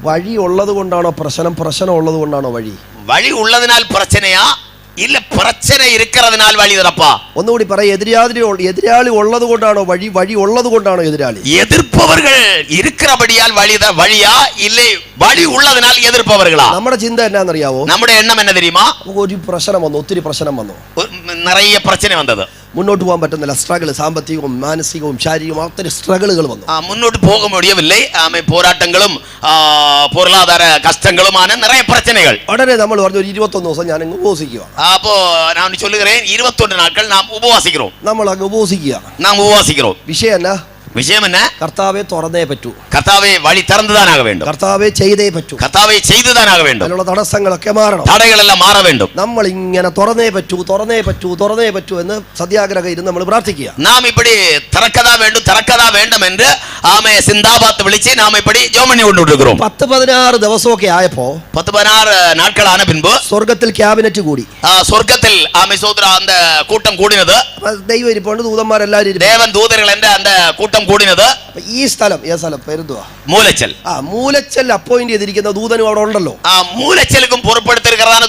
വഴി ഉള്ളത് കൊണ്ടാണോ പ്രശ്നം, പ്രശ്നം ഉള്ളത് കൊണ്ടാണോ വഴി? വഴി ഉള്ളതിനാൽ പ്രശ്നയാ, ഇല്ല പ്രശ്ന ഇരിക്കുന്നതിനാൽ വഴി തുറപ്പാ? ഒന്നുകൂടി പറയാം, എതിരാളി ഉള്ളത് കൊണ്ടാണോ വഴി, വഴി ഉള്ളത് കൊണ്ടാണോ എതിരാളി? എതിർപ്പവർകൾ ഇരിക്കുന്നപടിയാൽ വഴിയാ, ഇല്ലേ വഴി ഉള്ളതിനാൽ എതിർപ്പവർകളാ? നമ്മുടെ ചിന്ത എന്നാന്നറിയാവോ? നമ്മുടെ എണ്ണം എന്നെ தெரியுமா? ഒരു പ്രശ്നം വന്നു, ഒത്തിരി പ്രശ്നം വന്നു, നിറയെ പ്രശ്നം വന്നത്, മുന്നോട്ട് പോകാൻ പറ്റുന്നില്ല, സ്ട്രഗിൾ, സാമ്പത്തികവും മാനസികവും ശാരീരികവും ഒത്തിരി സ്ട്രഗിളുകൾ വന്നു. മുന്നോട്ട് പോക முடியவில்லை, പോരാട്ടങ്ങളും പൊരുളാധാര കഷ്ടങ്ങളുമാണ്, നിറയെ പ്രശ്നങ്ങൾ. ഉടനെ നമ്മൾ പറഞ്ഞു ഒരു 21 ദിവസം ഞാൻ അങ്ങ് ഉപവസിക്കുക. அப்போ நான் சொல்லுகிறேன் 21 நாட்கள் நாம் உபவாசிக்கிறோம். നമ്മൾ അങ്ങ് ഉപവസിക്കുക. நாம் உபவாசிக்கிறோம். വിഷയം എന്നാ? விஷயம் என்ன? കർത്താവേ തുറന്നേ പറ്റൂ, கர்த்தாவே வழி திறந்துதானாக வேண்டும், കർത്താവേ ചെയ്തേ പറ്റൂ, கர்த்தாவே செய்துதானாக வேண்டும், അതിനുള്ള തടസ്സങ്ങളൊക്കെ മാറണം, തടയങ്ങൾ എല്ലാം മാറ வேண்டும். നമ്മൾ ഇങ്ങനെ തുറന്നേ പറ്റൂ, തുറന്നേ പറ്റൂ, തുറന്നേ പറ്റൂ എന്ന് സത്യാഗ്രഹം ഇരുന്ന് നമ്മൾ പ്രാർത്ഥിക്കുക. നാം இப்படி திறக்கதா வேண்டும் என்று ആമേ സിന്ദാബാത്ത് വിളിച്ച് നാം இப்படி ജോം பண்ணி കൊണ്ടിരിக்கிறோம். 10-16 ദിവസമൊക്കെ ആയപ്പോ, 10-16 നാட்களான பின்பு സ്വർഗ്ഗത്തിൽ ക്യാബിനറ്റ് കൂടി. സ്വർഗ്ഗത്തിൽ ആമേ സോദര அந்த കൂട്ടം കൂടിനത്, ദൈവം ഇരിപ്പുണ്ട്, ദൂതന്മാരെല്ലാവരും, ദേവൻ ദൂതர்கள் എன்ற அந்த കൂട്ടം കൂടിനത്. ഈ സ്ഥലം, ഏ സ്ഥലം പേരെന്തുവാ? മൂലച്ചൽ. മൂലച്ചൽ അപ്പോയിന്റ് ചെയ്തിരിക്കുന്ന ദൂതനും അവിടെ ഉണ്ടല്ലോ. മൂലച്ചലും പുറപ്പെടുത്തിരിക്കുന്നതാണ്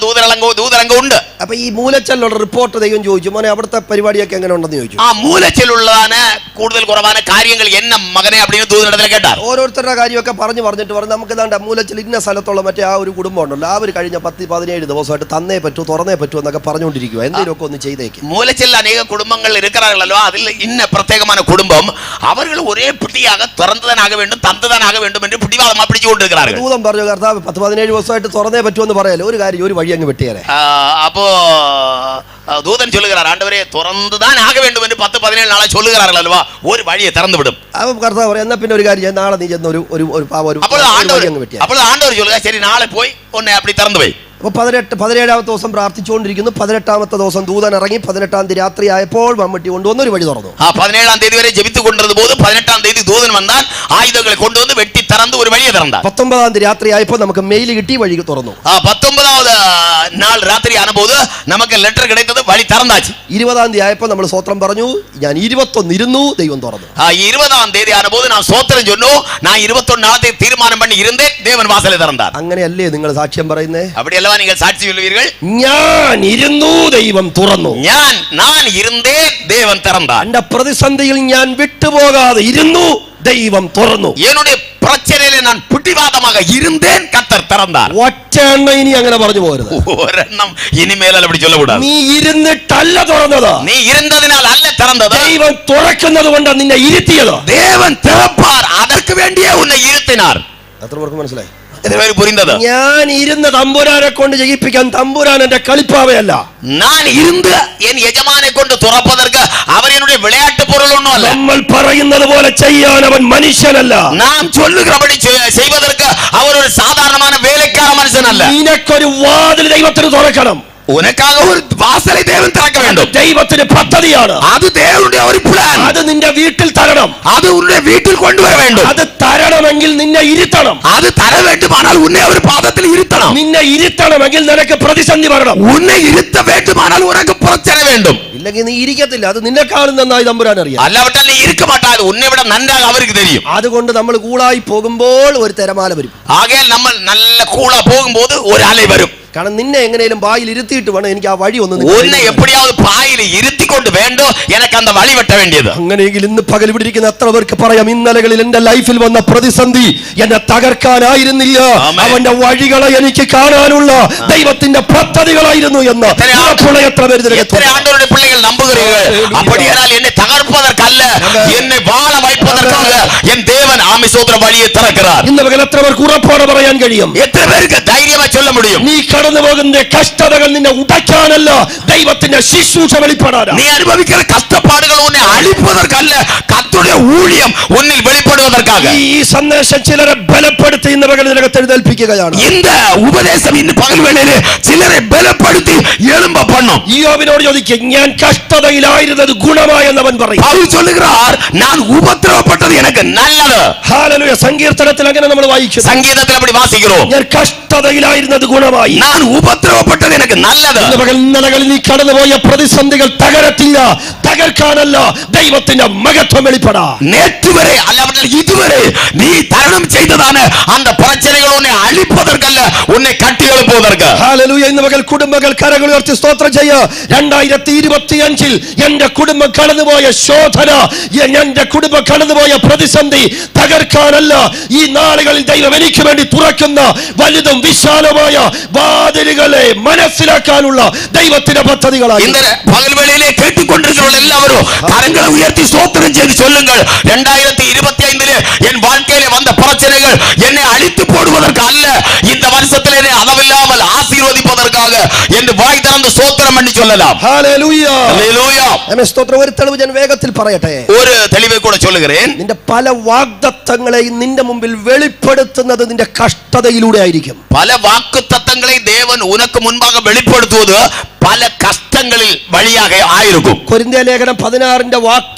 ദൂതരംഗം ഉണ്ട്. അപ്പൊ ഈ മൂലച്ചലിലുള്ള റിപ്പോർട്ട് ദൈവം ചോദിച്ചു, മോനെ അവിടുത്തെ പരിപാടിയൊക്കെ എങ്ങനെ ഉണ്ടെന്ന് ചോദിച്ചു. മൂലച്ചലുള്ളതാണ് കൂടുതൽ കുറവാണ് കാര്യങ്ങൾ എന്ന മകനെ அப்படின்னு ദൂതനിടത്തിൽ കേട്ടാർ. ഓരോരുത്തരുടെ കാര്യമൊക്കെ പറഞ്ഞിട്ട് പറഞ്ഞു, നമുക്ക് ദാണ്ട മൂലച്ചൽ ഇന്ന സ്ഥലത്തുള്ള മറ്റേ ആ ഒരു കുടുംബം ഉണ്ടല്ലോ, അവർ കഴിഞ്ഞ 10-17 ദിവസമായിട്ട് തന്നേ പറ്റൂ, തുറന്നേ പറ്റൂ എന്നൊക്കെ പറഞ്ഞുകൊണ്ടിരിക്കുക, എന്തെങ്കിലുമൊക്കെ ഒന്ന് ചെയ്തേക്ക്. മൂലച്ചൽ അനേക കുടുംബങ്ങൾ இருக்கிறார்களோ, അതിൽ ഇന്ന പ്രത്യേകமான കുടുംബം அவர்கள் ஒரே பிடியாக திறந்ததனாக வேண்டும், தந்ததனாக வேண்டும் என்று பிடிவாதமா பிடிச்சு கொண்டிருக்கிறார்கள். ദൂതൻ പറഞ്ഞു, കർത്താവ് 10-17 ദിവസമായിട്ട് തുറന്നേ പറ്റുമെന്ന് പറയാലോ, ഒരു കാര്യം, ഒരു വഴി അങ്ങ് വെട്ടിയേരെ. அப்போ தூதன் சொல்லுகிறார், ஆண்டவரே திறந்துதான் ஆக வேண்டும் என்று 10-17 நாளா சொல்லுகிறார்கள் அல்லவா, ஒரு வழியை திறந்து விடும். അപ്പൊ കർത്താവ് പറയാം, എന്നാ പിന്നെ ഒരു കാര്യം, നാളെ നീ ചെന്ന് ഒരു அப்பொழுது ஆண்டவர் சொல்லுங்க, சரி நாளை போய் உன்னை அப்படி திறந்து வை. അപ്പൊ 17-ാമത്തെ ദിവസം പ്രാർത്ഥിച്ചുകൊണ്ടിരിക്കുന്നു. 18-ാമത്തെ ദിവസം ദൂതൻ ഇറങ്ങി 18-ാം തീയതി രാത്രി ആയപ്പോൾ മമ്മട്ടി കൊണ്ടുവന്ന് ഒരു വഴി തുറന്നു. 17-ാം തീയതി വരെ ജപിച്ചു കൊണ്ടിരുന്ന പോത് 18-ാം തീയതി ദൂതൻ വന്നാൽ ആയുധങ്ങളെ കൊണ്ടുവന്ന് വെട്ടി തുറന്ന് ഒരു വഴിയെ തുറന്നാൽ. 19-ാം തീയതി രാത്രി ആയപ്പോൾ നമുക്ക് മെയിൽ കിട്ടി, വഴി തുറന്നു. 19-ാമത് നാൾ രാത്രി ആനപോത് നമുക്ക് ലെറ്റർ കിടക്കുന്നത്, വഴി തുറന്നാച്ചു. 20-ാം തീയതി ആയപ്പോൾ നമ്മൾ സ്തോത്രം പറഞ്ഞു, ഞാൻ 21 ഇരുന്നു, ദൈവം തുറന്നു. 20-ാം തീയതി ആനപോത് നാം സ്തോത്രം ചൊന്നു, ഞാൻ 21-ാമത്തെ തീരുമാനം പണി ഇരുന്നേ ദേവൻ വാസലെ തുറന്നാർ. അങ്ങനെയല്ലേ നിങ്ങൾ സാക്ഷ്യം പറയുന്നേ? அப்படியெல்லாம் நீங்கள் சாட்சி சொல்லுவீர்கள். ഞാൻ ഇരുന്നു, ദൈവം തുറന്നു. ഞാൻ ഇരുന്നേ, ദേവൻ തുറന്നാർ. എന്റെ പ്രതിസന്ധിയിൽ ഞാൻ വിട്ടുപോകാതെ ഇരുന്നു, ദൈവം തുറന്നു. என்னுடைய பிரச்சனையிலே நான் பிடிவாதமாக இருந்தேன், கர்த்தர் திறந்தார். ഒറ്റെണ്ണം ഇനി അങ്ങനെ പറഞ്ഞു പോകരുത്. ഒരെണ്ണം ഇനിമേൽ அப்படி சொல்லக்கூடாது. നീ ഇരുന്നിട്ടല്ല തുറന്നത്, നീ ഇരുന്നതിനാൽ അല്ല തുറന്നത്, ദൈവം തുറക്കുന്നത് കൊണ്ട് നിന്നെ ഇരുത്തിയത്. ദേവൻ തുറപ്പാർ, அதற்கு வேண்டியே உன்னை இருத்தினார். എത്ര പേർക്ക് മനസ്സിലായി? புரிந்தது? ഞാൻ ഇരുന്ന തമ്പുരാനെ കൊണ്ട് ജയിപ്പിക്കാൻ തമ്പുരാൻ എന്റെ കളിപ്പാവയല്ല. ഞാൻ ഇരുന്ന് എൻ യജമാനെ കൊണ്ട് തുറപ്പതற்கு അവർ என்னுடைய വിളയാട്ട് പൊരുളൊന്നും അല്ല. നമ്മൾ പറയുന്നത് പോലെ ചെയ്യാൻ അവൻ മനുഷ്യനല്ല. നാം ചൊല്ലുകപടി ചെയ്വதற்கு അവർ ഒരു സാധാരണமான വേലക്കാര മനുഷ്യനല്ല. നിനക്കൊരു വാതിൽ ദൈവത്തിന് തുറക്കണം. ഉനക്കാക ഒരു വാസலை தேவன் திறக்க வேண்டும். ദൈവത്തിന്റെ പദ്ധതിയാണ്. അത് ദേവന്റെ ഒരു പ്ലാൻ. അത് നിന്റെ വീട്ടിൽ തരണം. അത് ഉന്നെ വീട്ടിൽ കൊണ്ടുവര வேண்டும். അത് തരണമെങ്കിൽ നിന്നെ ഇരുത്തണം. അത് തര വേണ്ടുമാനാൽ ഉന്നെ ഒരു പാദത്തിൽ ഇരുത്തണം. നിന്നെ ഇരുത്തണമെങ്കിൽ നിനക്ക് പ്രതിസന്ധി വരണം. ഉന്നെ ഇരുത്ത വേണ്ടുമാനാൽ ഉനക്ക് പ്രശ്നം வேண்டும். ഇല്ലെങ്കിൽ നീ ഇരിക്കത്തില്ല. അത് നിന്നെക്കാളും നന്നായി തമ്പുരാൻ അറിയാം. അല്ലാവട്ടെ നീ ഇരുക്ക മാട്ടാതെ ഉന്നെ ഇവിടെ നന്നായി അവർക്ക് தெரியும். അതുകൊണ്ട് നമ്മൾ കൂളായി പോകുമ്പോൾ ഒരു തിരമാല വരും. ആകയാൽ നമ്മൾ നല്ല കൂളാ പോകുമ്പോൾ ഒരു അല വരും. കാരണം നിന്നെ എങ്ങനെയും വായിൽ ഇരുത്തിയിട്ട് വേണം എനിക്ക് ആ വഴി ഒന്ന് ഉന്നെ എപ്പോഴാவது പായിൽ ഇരുത്തിക്കൊണ്ട് വേണ്ടോ എനിക്ക് അന്ത വഴി വെട്ട വേണ്ടിയത്. അങ്ങനെയെങ്കിൽ ഇന്ന് പകൽ ഇവിടെ ഇരിക്കുന്ന എത്ര പേർക്ക് പറയാം, ഇന്നലകളിൽ എന്റെ ലൈഫിൽ വന്ന പ്രതിസന്ധി എന്നെ തകർക്കാനായിരുന്നില്ല, അവന്റെ വഴികളെ എനിക്ക് കാണാനുള്ള ദൈവത്തിന്റെ പദ്ധതികളായിരുന്നു എന്ന് എത്ര ആണ്ടവരുടെ പിള്ളകൾ നമ്പുகிறீர்கள். அப்படியானால் என்னை தகர்ப்பதற்கல்ல என்னை வாழ வைப்பதற்காக என் தேவன் ஆமிசோத்திர வழியை திறக்கிறார். ഇന്ന് പകൽ എത്ര പേർക്ക് ഉറപ്പോടെ പറയാൻ കഴിയും? എത്ര പേർക്ക് ധൈര്യമായി சொல்ல முடியும்? നീ കടന്നു പോകുന്ന കഷ്ടതകൾ നിന്നെ ഉടയ്ക്കാനല്ല, ദൈവത്തിന്റെ ശുശ്രൂഷ വെളിപ്പെടാനാ. നീ അനുഭവിക്കുന്ന കഷ്ടപ്പാടുകൾ ഉന്നെ അഴിപ്പതற்கல்ல, കർത്തരുടെ ഊഴിയം ഉന്നിൽ വെളിപ്പെടുവதற்காக. ഈ സന്ദേശം ചിലരെ ബലപ്പെടുത്തി ഇന്ന് പകൽ നിനക്ക് എഴുന്നേൽപ്പിക്കുകയാണ്. இந்த ഉപദേശം ഇന്ന് പകൽ വേളയിൽ ചിലരെ ബലപ്പെടുത്തി എഴുമ്പ பண்ணும். യോബിനോട് ചോദിക്കുക, ഞാൻ കഷ്ടതയിലായിരുന്നത് ഗുണമായെന്നവൻ പറയും. പൗൽ சொல்லுகிறார், நான் ഉപദ്രവപ്പെട്ടത് എനിക്ക് നല്ലത്. ഹല്ലേലൂയ. സങ്കീർത്തനത്തിൽ അങ്ങനെ നമ്മൾ വായിക്കും. സംഗീതത്തിൽ அப்படி വാസിக்கிறோம். ഞാൻ കഷ്ടതയിലായിരുന്നത് ഗുണമായി, ഞാൻ ഉപദ്രവപ്പെട്ടത് എനിക്ക് നല്ലത്. ഇന്ന് പകൽ ഇന്നലകളിൽ നീ കടന്നുപോയ പ്രതിസന്ധികൾ തകരത്തില്ല, തകർക്കാനല്ല, ദൈവത്തിന്റെ മഹത്വം വെളിപ്പെടാ. നേற்று വരെ അല്ലാതെ ഇതുവരെ നീ തരണം ചെയ്തതാണ് அந்த பிரச்சனைகள் உன்னை அழிப்பதற்கல்ல, உன்னை கட்டி எழுப்புவதற்கு. ഹല്ലേലൂയ. ഇന്ന് പകൽ കുടുംബങ്ങൾ കരങ്ങൾ ഉയർത്തി സ്തോത്രം ചെയ്യുക. 2025 എന്റെ കുടുംബം കടന്നുപോയ ശോധന, എന്റെ കുടുംബം കടന്നുപോയ പ്രതിസന്ധി തകർക്കാനല്ല, ഈ നാളുകളിൽ ദൈവം എനിക്ക് വേണ്ടി തുറക്കുന്ന വലുതും വിശാലമായ വാതിലുകളെ മനസ്സിലാക്കാനുള്ള ദൈവത്തിന്റെ പദ്ധതികളാണ്. இந்த பகல்வேளையிலே கேட்டுக்கொண்டிருக்கிற எல்லாரும் கரங்களை உயர்த்தி ஸ்தோத்திரம் செய்து சொல்லுங்கள், 2025 என் வாழ்க்கையிலே வந்த பிரச்சனைகள் என்னை அழித்து போடுவதற்கு அல்ல, இந்த வருஷத்திலே என்னை அளவில்லாமல் ஆசீர்வதிப்பதற்காக என்று வாய் திறந்து ஸ்தோத்திரம் பண்ணி சொல்லலாம். ഹല്ലേലൂയ. ഹല്ലേലൂയ. ആമേൻ. സ്തോത്രം. ഒരു തെളിവ് ഞാൻ വേഗത്തിൽ പറയട്ടെ. ഒരു തെളിവ് കൂടെ ചൊല്ലുகிறேன். നിന്റെ പല വാഗ്ദത്തങ്ങളെയും നിന്റെ മുമ്പിൽ വെളിപ്പെടുത്തുന്നത് നിന്റെ കഷ്ടതയിലൂടെ ആയിരിക്കും. പല വാക്കുത്തത്തങ്ങളെ ദേവൻ ഉനക്ക് മുൻപാകെ വെളിപ്പെടുത്തുന്നത് പല കഷ്ടങ്ങളിൽ വഴിയാക ആയിരിക്കും. കൊരിന്ത്യ ലേഖനം 16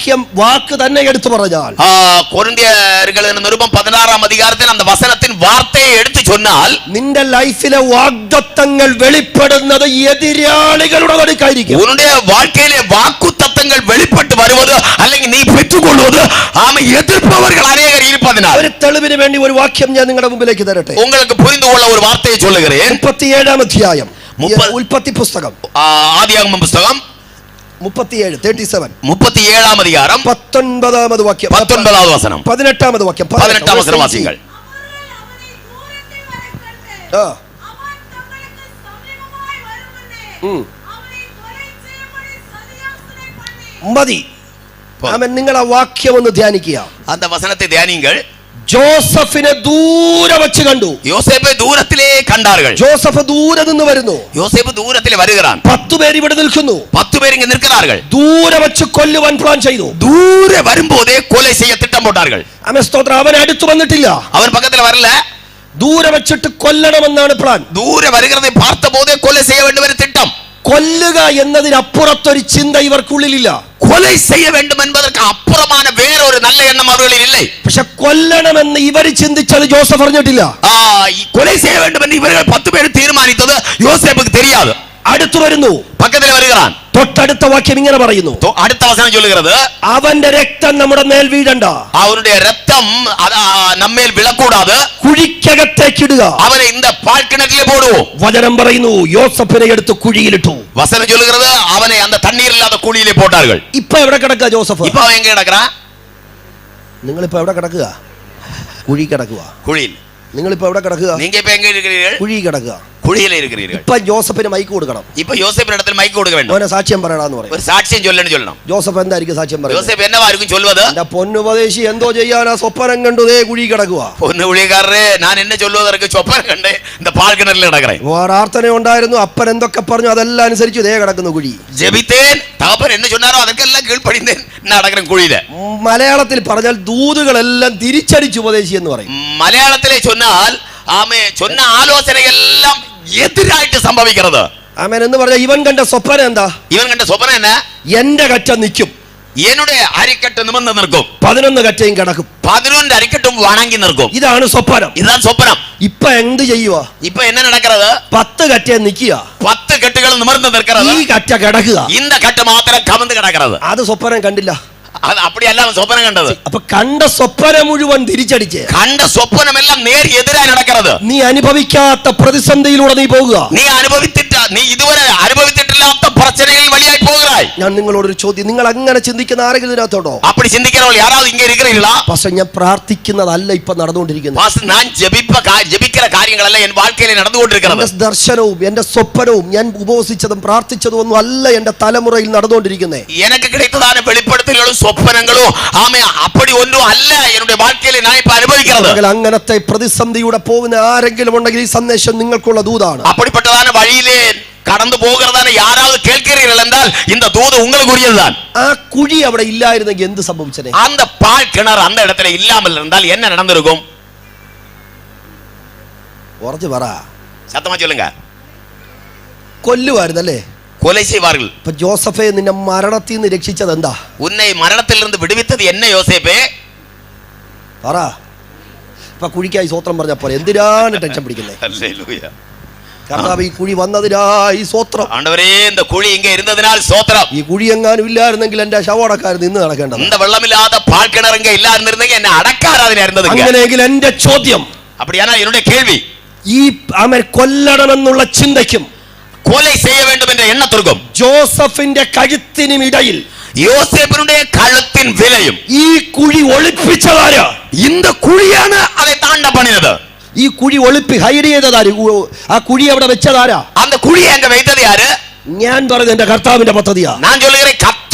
വാക്ക് തന്നെ എടുത്തു പറഞ്ഞാൽ, കൊരിന്ത്യർகளின் நிருபம் 16 அதிகாரத்தில் அந்த வசனத்தின் வார்த்தையை எடுத்து சொன்னால், നിന്റെ ലൈഫിലെ വാഗ്ദത്തങ്ങൾ വെളിപ്പെടുന്നത് എതിരാളികളുടെ നടുക്കായിരിക്കും. ഉன்னுடைய வாழ்க்கையிலே வாக்குத்தத்தங்கள் வெளிப்பட்டு வருவது അല്ലെങ്കിൽ നീ പെറ്റുകൊള്ളുவது ആമേ എതിർപ്പവர்கள் അനേകർ ഇരുപ്പതിനാൽ. ഒരു തെളിവിന് വേണ്ടി ഒരു വാക്യം ഞാൻ നിങ്ങളുടെ മുമ്പിലേക്ക് തരട്ടെ. உங்களுக்கு புரிந்துகொள்ள ஒரு வார்த்தையை சொல்லுகிறேன். 37 അധ്യായം ഉൽപ്പത്തി പുസ്തകം, ആദിയാഗമം പുസ്തകം 37 37 அதிகாரம் 19 വാക്യം, 19 വചനം, 18 വാക്യം, 18 വചനം വാസികൾ. മതി. ആമേൻ. നിങ്ങൾ ആ വാക്യം ഒന്ന് ധ്യാനിക്കുക. அந்த வசனத்தை தியானிங்கள். ജോസഫിനെ ദൂരെ വെച്ച് കണ്ടു. യോസേഫെ ദൂരത്തിലേ കണ്ടാர்கள். ജോസഫ് ദൂരെ നിന്ന് വരുന്നു. യോസേഫ് ദൂരത്തിലെ വരുகிறாൻ. 10 പേര് ഇവിടെ നിൽക്കുന്നു. 10 പേര് ഇങ്ങ് നിൽக்கிறார்கள். ദൂരെ വെച്ച് കൊല്ലുവാൻ പ്ലാൻ ചെയ്തു. ദൂരെ വരുമ്പോഴേ കൊலை செய்ய திட்டம் போட்டார்கள். ആമേൻ. സ്തോത്രം. അവൻ അടുത്ത് വന്നിട്ടില്ല. അവൻ പക്കത്തിൽ വരല. ദൂരെ വെച്ചിട്ട് കൊല്ലണമെന്നാണ് പ്ലാൻ. ദൂരെ വരുகிறதை பார்த்தபோதே கொலை செய்ய வேண்டும் என்ற திட்டம். കൊല്ലുക എന്നതിനപ്പുറത്തൊരു ചിന്ത ഇവർക്കുള്ളിലില്ല. കൊலை செய்ய வேண்டும் என்பதற்கு அப்புறமான வேறொரு நல்ல எண்ணம் அவர்களில் இல்லை. പക്ഷെ കൊല്ലണമെന്ന് ഇവർ ചിന്തിച്ചത് ജോസഫ് അറിഞ്ഞിട്ടില്ല. கொலை செய்ய வேண்டும் என்று இவர்கள் 10 பேர் தீர்மானித்தது யோசேப்புக்கு தெரியாது. അടുത്തു വരുന്നു. പക്കത്തിൽ വരുகிறாൻ. തൊട്ടടുത്ത വാക്യം ഇങ്ങനെ പറയുന്നു. അടുത്ത വചനം ചൊല്ലുகிறது, അവന്റെ രക്തം നമ്മുടെ മേൽ വീഴണ്ട, അവരുടെ രക്തം നമ്മേൽ വിളക്കൂടാതെ കുഴിക്കകത്തേക്ക് ഇടുക, അവനെ இந்த പാൽക്കിണറ്റിലെ പോടുവോ. വചനം പറയുന്നു, യോസഫിനെ എടുത്ത് കുഴിയിലിട്ടു. വചനം ചൊല്ലുகிறது, അവനെ அந்த தண்ணீர் இல்லாத കുഴിയിലെ പോട്ടാர்கள். ഇപ്പൊ എവിടെ കിടക്കുക ജോസഫ്? ഇപ്പൊ അവൻ എങ്ങ കിടക്കറാ? നിങ്ങളിപ്പോ എവിടെ കിടക്കുക? കുഴി കിടക്കുക. കുഴിയിൽ. നിങ്ങളിപ്പോ എവിടെ കിടക്കുക? നീങ്ക ഇപ്പൊ എങ്ങ ഇരിக்கிறீர்கள்? കുഴി കിടക്കുക. കുഴിയിലെ ഇരിக்கிறீர்கள். ഇപ്പൊ ജോസഫിന് മൈക്ക് കൊടുക്കണം. ഇപ്പൊ യോസേഫിന്റെ അടുത്ത് മൈക്ക് കൊടുക്ക വേണം. അവനെ സാക്ഷ്യം പറയണമെന്ന് പറയും. ഒരു സാക്ഷ്യം ചൊല്ലണം. ജോസഫ് എന്തായിരിക്കും സാക്ഷ്യം പറയുന്നത്? യോസേഫ് എന്നവായിരിക്കും ചൊല്ലുന്നത്? എന്റെ പൊന്നുപദേശി എന്തോ ചെയ്യാനാ സ്വപ്നം കണ്ടു ദേ കുഴി കിടക്കുക. പൊന്നു കുഴിക്കാരേ, ഞാൻ എന്നെ ചൊല്ലുവതற்கு സ്വപ്നം കണ്ട് இந்த പാൽക്കിണറ്റിൽ കിടക്കറേ. പ്രാർത്ഥന ഉണ്ടായിരുന്നു, അപ്പൻ എന്തൊക്കെ പറഞ്ഞു അതെല്ലാം അനുസരിച്ച് ദേ കിടക്കുന്നു കുഴി. ജപിത്തേൻ, തകപ്പൻ എന്ന് ചൊന്നാരോ അതൊക്കെല്ലാം കീഴ്പടിന്തേൻ നടക്കുന്ന കുഴിയില്. മലയാളത്തിൽ പറഞ്ഞാൽ ദൂതുകളെല്ലാം തിരിച്ചടിച്ചു ഉപദേശി എന്ന് പറയും. മലയാളത്തിലെ ചൊന്നാൽ ആമേ ചൊന്ന ആലോചനയെല്ലാം എതിരായിട്ട് സംഭവിക്കുന്നത്. ആമേൻ എന്ന് പറഞ്ഞ ഇവൻ കണ്ട സ്വപ്നം എന്താ? ഇവൻ കണ്ട സ്വപ്നം എന്നാ? എന്റെ കറ്റ നിൽക്കും, എന്നുടെ അരിക്കെട്ട് നിമിർന്ന് നിൽക്കും, 11 കറ്റയും കിടക്കും, 11 അരിക്കെട്ടും വണങ്ങി നിൽക്കും. ഇതാണ് സ്വപ്നം. ഇതാണ് സ്വപ്നം. ഇപ്പൊ എന്ത് ചെയ്യുക? ഇപ്പൊ എന്നെ നടക്കുന്നത്? 10 കറ്റയെ നിൽക്കുക, 10 കെട്ടുകൾ നിമിർന്ന് നിൽക്കുന്നത്, ഈ കറ്റ കിടക്കുക, இந்த കെട്ട് മാത്രം കമന്ന് കിടക്കുന്നത്. അത് സ്വപ്നം കണ്ടില്ല. അത് അപ്പടിയല്ല സ്വപ്നം കണ്ടത്. അപ്പൊ കണ്ട സ്വപ്നം മുഴുവൻ തിരിച്ചടിച്ച്, കണ്ട സ്വപ്നമെല്ലാം നേർ എതിരായി നടക്കുന്നത്. നീ അനുഭവിക്കാത്ത പ്രതിസന്ധിയിലൂടെ നീ പോകുക. നീ ഇതുവരെ അനുഭവിച്ചിട്ടില്ലാത്ത പ്രശ്നങ്ങൾ വഴിയായി പോകുകയായി. ഞാൻ നിങ്ങളോടൊരു ചോദ്യം, നിങ്ങൾ അങ്ങനെ ചിന്തിക്കുന്ന ആരെങ്കിലും ഇതിനകത്തോടോ? അപ്പടി ചിന്തിക്കുന്നവൾ യാരാவது ഇങ്ങനെ இருக்கிறீங்களா? പക്ഷെ ഞാൻ പ്രാർത്ഥിക്കുന്നതല്ല ഇപ്പൊ നടന്നുകൊണ്ടിരിക്കുന്നത്. ഞാൻ ജപിക്കുന്ന കാര്യങ്ങളല്ല എന്റെ வாழ்க்கையில നടന്നുകൊണ്ടിരിക്കുന്നത്. എന്റെ ദർശനവും എന്റെ സ്വപ്നവും ഞാൻ ഉപവസിച്ചതും പ്രാർത്ഥിച്ചതും ഒന്നും അല്ല എന്റെ തലമുറയിൽ നടന്നുകൊണ്ടിരിക്കുന്നത്. എനിക്ക് கிடைத்ததான വെളിപ്പെടുത്തലുകളും സ്വപ്നങ്ങളും ആമേ അപ്പടി ഒന്നും അല്ല എന്റെ வாழ்க்கையில ഞാൻ ഇപ്പോൾ അനുഭവിക്കുന്നത്. അങ്ങനത്തെ പ്രതിസന്ധിയുടെ പോകുന്ന ആരെങ്കിലും ഉണ്ടെങ്കിൽ ഈ സന്ദേശം നിങ്ങൾക്കുള്ള ദൂതാണ്. அப்படிப்பட்டதான வழியிலே கடந்து போகிறதான யாராவது கேட்கிறீர்கள் என்றால் இந்த தூது உங்களுக்கு உரியதுதான். ആ കുഴി അവിടെ ഇല്ലായിരുന്നെങ്കിൽ എന്ത് സംഭവിച്ചനെ? அந்த பால் கிணறு அந்த இடத்துல இல்லாமல் இருந்தால் என்ன நடந்திருக்கும்? ഉറച്ചു പറ, சத்தமா சொல்லுங்க. കൊല്ലുവായിരുന്നല്ലേ? கொலை செய்வார்கள். ഇപ്പൊ ജോസഫെ നിന്നെ മരണത്തിൽ നിന്ന് രക്ഷിച്ചത് എന്താ? உன்னை மரணத்திலிருந்து விடுவித்தது என்ன யோசேப்பே? പറ. ഇപ്പൊ കുഴിക്കായി സ്വോത്രം പറഞ്ഞ പോലെ എന്തിനാണ് ടെൻഷൻ പിടിക്കുന്നത്? ഹല്ലേലൂയ. കർത്താവ് ഈ കുഴി വന്നതിനായി സ്വോത്രം. ആണ്ടവരേ இந்த കുഴി ഇങ്ങ ഇരുന്നതിനാൽ സ്തോത്രം. ഈ കുഴി എങ്ങാനും ഇല്ലായിരുന്നെങ്കിൽ എന്റെ ശവടക്കാരൻ നിന്ന് നടക്കേണ്ടത്. இந்த വെള്ളമില്ലാത്ത പാൽ കിണർ ഇങ്ങ ഇല്ലായിരുന്നെങ്കിൽ എന്നെ അടക്കാറാതിനായിരുന്നത്. അങ്ങനെയെങ്കിൽ എന്റെ ചോദ്യം, அப்படியானா என்னுடைய கேள்வி, ഈ അവൻ കൊല്ലണമെന്നുള്ള ചിന്തയ്ക്കും கொலை செய்ய வேண்டும் என்ற எண்ணத்திற்கும் ജോസഫിന്റെ കഴുത്തിനും ഇടയിൽ യോസേപ്പിന്റെ കഴുത്തിൻ വിലയും ഈ കുഴി ഒളിപ്പിച്ചതാരാ? இந்த കുഴിയാണ് அதை தாண்ட பண்ணினது. ഈ കുഴി ഒളിപ്പി ഹൈഡ് ചെയ്തതാര്? ആ കുഴി അവിടെ വെച്ചതാരാ? அந்த കുഴി അങ്ക വെച്ചത് ആര്? ഞാൻ പറഞ്ഞത് എന്റെ കർത്താവിന്റെ പദ്ധതിയാ. ഞാൻ ചൊല്ലുகிறேன் കർത്താവിന്റെ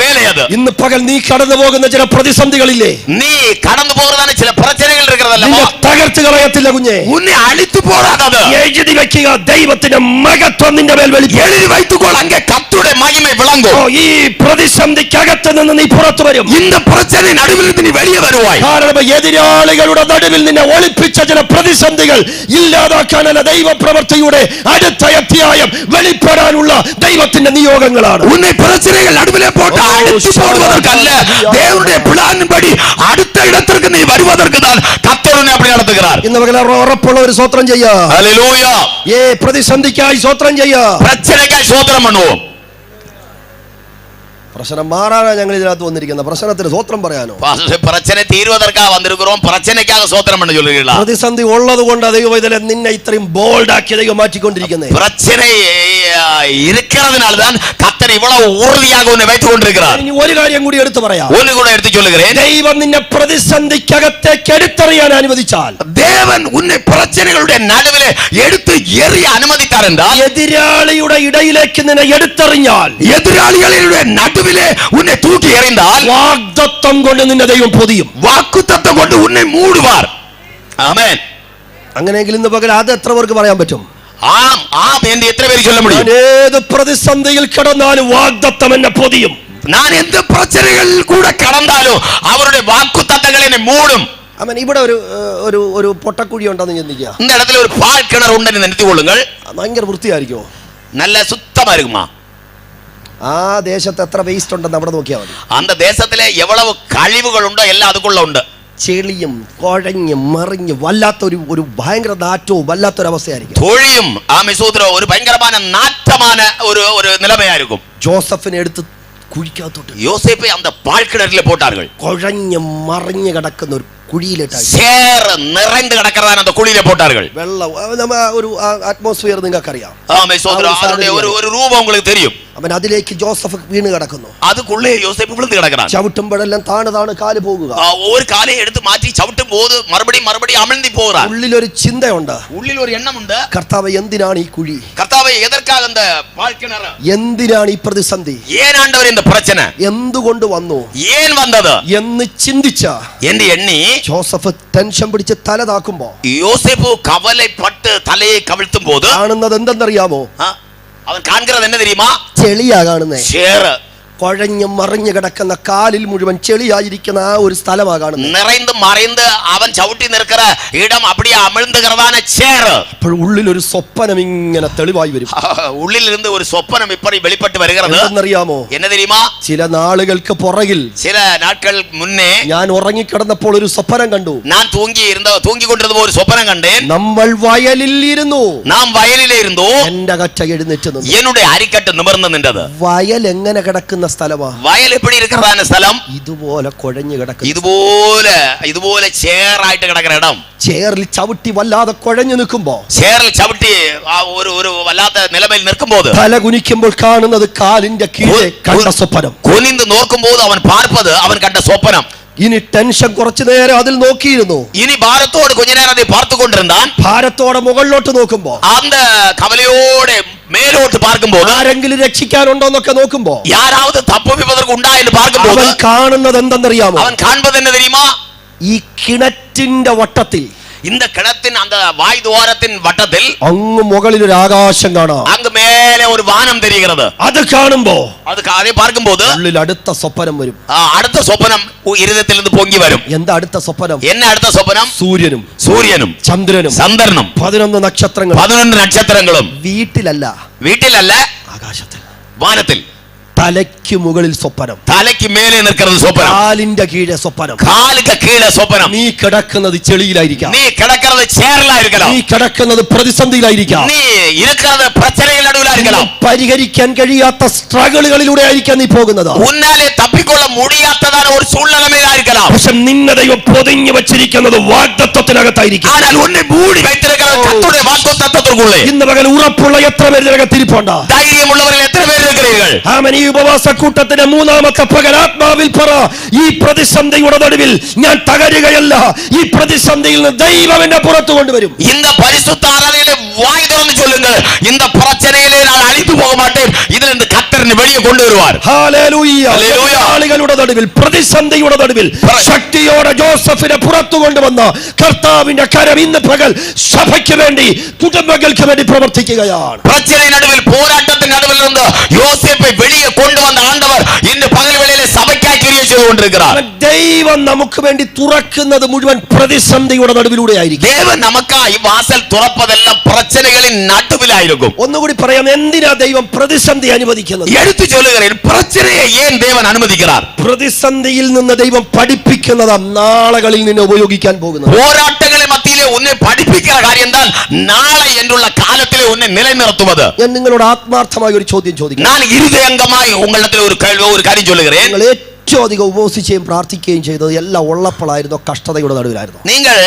വേലയത്. ഇന്ന് പകൽ നീ കടന്നു പോകുന്ന ചില പ്രതിസന്ധികളില്ലേ? നീ കടന്നു പോകുന്നതാണ് ചില പ്രശ്നങ്ങൾ ഇരിക്കുന്നതല്ല. തകർത്ത് കളയത്തില്ല കുഞ്ഞെ. ഉന്നെ അഴിച്ചു പോടാതത്. എഴുതി വെക്കുക, ദൈവത്തിന്റെ മഹത്വം നിന്റെ മേൽ വെളിപ്പെടും. എഴുതി வைத்துக்கொள், அங்கே கர்த்தருடைய மகிமை விளங்கும். ഈ പ്രതിസന്ധിക്കകത്ത് നിന്ന് നീ പുറത്തു വരും. இந்த பிரச்சனை நடுவில் இருந்து நீ வெளியே வருவாய். കാരണം എതിരാളികളുടെ നടുവിൽ നിന്നെ ഒളിപ്പിച്ച ചില പ്രതിസന്ധികൾ ഇല്ലാതാക്കാനുള്ള ദൈവപ്രവൃത്തിയുടെ അടുത്ത അധ്യായം വെളിപ്പെടാനുള്ള ദൈവത്തിന്റെ നിയോഗങ്ങളാണ്. உன்னை பிரச்சனைகள் நடுவிலே போட்டு அழித்து போடுவதற்கல்ல, தேவனுடைய பிளானின்படி அடுத்த இடத்திற்கு நீ வருவதற்கு தான் கர்த்தர் உன்னை அப்படி நடத்துகிறார். ഇന്ന് പകൽ ഉറപ്പുള്ള ഒരു സ്തോത്രം ചെയ്യാം. ഹല്ലേലൂയ. പ്രതിസന്ധിക്കായി സ്തോത്രം ചെയ്യാം. പ്രശ്നക്കായി സ്തോത്രം பண்ணுவோம். പ്രശ്നം മാറാനാ ഞങ്ങൾ ഇതിനകത്ത് വന്നിരിക്കുന്നത്. പ്രശ്നത്തിന് സ്തോത്രം പറയാനോ? പ്രശ്നം തീരുവதற்காக വന്നിരിக்கிறோம். പ്രശ്നക്കാக സ്തോത്രം பண்ண சொல்றீங்களா? പ്രതിസന്ധി ഉള്ളത് കൊണ്ട് ദൈവം ഇതിനെ നിന്നെ ഇത്രയും ബോൾഡ് ആക്കി ദൈവം മാറ്റിക്കൊണ്ടിരിക്കുന്നത്. പ്രശ്നം இருக்கிறதுனால தான் கர்த்தர் இவ்வளவு உறுதியாக உன்னை வைத்துக் கொண்டிருக்கிறார். ഇനി ഒരു കാര്യം കൂടി എടുത്തു പറയാം. ഒന്ന് കൂടി എടുത്തു சொல்லுகிறேன். ദൈവം നിന്നെ പ്രതിസന്ധിക്കകത്തേക്ക് എടുത്തെറിയാൻ അനുവദിച്ചാൽ, தேவன் உன்னை பிரச்சனைகளுடைய நடுவிலே எடுத்து எறிய அனுமதித்தார் என்றால், എതിരാളിയുടെ ഇടയിലേക്ക് നിന്നെ എടുത്തെറിഞ്ഞാൽ, எதிராளிகளுடைய நடுவிலே உன்னை தூக்கி எறிந்தால், വാഗ്ദത്തം കൊണ്ട് നിന്നെ ദൈവം പൊതിയും. வாக்குத்தத்தம் கொண்டு உன்னை மூடுவார். ആമേൻ. അങ്ങനെയെങ്കിൽ ഇന്ന് പകൽ അത് എത്ര പേർക്ക് പറയാൻ പറ്റും? ஆம் ஆம் என்று எத்தனை பேர் சொல்ல முடியும்? ഏത് പ്രതിസന്ധിയിൽ കിടന്നാലും വാഗ്ദത്തം എന്നെ പൊതിയും. நான் எந்த பிரச்சனைகள் கூட கடந்தாலும் அவருடைய வாக்குத்தத்தங்கள் என்னை மூடும். അവൻ ഇവിടെ ഒരു പൊട്ടക്കുഴി ഉണ്ടെന്ന് ചിന്തിക്കുക. இந்த இடத்துல ஒரு பால் கிணறு உണ്ടെന്ന് நினைத்துக் கொள்ளுங்கள். ഭയങ്കര വൃത്തിയായിരിക്കുമോ? நல்ல சுத்தமா இருக்குமா? ആ ദേശത്ത് എത്ര വേസ്റ്റ് ഉണ്ടെന്ന് അവിടെ നോക്കിയാൽ മതി. அந்த தேசத்திலே எவ்வளவு கழிவுகள் உண்டோ எல்லாம் அதுக்குள்ள உண்டு. ചെളിയും കുഴഞ്ഞും മറിഞ്ഞും വല്ലാത്തൊരു ഭയങ്കര നാറ്റവും വല്ലാത്തൊരവസ്ഥയായിരിക്കും. തൊഴിയും ഒരു ഭയങ്കരമായ നാറ്റமான ഒരു നിലമയായിരിക്കും. ജോസഫിനെ എടുത്ത് കുഴിക്കകത്തോട്ട് യോസേപ്പை அந்த பாழ்கிணறிலே போட்டார்கள். കുഴഞ്ഞു മറിഞ്ഞു കിടക്കുന്ന ഒരു കുഴിയിലിട്ടായി നിറഞ്ഞു കിടക്കുന്നതാണ് அந்த കുഴിയിലെ போட்டார்கள். വെള്ളം ഒരു അറ്റ്മോസ്ഫിയർ നിങ്ങൾക്കറിയാം. ഒരു രൂപം உங்களுக்கு தெரியும். അവൻ അതിലേക്ക് ജോസഫ് വീണ് കിടക്കുന്നു. അതുക്കുള്ളേ യോസേപ്പ് വിழுந்து കിടക്കുകയാണ്. ചവിട്ടുമ്പോഴെല്ലാം താണ് കാല് പോകുക. ഒരു കാലെ എടുത്ത് മാറ്റി ചവിട്ടും പോത് മറുപടി അമഴ്ത്തി പോകുക. ഉള്ളിലൊരു ചിന്തയുണ്ട്, ഉള്ളിലൊരു എണ്ണമുണ്ട്. കർത്താവ് എന്തിനാണ് ഈ കുഴി? കർത്താവ് എതற்காக இந்த பாழ்கிணறு? എന്തിനാണ് ഈ പ്രതിസന്ധി? ഏനാണ്ടവർ இந்த பிரச்சனை എന്തുകൊണ്ട് വന്നു? ഏൻ വന്നത് എന്ന് ചിന്തിച്ച എന്ന് എണ്ണി ജോസഫ് ടെൻഷൻ പിടിച്ച് തല താക്കുമ്പോ, യോസേപ്പ് കവലപ്പെട്ട് തലയെ കവിഴ്ത്തും പോത് കാണുന്നത് എന്തെന്നറിയാമോ? അവൻ കാണുന്നത് என்ன தெரியுமா? ചെളിയാ കാണുന്നേ. ചേറ് കുഴഞ്ഞു മറിഞ്ഞു കിടക്കുന്ന കാലിൽ മുഴുവൻ ചെളിയായിരിക്കുന്ന ആ ഒരു സ്ഥലമാണ് കാണുന്നത്. നിറൈந்து മറിந்து അവൻ ചവിട്ടി നിൽക്കുന്ന ഇടം அப்படியே അമിഴ്ந்துகிறதான சேர். അപ്പോൾ ഉള്ളിൽ ഒരു സ്വപ്നം ഇങ്ങനെ തെളിവായി വരും. ഉള്ളിലിരുന്ന് ഒരു സ്വപ്നം ഇപ്പറി വെളിപ്പെട്ട് വരുகிறது. എന്നറിയാമോ? என்ன தெரியுமா? ചില നാളുകൾക്ക് പുറകിൽ, ചില നാட்கள் മുന്നേ ഞാൻ ഉറങ്ങിക്കിടന്നപ്പോൾ ഒരു സ്വപ്നം കണ്ടു. ഞാൻ തൂങ്ങിക്കൊണ്ടിരുന്നപ്പോൾ ഒരു സ്വപ്നം കണ്ടேன். നമ്മൾ വയലിൽ ഇരുന്നു. നാം വയലിലിരുന്നു. എന്റെ കറ്റ എഴുന്നേറ്റ് നിന്നു. என்னுடைய അരിക്കട്ട് നിവർന്ന് നിന്നത്. വയൽ എങ്ങനെ കിടക്കുന്ന സ്ഥലമാ? വയൽ எப்படி இருக்கிறதான സ്ഥലം? ഇതുപോലെ കുഴഞ്ഞു കിടക്കുന്ന, ഇതുപോലെ ചേറായിട്ട് കിടക്കുന്ന ഇടം. ചേറിൽ ചവിട്ടി വല്ലാതെ കുഴഞ്ഞു നിൽക്കുമ്പോ, ചേറിൽ ചവിട്ടി ഒരു വല്ലാത്ത നിലമേൽ നിൽക്കുമ്പോൾ, തല കുനിക്കുമ്പോൾ കാണുന്നത് കാലിന്റെ കീഴെ കണ്ട സ്വപ്നം. കുനിந்து നോക്കുമ്പോൾ അവൻ പാർപ്പത് അവൻ കണ്ട സ്വപ്നം. ഇനി ടെൻഷൻ കുറച്ചു നേരം അതിൽ നോക്കിയിരുന്നു. ഇനി ഭാരത്തോട് கொஞ்ச നേരം அதை பார்த்து கொண்டிருந்தான். ഭാരത്തോടെ മുകളിലോട്ട് നോക്കുമ്പോ, அந்த കവലയോടെ മേലോട്ട് பார்க்குമ്പോൾ, ആരെങ്കിലും രക്ഷിക്കാനുണ്ടോ എന്നൊക്കെ നോക്കുമ്പോ, யாராவது தப்புவிப்பதற்கு உண்டா என்று பார்க்குമ്പോൾ, അവൻ കാണുന്നത് എന്തെന്നറിയാമോ? അവൻ കാണുന്നത് என்ன தெரியுமா? ഈ കിണറ്റിന്റെ വട്ടത്തിൽ, இந்த കിണറ്റിൻ அந்த வாய் துவாரத்தின் வட்டத்தில் അങ്ങ് മുകളിൽ ഒരു ആകാശം കാണാം. അങ്ങ് മേലെ ഒരു വാനം தெரிகிறது. അത് കാണുമ്പോ, அதை பார்க்கும்போது ഉള്ളിൽ അടുത്ത സ്വപ്നം വരും. അടുത്ത സ്വപ്നം ഹൃദയത്തിൽ നിന്ന് പൊങ്ങി വരും. എന്താ അടുത്ത സ്വപ്നം? എന്നെ അടുത്ത സ്വപ്നം? സൂര്യനും ചന്ദ്രനും 11 നക്ഷത്രങ്ങളും വീട്ടിലല്ല ആകാശത്തിൽ, വാനത്തിൽ. തലയ്ക്ക് മുകളിൽ സ്വപ്നം, തലയ്ക്ക് മേലെ നിൽക്കുന്നത് സ്വപ്നം, കാലിന്റെ കീഴെ സ്വപ്നം, കാലിന്റെ കീഴെ സ്വപ്നം. നീ കിടക്കുന്നത് ചെളിയിലായിരിക്കാം, നീ കിടക്കുന്നത് ചേറിലായിരിക്കണം, നീ കിടക്കുന്നത് പ്രതിസന്ധിയിലായിരിക്കാം, നീ ഇരിക്കുന്നത് പ്രശ്നങ്ങളുടെ നടുവിലായിരിക്കണം, പരിഹരിക്കാൻ കഴിയാത്ത സ്ട്രഗിളുകളിലൂടെ ആയിരിക്കാം നീ പോകുന്നത്. ഉന്നാലെ തപ്പിക്കൊള്ള മുടിയാത്തതാണ് ഒരു സൂழ்நிலைയിലായിരിക്കണം. പക്ഷെ നിന്നെ ദൈവം പൊതിഞ്ഞു വെച്ചിരിക്കുന്നത് വാഗ്ദത്തത്തിനകത്തായിരിക്കും. ஆனால் உன்னை மூடி வைத்திருக்கிறது கர்த்தருடைய வாக்குத்தத்தத்திற்குள்ளே. ഇന്ന് പകൽ ഉറപ്പുള്ള എത്ര പേര് ഇതിനകത്തിരിപ്പുണ്ട്? ധൈര്യമുള്ളവരിൽ എത്ര പേര് இருக்கிறீர்கள்? ആമേൻ. ഈ ഉപവാസ കൂട്ടത്തിന്റെ മൂന്നാമത്തെ പകൽ ആത്മാവിൽ പറ, ഈ പ്രതിസന്ധിയുടെ നടുവിൽ ഞാൻ തകരുകയല്ല, ഈ പ്രതിസന്ധിയിൽ നിന്ന് ദൈവം എന്നെ പുറത്തു കൊണ്ടുവരും. இந்த பரிசுத்த ஆராதனையிலே வாய் திறந்து சொல்லுங்கள், இந்த பிரச்சனையிலே நான் அழிந்து போக மாட்டேன், இதிலிருந்து கர்த்தர் என்னை வெளியே கொண்டு வருவார். ഹല്ലേലൂയ. ഹല്ലേലൂയ. ആളുകളുടെ നടുവിൽ, പ്രതിസന്ധിയുടെ നടുവിൽ ശക്തിയോടെ ജോസഫിനെ പുറത്തു കൊണ്ടുവന്ന കർത്താവിന്റെ കരം ഇന്ന് പകൽ സഭയ്ക്ക് വേണ്ടി, കുടുംബങ്ങൾക്ക് വേണ്ടി പ്രവർത്തിക്കുകയാണ്. பிரச்சனை நடுவில், போராட்டத்தின் நடுவில் இருந்து யோசேப்பை வெளியே கொண்டு வந்த ஆண்டவர் இன்று பகல் வேளையிலே சபைக்காய் கிரியை செய்து கொண்டிருக்கிறார். ദൈവം നമുക്ക് വേണ്ടി തുറക്കുന്നത് മുഴുവൻ പ്രതിസന്ധിയുടെ നടുവിലൂടെ ആയിരിക്കും. தேவன் நமக்காய் வாசல் തുറப்பതെല്ലാം பிரச்சனைகளின் நடுவிலாயிருக்கும். ഒന്നുകൂടി പറയാം, എന്തിനാ ദൈവം പ്രതിസന്ധി അനുവദിക്കുന്നത്? എടുത്തു ചൊല്ലുகிறேன், பிரச்சனையை ஏன் தேவன் അനുവദിக்கிறார்? പ്രതിസന്ധിയിൽ നിന്ന് ദൈവം പഠിപ്പിക്കുന്നതാ നാളുകളിൽ നിന്ന് ഉപയോഗിക്കാൻ പോകുന്നത്. പോരാട്ടങ്ങളെ മധ്യയിലെ ഉന്നെ പഠിപ്പിക്കുന്ന കാര്യം താൻ നാളെ എന്നുള്ള കാലത്തിലെ ഉന്നെ നിലനിർത്തുന്നത്. ഞാൻ നിങ്ങളോട് ആത്മാർത്ഥമായ ഒരു ചോദ്യം ചോദിക്കാം. ഞാൻ ഇരുദയംഗമായി ഉங்களிடத்தில் ഒരു കാര്യം ചൊല്ലുகிறேன். നിങ്ങൾ ഏറ്റവും അധികം ഉപവസിക്കുകയും പ്രാർത്ഥിക്കുകയും ചെയ്തത് എല്ലാം ഉള്ളപ്പോഴായിരുന്നോ, കഷ്ടതയുടെ നടുവിലായിരുന്നു? നിങ്ങൾ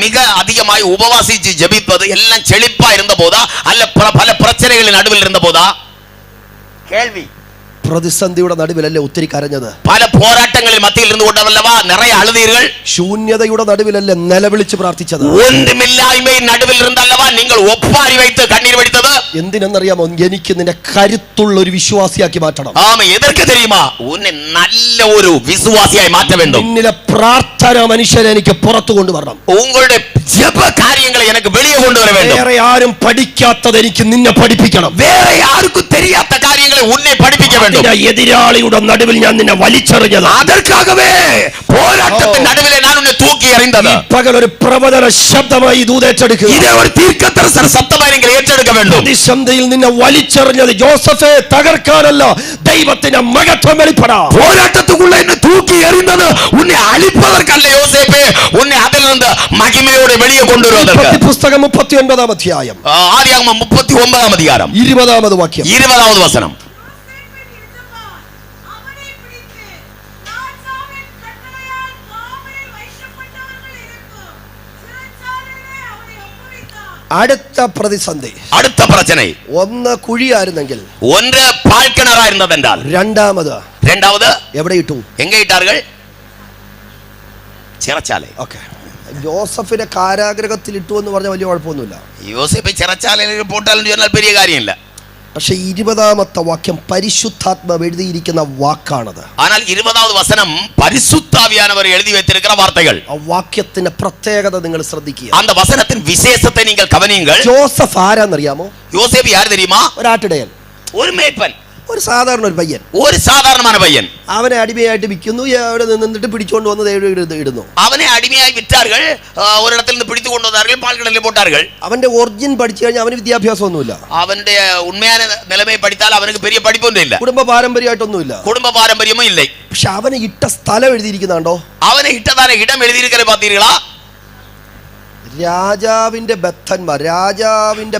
മിക അധികമായി ഉപവാസിച്ച് ജപിപ്പത് എല്ലാം ചെളിപ്പായിരുന്ന പോതാ, അല്ല പല പ്രശ്നങ്ങളിൽ നടുവിൽ ഇരുന്ന പോതാ? കേൾവി. പ്രതിസന്ധിയുടെ നടുവിലല്ലേ ഒത്തിരി കരഞ്ഞത്? പല പോരാട്ടങ്ങളിൽ മധ്യയിൽ ഇരുന്നുകൊണ്ടവല്ലവാ നിറയെ അഴുതീர்கள்? ശൂന്യതയുടെ നടുവിലല്ലേ നിലവിളിച്ച് പ്രാർത്ഥിച്ചത്? ഒന്നുമില്ലായ്മയിൽ നടുവിൽ ഇരുന്നല്ലവാ നിങ്ങൾ ഒപ്പാരി വയ്ത്ത് കണ്ണീർ വടിത്തത്? എന്തിനെന്നറിയാമോ? എനിക്ക് നിന്നെ കരുത്തുള്ള ഒരു വിശ്വാസിയാക്കി മാറ്റണം. ആമ എதற்கு தெரியுமா? ഉന്നെ നല്ല ഒരു വിശ്വാസിയായി മാറ്റ வேண்டும். നിന്നിലെ പ്രാർത്ഥന മനുഷ്യനെ എനിക്ക് പുറത്തു കൊണ്ടുവരണം. ഉങ്ങളുടെ ജപ കാര്യങ്ങളെ എനിക്ക് വെളിയെ കൊണ്ടുവര வேண்டும். വേറെ ആരും പഠിക്കാത്തത് എനിക്ക് നിന്നെ പഠിപ്പിക്കണം. വേറെ ആർക്കും தெரியாத കാര്യങ്ങളെ ഉന്നെ പഠിപ്പിക്ക வேண்டும். എതിരാളിയുടെ നടുവിൽ ഞാൻ നിന്നെ വലിച്ചെറിഞ്ഞത്, അതற்காகவே പോരാട്ടത്തിന്റെ നടുവിലെ ഞാൻ ഉന്നെ തൂക്കി എറിഞ്ഞത്. പകൽ ഒരു പ്രവചന ശബ്ദമായി ദൂതേറ്റെടുക്കുക. ഇത് ഒരു ദീർഘദർശന ശബ്ദമായി നിങ്ങൾ ഏറ്റെടുക്ക வேண்டும். പ്രതിസന്ധിയിൽ നിന്നെ വലിച്ചെറിഞ്ഞത് ജോസഫെ തകർക്കാനല്ല, ദൈവത്തിന്റെ മഹത്വം വെളിപ്പെടാൻ. പോരാട്ടത്തുക്കുള്ള എന്നെ തൂക്കി എറിഞ്ഞത് ഉന്നെ അழிப்பதற்கல்ல യോസേപ്പേ, ഉന്നെ അതിൽ നിന്ന് മഹിമയോടെ വെളിയെ കൊണ്ടുവരുന്നത്. പുസ്തകം 39-ാം അധ്യായം, ആദിയാഗമം 39-ാം അധികാരം 20-ാമത് വാക്യം, 20-ാമത് വചനം. അടുത്ത പ്രതിസന്ധി, അടുത്ത പ്രശ്നം. ഒന്ന് കുഴിയായിരുന്നെങ്കിൽ, ഒന്ന് പാഴ്ക്കിണറായിരുന്നതെന്നാൽ, രണ്ടാമത് എവിടെ ഇട്ടു? എങ്ക ഇട്ടാர்கள்? ചിറച്ചാലെ. ഓക്കെ, ജോസഫിനെ കാരാഗ്രഹത്തിൽ ഇട്ടു എന്ന് പറഞ്ഞ വലിയ കുഴപ്പമൊന്നുമില്ല. യോസേപ്പ് ചിറച്ചാലയിൽ പോട്ടാലെന്ന് പറഞ്ഞാൽ വലിയ കാര്യമില്ല. പക്ഷെ 20-ാമത്തെ വാക്യം പരിശുദ്ധാത്മാവ് എഴുതിയിരിക്കുന്ന വാക്കാണത്. ஆனால் 20-வது வசனம் பரிசுத்தாவியானவர் எழுதி வைத்திருக்கிற வார்த்தைகள். ആ വാക്യത്തിന്റെ പ്രത്യേകത നിങ്ങൾ ശ്രദ്ധിക്കുക. அந்த வசனத்தின் விசேஷத்தை நீங்கள் கவனியுங்கள். ജോസഫ് ആരാന്നറിയാമോ? யோசேப்பு யார் தெரியுமா? ഒരു ആട്ടിടയൻ, ഒരു മേയ്പ്പൻ. ഒരു സാധാരണ ഒരു പയ്യൻ, ഒരു സാധാരണமான പയ്യൻ. അവനെ അടിമയായിട്ട് വിൽക്കുന്നു, അവിടെ നിന്നിട്ട് പിടിച്ചോണ്ട് വന്ന് ഇടുന്നു. അവനെ അടിമയായി വിറ്റാர்கள், ഒരിടത്തിൽ നിന്ന് പിടിച്ചു കൊണ്ടുവന്നാர்கள், പാൽക്കടലിൽ പോട്ടാர்கள். അവന്റെ ഒറിജിൻ പഠിച്ചു കഴിഞ്ഞാൽ അവന് വിദ്യാഭ്യാസം ഒന്നുമില്ല. അവന്റെ ഉണ്മயான നിലമയെ പഠിച്ചാൽ അവനക്ക് പെരിയ പഠിപ്പൊന്നും ഇല്ല, കുടുംബ പാരമ്പര്യമായിട്ടൊന്നുമില്ല, കുടുംബ പാരമ്പര്യമോ ഇല്ല. പക്ഷെ അവനെ ഇട്ട സ്ഥലം എഴുതിയിരിക്കുന്നുണ്ടോ? അവനെ ഇട്ടതാണ് ഇടം എഴുതിയിരിക്കലെ പാത്തീர்களா? രാജാവിന്റെ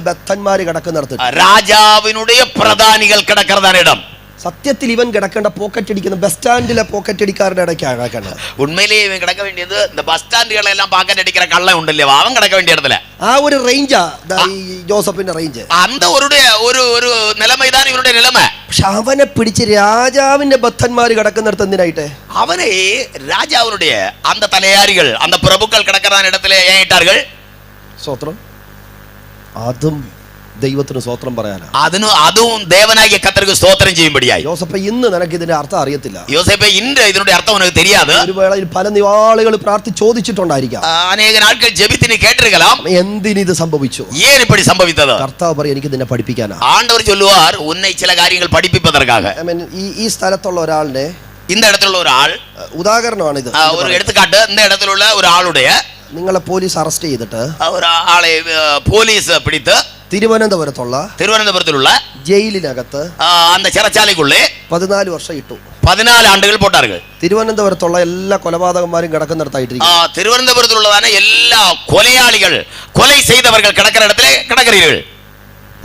ബദ്ധന്മാര് കിടക്കുന്നിടത്ത്, രാജാവിനുடைய പ്രധാനികൾ കിടക്കുന്നതാണ് ഇടം. സത്യത്തിൽ ഇവൻ കിടക്കേണ്ട പോക്കറ്റ് അടിക്കുന്ന ബസ് സ്റ്റാൻഡിലെ പോക്കറ്റ് അടിക്കാരുടെ ഇടയ്ക്കാണ് കിടക്കേണ്ടത്. ഉണ്മയിലേ ഇവൻ കിടക്ക വേണ്ടിയത് இந்த ബസ് സ്റ്റാൻഡുകളെല്ലാം പോക്കറ്റ് അടിக்கிற കള്ള ഉണ്ടല്ലേ, അവൻ കിടക്ക വേണ്ടിയ ഇടത്തില. ആ ഒരു റേഞ്ചാ ജോസഫിന്റെ റേഞ്ച്. അന്ത ഒരു നിലമൈതാണ് ഇവരുടെ നിലമ. പക്ഷെ അവനെ പിടിച്ച് രാജാവിന്റെ ബദ്ധന്മാര് കിടക്കുന്നിടത്ത് എന്തിനായിട്ട്? അവനെ രാജാവിനുடைய அந்த തലയാരികൾ அந்த പ്രഭുക്കൾ കിടക്കുന്ന ഇടത്തിലെ ഏറ്റാர்கள். സ്തോത്രം. അതും ദൈവത്തിന് സ്തോത്രം പറയാനാ. അതും ദേവനായ കർത്തർക്ക് സ്തോത്രം ചെയ്യുമ്പടിയായി. യോസേപ്പേ, ഇന്ന് നിനക്ക് ഇതിന്റെ അർത്ഥം അറിയത്തില്ല. യോസേപ്പേ, ഇന്ന് ഇതിന്റെ അർത്ഥം ഉനക്ക് தெரியாது. ഒരു വേളയിൽ പല ആളുകൾ പ്രാർത്ഥിച്ച് ചോദിച്ചിട്ടുണ്ടായിരിക്കാം, അനേക ആൾക്കാർ ജെബിത്തിന് കേട്ടിരിക്കലാം, എന്തിന് ഇത് സംഭവിച്ചു, ஏன் இப்படி സംഭവിച്ചത്? കർത്താവ് പറയും, എനിക്ക് ഇതിനെ പഠിപ്പിക്കാനാ. ആണ്ടവർ ചൊല്ലുവാർ, ഉന്നെ ചില കാര്യങ്ങൾ പഠിപ്പിപ്പதற்காக. ഈ സ്ഥലത്തുള്ള ഒരാളുടെ, இந்த இடத்துல ஒரு ஆள், ഉദാഹരണമാണ് ഇത്, ஒரு எடுத்துக்காட்டு. இந்த இடத்துல உள்ள ஒரு ஆளுடைய, നിങ്ങളെ പോലീസ് അറസ്റ്റ് ചെയ്തിട്ട് ഒരു ആളെ പോലീസ് പിടിത്ത് തിരുവനന്തപുരത്തിലുള്ള ജയിലിനകത്ത് அந்த சிறைச்சாலைக்குள்ளே 14 വർഷം ഇട്ടു. 14 ആണ്ടുകൾ പോട്ടാர்கள். തിരുവനന്തപുരത്തുള്ള എല്ലാ കൊലപാതകന്മാരും കിടക്കുന്നിടത്തായിട്ട്, തിരുവനന്തപുരത്തിലുള്ളതാണ് എല്ലാ കൊലയാളികൾ, കൊலை செய்தவர்கள் കിടക്കുന്ന ഇടത്തിലെ കിടക്കറീകൾ.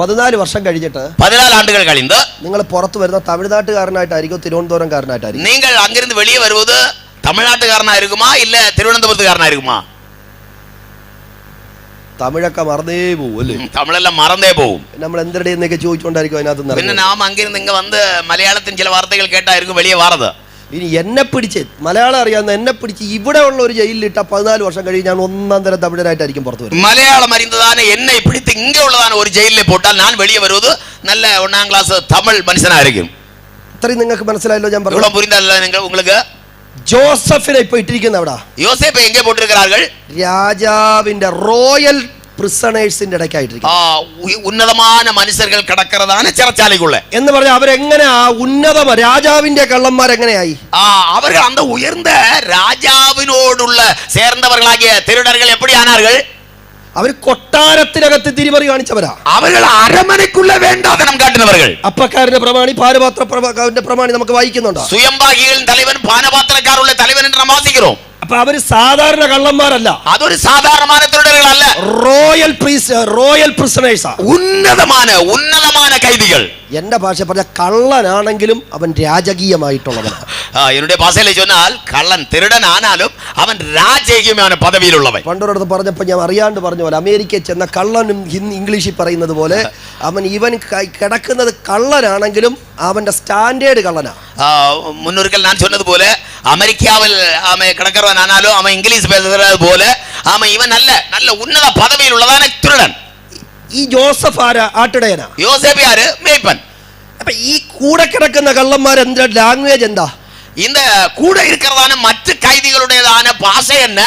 14 വർഷം കഴിഞ്ഞിട്ട്, 14 ആണ്ടുകൾ കഴിഞ്ഞ് നിങ്ങൾ പുറത്തു വരുന്ന തമിഴ്നാട്ടുകാരനായിട്ടായിരിക്കും തിരുവനന്തപുരംകാരനായിട്ടായിരിക്കും? നിങ്ങൾ അങ്ങിരുന്ന് വെളിയെ വരുவது തമിഴ്നാട്ടുകാരനായിരിക്കുമാ ഇല്ല തിരുവനന്തപുരത്തുകാരനായിരിക്കുമാ? തമിഴൊക്കെ മറന്നേ പോകും അല്ലേ? തമിഴെല്ലാം മറന്നേ പോകും. നമ്മൾ എന്തിടേന്നൊക്കെ ചോദിച്ചുകൊണ്ടായിരിക്കും അതിനകത്ത്. പിന്നെ നാം അങ്ങിരുന്ന് ഇങ്ങ വന്ന് മലയാളത്തിൽ ചില വാർത്തകൾ കേട്ടായിരിക്കും വെളിയെ വാറത്. ഇനി എന്നെ പിടിച്ച്, മലയാളം അറിയാവുന്ന എന്നെ പിടിച്ച് ഇവിടെ ഉള്ള ഒരു ജയിലിലിട്ട 14 വർഷം കഴിഞ്ഞ് ഞാൻ ഒന്നാം തരം തമിഴനായിട്ടായിരിക്കും പുറത്തു വരും. മലയാളം അറിയുന്നതാണ് എന്നെ പിടിച്ച് ഇങ്ങ ഉള്ളതാണ് ഒരു ജയിലിൽ പോട്ടാൽ ഞാൻ വെളിയെ വരുന്നത് നല്ല 1ാം ക്ലാസ് തമിഴ് മനുഷ്യനായിരിക്കും. ഇത്രയും നിങ്ങൾക്ക് മനസ്സിലായല്ലോ ഞാൻ പറഞ്ഞു? പുരിന്തല്ല നിങ്ങൾക്ക്? ജോസഫിനെ ഇപ്പൊ ഇട്ടിരിക്കുന്ന അവിടെ, യോസേപ്പ് എங்கே പോട്ടിരിக்கிறார்கள்? രാജാവിന്റെ റോയൽ പ്രിസണേഴ്സിന്റെ ഇടയ്ക്കായിട്ടിരിക്കും. ഉന്നതமான മനുഷ്യர்கள் കിടക്കുന്നതാണ് ചിറച്ചാലയ്ക്കുള്ള എന്ന് പറഞ്ഞാൽ അവരെങ്ങനെ രാജാവിന്റെ കള്ളന്മാരെങ്ങനെയായി? അവർ அந்த ഉയർന്ന രാജാവിനോടുള്ള ചേർന്നവர்களாகிய திருடர்கள் எப்படி ஆனார்கள்? അവർ കൊട്ടാരത്തിനകത്ത് തിരിമറി കാണിച്ചവരാ. അവർ അരമനയ്ക്കുള്ള വേണ്ടാതനം കാട്ടുന്നവர்கள். അപ്പക്കാരന്റെ പ്രമാണി, പാനപാത്രന്റെ പ്രമാണി നമുക്ക് വായിക്കുന്നുണ്ടോ? സ്വയംഭാഗികളിൽ തലവൻ, പാനപാത്രക്കാരുള്ള തലവൻ എന്ന് നാം വാസിக்கிறோം. അപ്പൊ അവര് സാധാരണ കള്ളന്മാരല്ല, അതൊരു സാധാരണ തിരുടர்களല്ല, റോയൽ പ്രിസണേഴ്സാ, ഉന്നതமான കൈദികൾ. എന്റെ ഭാഷ പറഞ്ഞ കള്ളനാണെങ്കിലും അവൻ രാജകീയമായിട്ടുള്ളവനാണ്. என்னுடைய ഭാഷയിൽ சொன்னால் കള്ളൻ തിരുടനാനാലും അവൻ രാജകീയമായ പദവിയിലുള്ളവൻ. പണ്ടൊരിടത്ത് പറഞ്ഞപ്പോ ഞാൻ അറിയാണ്ട് പറഞ്ഞ പോലെ, അമേരിക്കയിൽ ചെന്ന കള്ളനും ഇംഗ്ലീഷിൽ പറയുന്നത് പോലെ, ഇവൻ കിടക്കുന്നത് കള്ളനാണെങ്കിലും അവന്റെ സ്റ്റാൻഡേർഡ് കള്ളനാ. മുന്നൊരിക്കൽ ഞാൻ சொன்னது പോലെ അമേരിക്കാവിൽ കിടക്കുന്നവനാനാലും അവൻ ഇംഗ്ലീഷ് പേசுறது പോലെ ഇവൻ നല്ല ഉന്നത പദവിയിലുള്ളതാണ് തിരുടൻ. ഈ ജോസഫ് ആട്ടിടയനാ, യോസേപ്പ് ആര്? മേയ്പ്പൻ. അപ്പൊ ഈ കൂടെ കിടക്കുന്ന കള്ളന്മാർ എന്താ ലാംഗ്വേജ്? എന്താ இந்த கூட இருக்கிறதான மற்ற கைதிகளுடையதான ഭാഷ என்ன?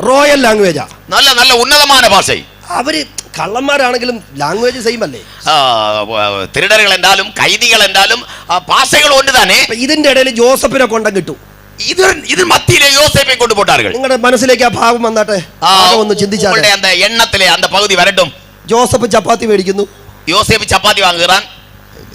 റോയൽ ലാംഗ്വേജാ, നല്ല ഉന്നതமான ഭാഷ. അവര് കള്ളന്മാരാണെങ്കിലും ലാംഗ്വേജ് സെയിം അല്ലേ? തിരുടர்கள் എന്താലും കൈദികൾ എന്താലും ഭാഷകൾ ഒന്ന് തന്നെ. ഇതിന്റെ ഇടയിൽ ജോസഫിനെ കൊണ്ടം കിട്ടും. ഇതിന് മധ്യയിലെ യോസേപ്പെ കൊണ്ട് പോട്ടാர்கள். നിങ്ങളുടെ മനസ്സിലേക്ക് ആ ഭാവം വന്നാട്ടെ, ഒന്ന് ചിന്തിച്ചാൽ എണ്ണത്തിലെ அந்த പകുതി വരട്ടും. ജോസഫ് ചപ്പാത്തി മേടിക്കുന്നു, യോസേപ്പ് ചപ്പാത്തി വാങ്ങുകയാണ്.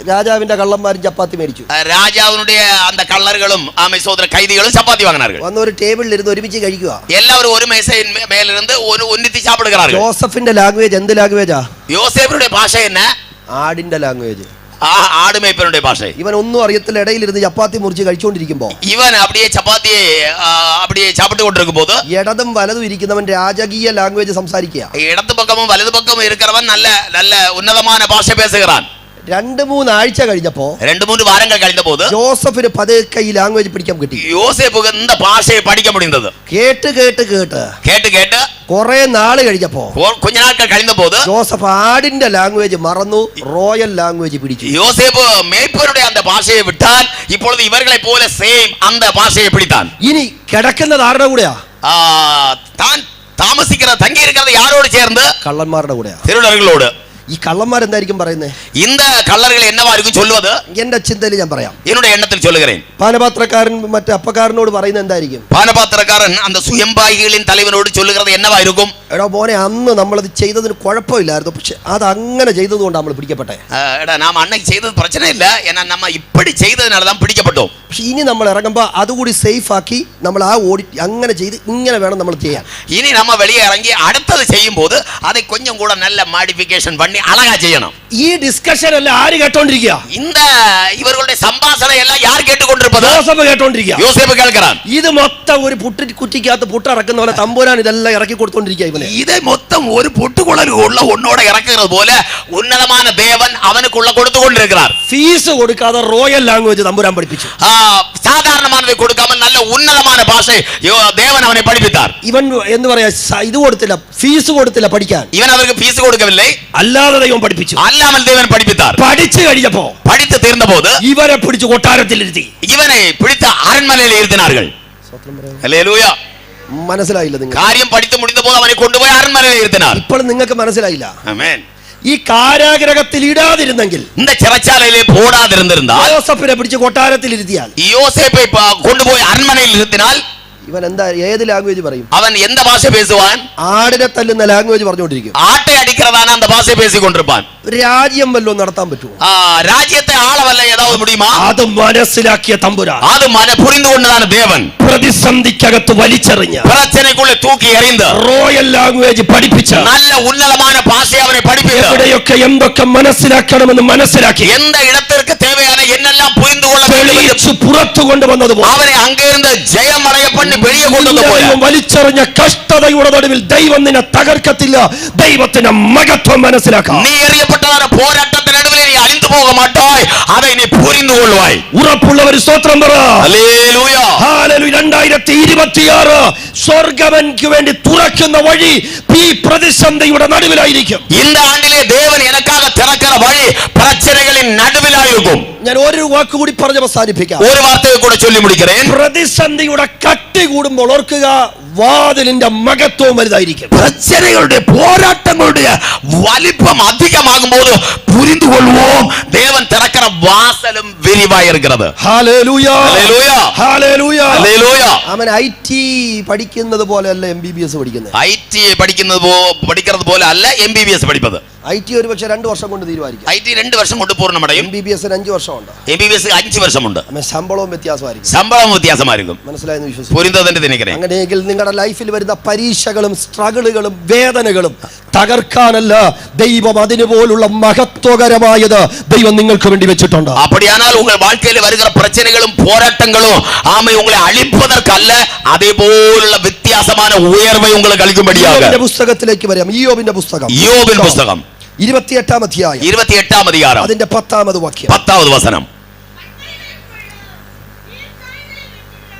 രാജാവിന്റെ കള്ളന്മാരും ചപ്പാത്തി മേടിച്ചു. രാജാവിനുடைய அந்த കള്ളറുകളും സഹോദര കൈദികളും ചപ്പാത്തി വാങ്ങുനാர்கள். വന്ന ഒരു ടേബിളിൽ ഇരുന്ന് ഒരുമിച്ച് കഴിക്കുക. എല്ലാവരും ഒരു മേശയിൽ മേലിരുന്ന് ഒന്നിച്ച് സാപ്പിടുകയാണ്. ജോസഫിന്റെ ലാംഗ്വേജ് എന്ത് ലാംഗ്വേജാ? യോസേപ്പിന്റെ ഭാഷ തന്നെ ആടിന്റെ ലാംഗ്വേജ്, ആടുമേപ്പനുடைய ഭാഷ. ഇവൻ ഒന്നും അറിയത്തില്ല, ഇടയിലിരുന്ന് ചപ്പാത്തി മുറിച്ച് കഴിച്ചുകൊണ്ടിരിക്കുമ്പോ ഇവൻ അപ്പടിയെ ചപ്പാത്തിയെ അപ്പടിയെ ചാപ്പിട്ടുകൊണ്ടിരിക്കുമ്പോ ഇടതും വലതും ഇരിക്കുന്നവൻ രാജകീയ ലാംഗ്വേജ് സംസാരിക്കുക. ഇടതു പക്കമും വലതു പക്കമും ഇരിക്കുന്നവൻ നല്ല ഉന്നതமான ഭാഷ പേസുகிறாൻ. 2-3 ആഴ്ച കഴിഞ്ഞപ്പോ 2-3 വാരങ്ങൾ കഴിഞ്ഞപ്പോ ജോസഫിന് പതുക്കെ ഈ ലാംഗ്വേജ് പിടിക്കാൻ കിട്ടി. യോസേപ്പ് എന്ത ഭാഷയെ പഠിക്കാൻ മുടിയുന്നത് കേട്ട് കുറെ നാള് കഴിഞ്ഞപ്പോ கொஞ்ச நாட்கள் കഴിഞ്ഞപ്പോ ജോസഫ് ആടിന്റെ ലാംഗ്വേജ് മറന്നു, റോയൽ ലാംഗ്വേജ് പിടിച്ചു. യോസേപ്പ് മേയ്പ്പനുടെ அந்த ഭാഷയെ വിട്ടാൽ ഇപ്പോൾ ഇവർകളെ പോലെ സെയിം அந்த ഭാഷയെ പിടിത്താൻ. ഇനി കിടക്കുന്നത് ആരുടെ കൂടെയാ? താൻ താമസിക്കുന്നത് തങ്ങിയിരിക്കുന്നത് ആരോട് ചേർന്ന്? കള്ളന്മാരുടെ കൂടെയാ, തിരുടர்களோடு. ഈ കള്ളന്മാരെന്തായിരിക്കും പറയുന്നത്? இந்த கள்ளர்கள் என்னவா இருக்கும் சொல்லுவது? എന്റെ ചിന്തയിൽ ഞാൻ പറയാം. என்னுடைய எண்ணத்தில் சொல்லுகிறேன். പാനപാത്രക്കാരൻ മറ്റേ അപ്പക്കാരനോട് പറയുന്നത് എന്തായിരിക്കും? பானபாத்திரக்காரன் அந்த சுயம்பாகிகளின் தலைவனோடு சொல்லுகிறது என்னவா இருக்கும்? എടാ മോനെ, അന്ന് നമ്മളത് ചെയ്തതിന് കുഴപ്പമില്ലായിരുന്നു, പക്ഷെ അത് അങ്ങനെ ചെയ്തതുകൊണ്ട് നമ്മൾ പിടിക്കപ്പെട്ടെ. எடா நாம அன்னைக்கு செய்தது பிரச்சனை இல்ல, ஏன்னா நம்ம இப்படி செய்ததனால தான் பிடிக்கப்பட்டோம். പക്ഷെ ഇനി നമ്മൾ ഇറങ്ങുമ്പോൾ അതുകൂടി സേഫ് ആക്കി നമ്മൾ ആ ഓഡിറ്റ് അങ്ങനെ ചെയ്ത് ഇങ്ങനെ വേണം നമ്മൾ ചെയ്യാൻ. இனி நம்ம வெளியே இறங்கி அடுத்தது செய்யும் போது அதை கொஞ்சம் கூட நல்ல மாடிஃபிகேஷன் பண்ணி அழகா செய்யணும். ഈ ഡിസ്കഷൻ എല്ലാം ആര് കേട്ടോണ്ടിരിക്കുക? இந்த இவர்களுடைய சம்பாஷணை எல்லாம் யார் கேட்டுக்கொண்டிருப்பது? യോസേഫ് കേട്ടോണ്ടിരിക്കുക. யோசேப்பு கேட்கிறான். ഇത് മൊത്തം ഒരു കുറ്റിക്കകത്ത് പുട്ടിറക്കുന്ന പോലെ തമ്പുരാൻ ഇതെല്ലാം ഇറക്കി കൊടുത്തോണ്ടിരിക്കുക ഇവനെ. இதை மொத்தம் ஒரு பொட்டுக்குழல் உள்ள உன்னோட இறக்குறது போல உன்னதமான தேவன் அவனுக்குள்ள கொடுத்து கொண்டிருக்கிறார். ഫീസ് കൊടുക്കാതെ റോയൽ ലാംഗ്വേജ് തമ്പുരാൻ പഠിപ്പിച്ചു. சாதாரணமானதை கொடுக்காமல் நல்ல உன்னதமான பாஷை தேவன் அவனை படிப்பித்தார். ഇവൻ എന്ന് പറയാ ഇത് കൊടുത്തില്ല, ഫീസ് കൊടുത്തില്ല പഠിക്കാൻ. இவன் அவருக்கு ஃபீஸ் கொடுக்கவில்லை, അല്ലാതെ ദൈവം പഠിപ്പിച്ചു. அல்லாமல் தேவன் படிப்பித்தார். പഠിച്ചു കഴിഞ്ഞപ്പോ படித்து തീർന്ന போது ഇവരെ പിടിച്ച് കൊട്ടാരത്തിലിരുത്തി. இவனை பிடித்த அரண்மனையில் இருத்தினார்கள். ഹല്ലേലൂയ. മനസ്സിലായില്ല നിങ്ങൾ? കാര്യം പഠിத்து முடிந்த போது அவனை கொண்டு போய் அரண்மனையில் இருத்தினார். ഇപ്പോഴും നിങ്ങൾക്ക് മനസ്സിലായില്ല? ആമേൻ. ഈ കാരാഗ്രഹത്തിൽ ഇടാതിരുന്നെങ്കിൽ, இந்த சிறைச்சாலையிலே போடாதிருந்தால், യോസേഫിനെ പിടിച്ച് കൊട്ടാരത്തിൽ ഇരുത്തിയാൽ, யோசேப்பை கொண்டு போய் அரண்மனையில் இருத்தினால், ഇവൻ എന്താ ഏത് ലാംഗ്വേജ് പറയും? அவன் எந்த பாஷை பேசுவான்? ആടിനെ തല്ലുന്ന ലാംഗ്വേജ് പറഞ്ഞുകൊണ്ടിരിക്കും. ஆட்டை அடிக்கிறதான அந்த பாஷை பேசிக் கொண்டிருப்பான். രാജ്യം വല്ലതും നടത്താൻ പറ്റുമോ? ராஜ்யத்தை ஆளவல்ல ஏதாவது முடியுமா? അത് മനസ്സിലാക്കിയ തമ്പുരാൻ, அது புரிந்து கொண்டதான தேவன் പ്രതിസന്ധിക്കകത്ത് വലിച്ചെറിഞ്ഞ, பிரச்சனைக்குள்ளே தூக்கி எறிந்து, റോയൽ ലാംഗ്വേജ് പഠിപ്പിച്ച, நல்ல ഉന്നതமான பாஷை அவனை படிப்பித்து, എവിടെയൊക്കെ എന്തൊക്കെ മനസ്സിലാക്കണമെന്ന് മനസ്സിലാക്കി, எந்த இடத்திற்கு தேவையான என்னெல்லாம் புரிந்து கொள்ள തെളിയിച്ചു പുറത്തു കൊണ്ടുവന്നതുപോലെ அவனை அங்கிருந்து ஜெயம் அடைய பண்ணி வெளியே கொண்டு வந்து വലിച്ചെറിഞ്ഞ കഷ്ടതയുടെ നടുവിൽ ദൈവം നിന്നെ തകർക്കത്തില്ല. ദൈവത്തിന്റെ മഹത്വം മനസ്സിലാക്കാം. நீ எறியப்பட்டதான போராட்டத்தின் நடுவில் நீ அழிந்து போக மாட்டாய், அதை நீ புரிந்து கொள்வாய். ഉറപ്പുള്ളവർ സ്തോത്രം പറ. ഹല്ലേലൂയ. ഹല്ലേലൂയ. 2026 സ്വർഗ്ഗവൻക്ക് വേണ്ടി തുറക്കുന്ന വഴി ഈ പ്രതിസന്ധിയുടെ നടുവിലായിരിക്കും. இந்த ஆண்டிலே தேவன் எனக்காக திறக்கிற வழி பிரச்சனைகளின் நடுவிலாயிருக்கும். ഞാൻ ഒരു വാക്ക് കൂടി പറഞ്ഞ് അവസാനിപ്പിക്കാം. ஒரு வார்த்தையை கூட சொல்லி முடிக்கிறேன். പ്രതിസന്ധിയുടെ കട്ടി കൂടുമ്പോൾ ഓർക്കുക, വാതിലിന്റെ മഹത്വം വലുതായിരിക്കും. பிரச்சனைகளுடைய போராட்டங்களுடைய வலிப்பம் அதிகமாகும் போது புரிந்து கொள்வோம், தேவன் திறக்கிற வாசலும் விரிவாய் இருக்கிறது. ഹല്ലേലൂയ. ഹല്ലേലൂയ. ഹല്ലേലൂയ. ഹല്ലേലൂയ. അവൻ IT പഠിക്കുന്നത് പോലെയല്ല MBBS പഠിക്കുന്നത്. IT പഠിക്കുന്നത് പോലെ അല്ല MBBS പഠിപ്പത്. IT ഒരു പക്ഷേ 2 വർഷം കൊണ്ട് തീരുമാനിക്കും. IT 2 വർഷം കൊണ്ട് പൂർണ്ണമടയും. MBBS 5 വർഷമുണ്ട്. MBBS 5 വർഷമുണ്ട്. ശമ്പളവും വ്യത്യാസമായിരിക്കും. ശമ്പളം വ്യത്യാസമായിരിക്കും. മനസ്സിലായെന്ന് വിശ്വസിക്കുന്നു. പുരിന്തതിന്റെ ദിനക്കനെ. അങ്ങനെയെങ്കിൽ നിങ്ങളുടെ ലൈഫിൽ വരുന്ന പരീക്ഷകളും സ്ട്രഗിളുകളും വേദനകളും തകർക്കാനല്ല, ദൈവം അതിനുപോലുള്ള മഹത്വകരമായത് ദൈവം നിങ്ങൾക്ക് വേണ്ടി വെച്ചിട്ടുണ്ട്. அப்படியானால் உங்கள் வாழ்க்கையில் வருகிற பிரச்சனைகளும் போராட்டங்களும் ஆமை உங்களை அழிப்பதற்கல்ல, அதே போലുള്ള വ്യത്യാസமான ഉയർவை உங்களுக்கு அளிக்கும்படியாக. യോബിന്റെ പുസ്തകത്തിലേക്ക് വരാം. യോബിന്റെ പുസ്തകം, യോബിന്റെ പുസ്തകം 28-ാം അധ്യായം 28-ാം അധികാരം അതിന്റെ 10-ാമത് വാക്യം. 10-ാമത് വചനം.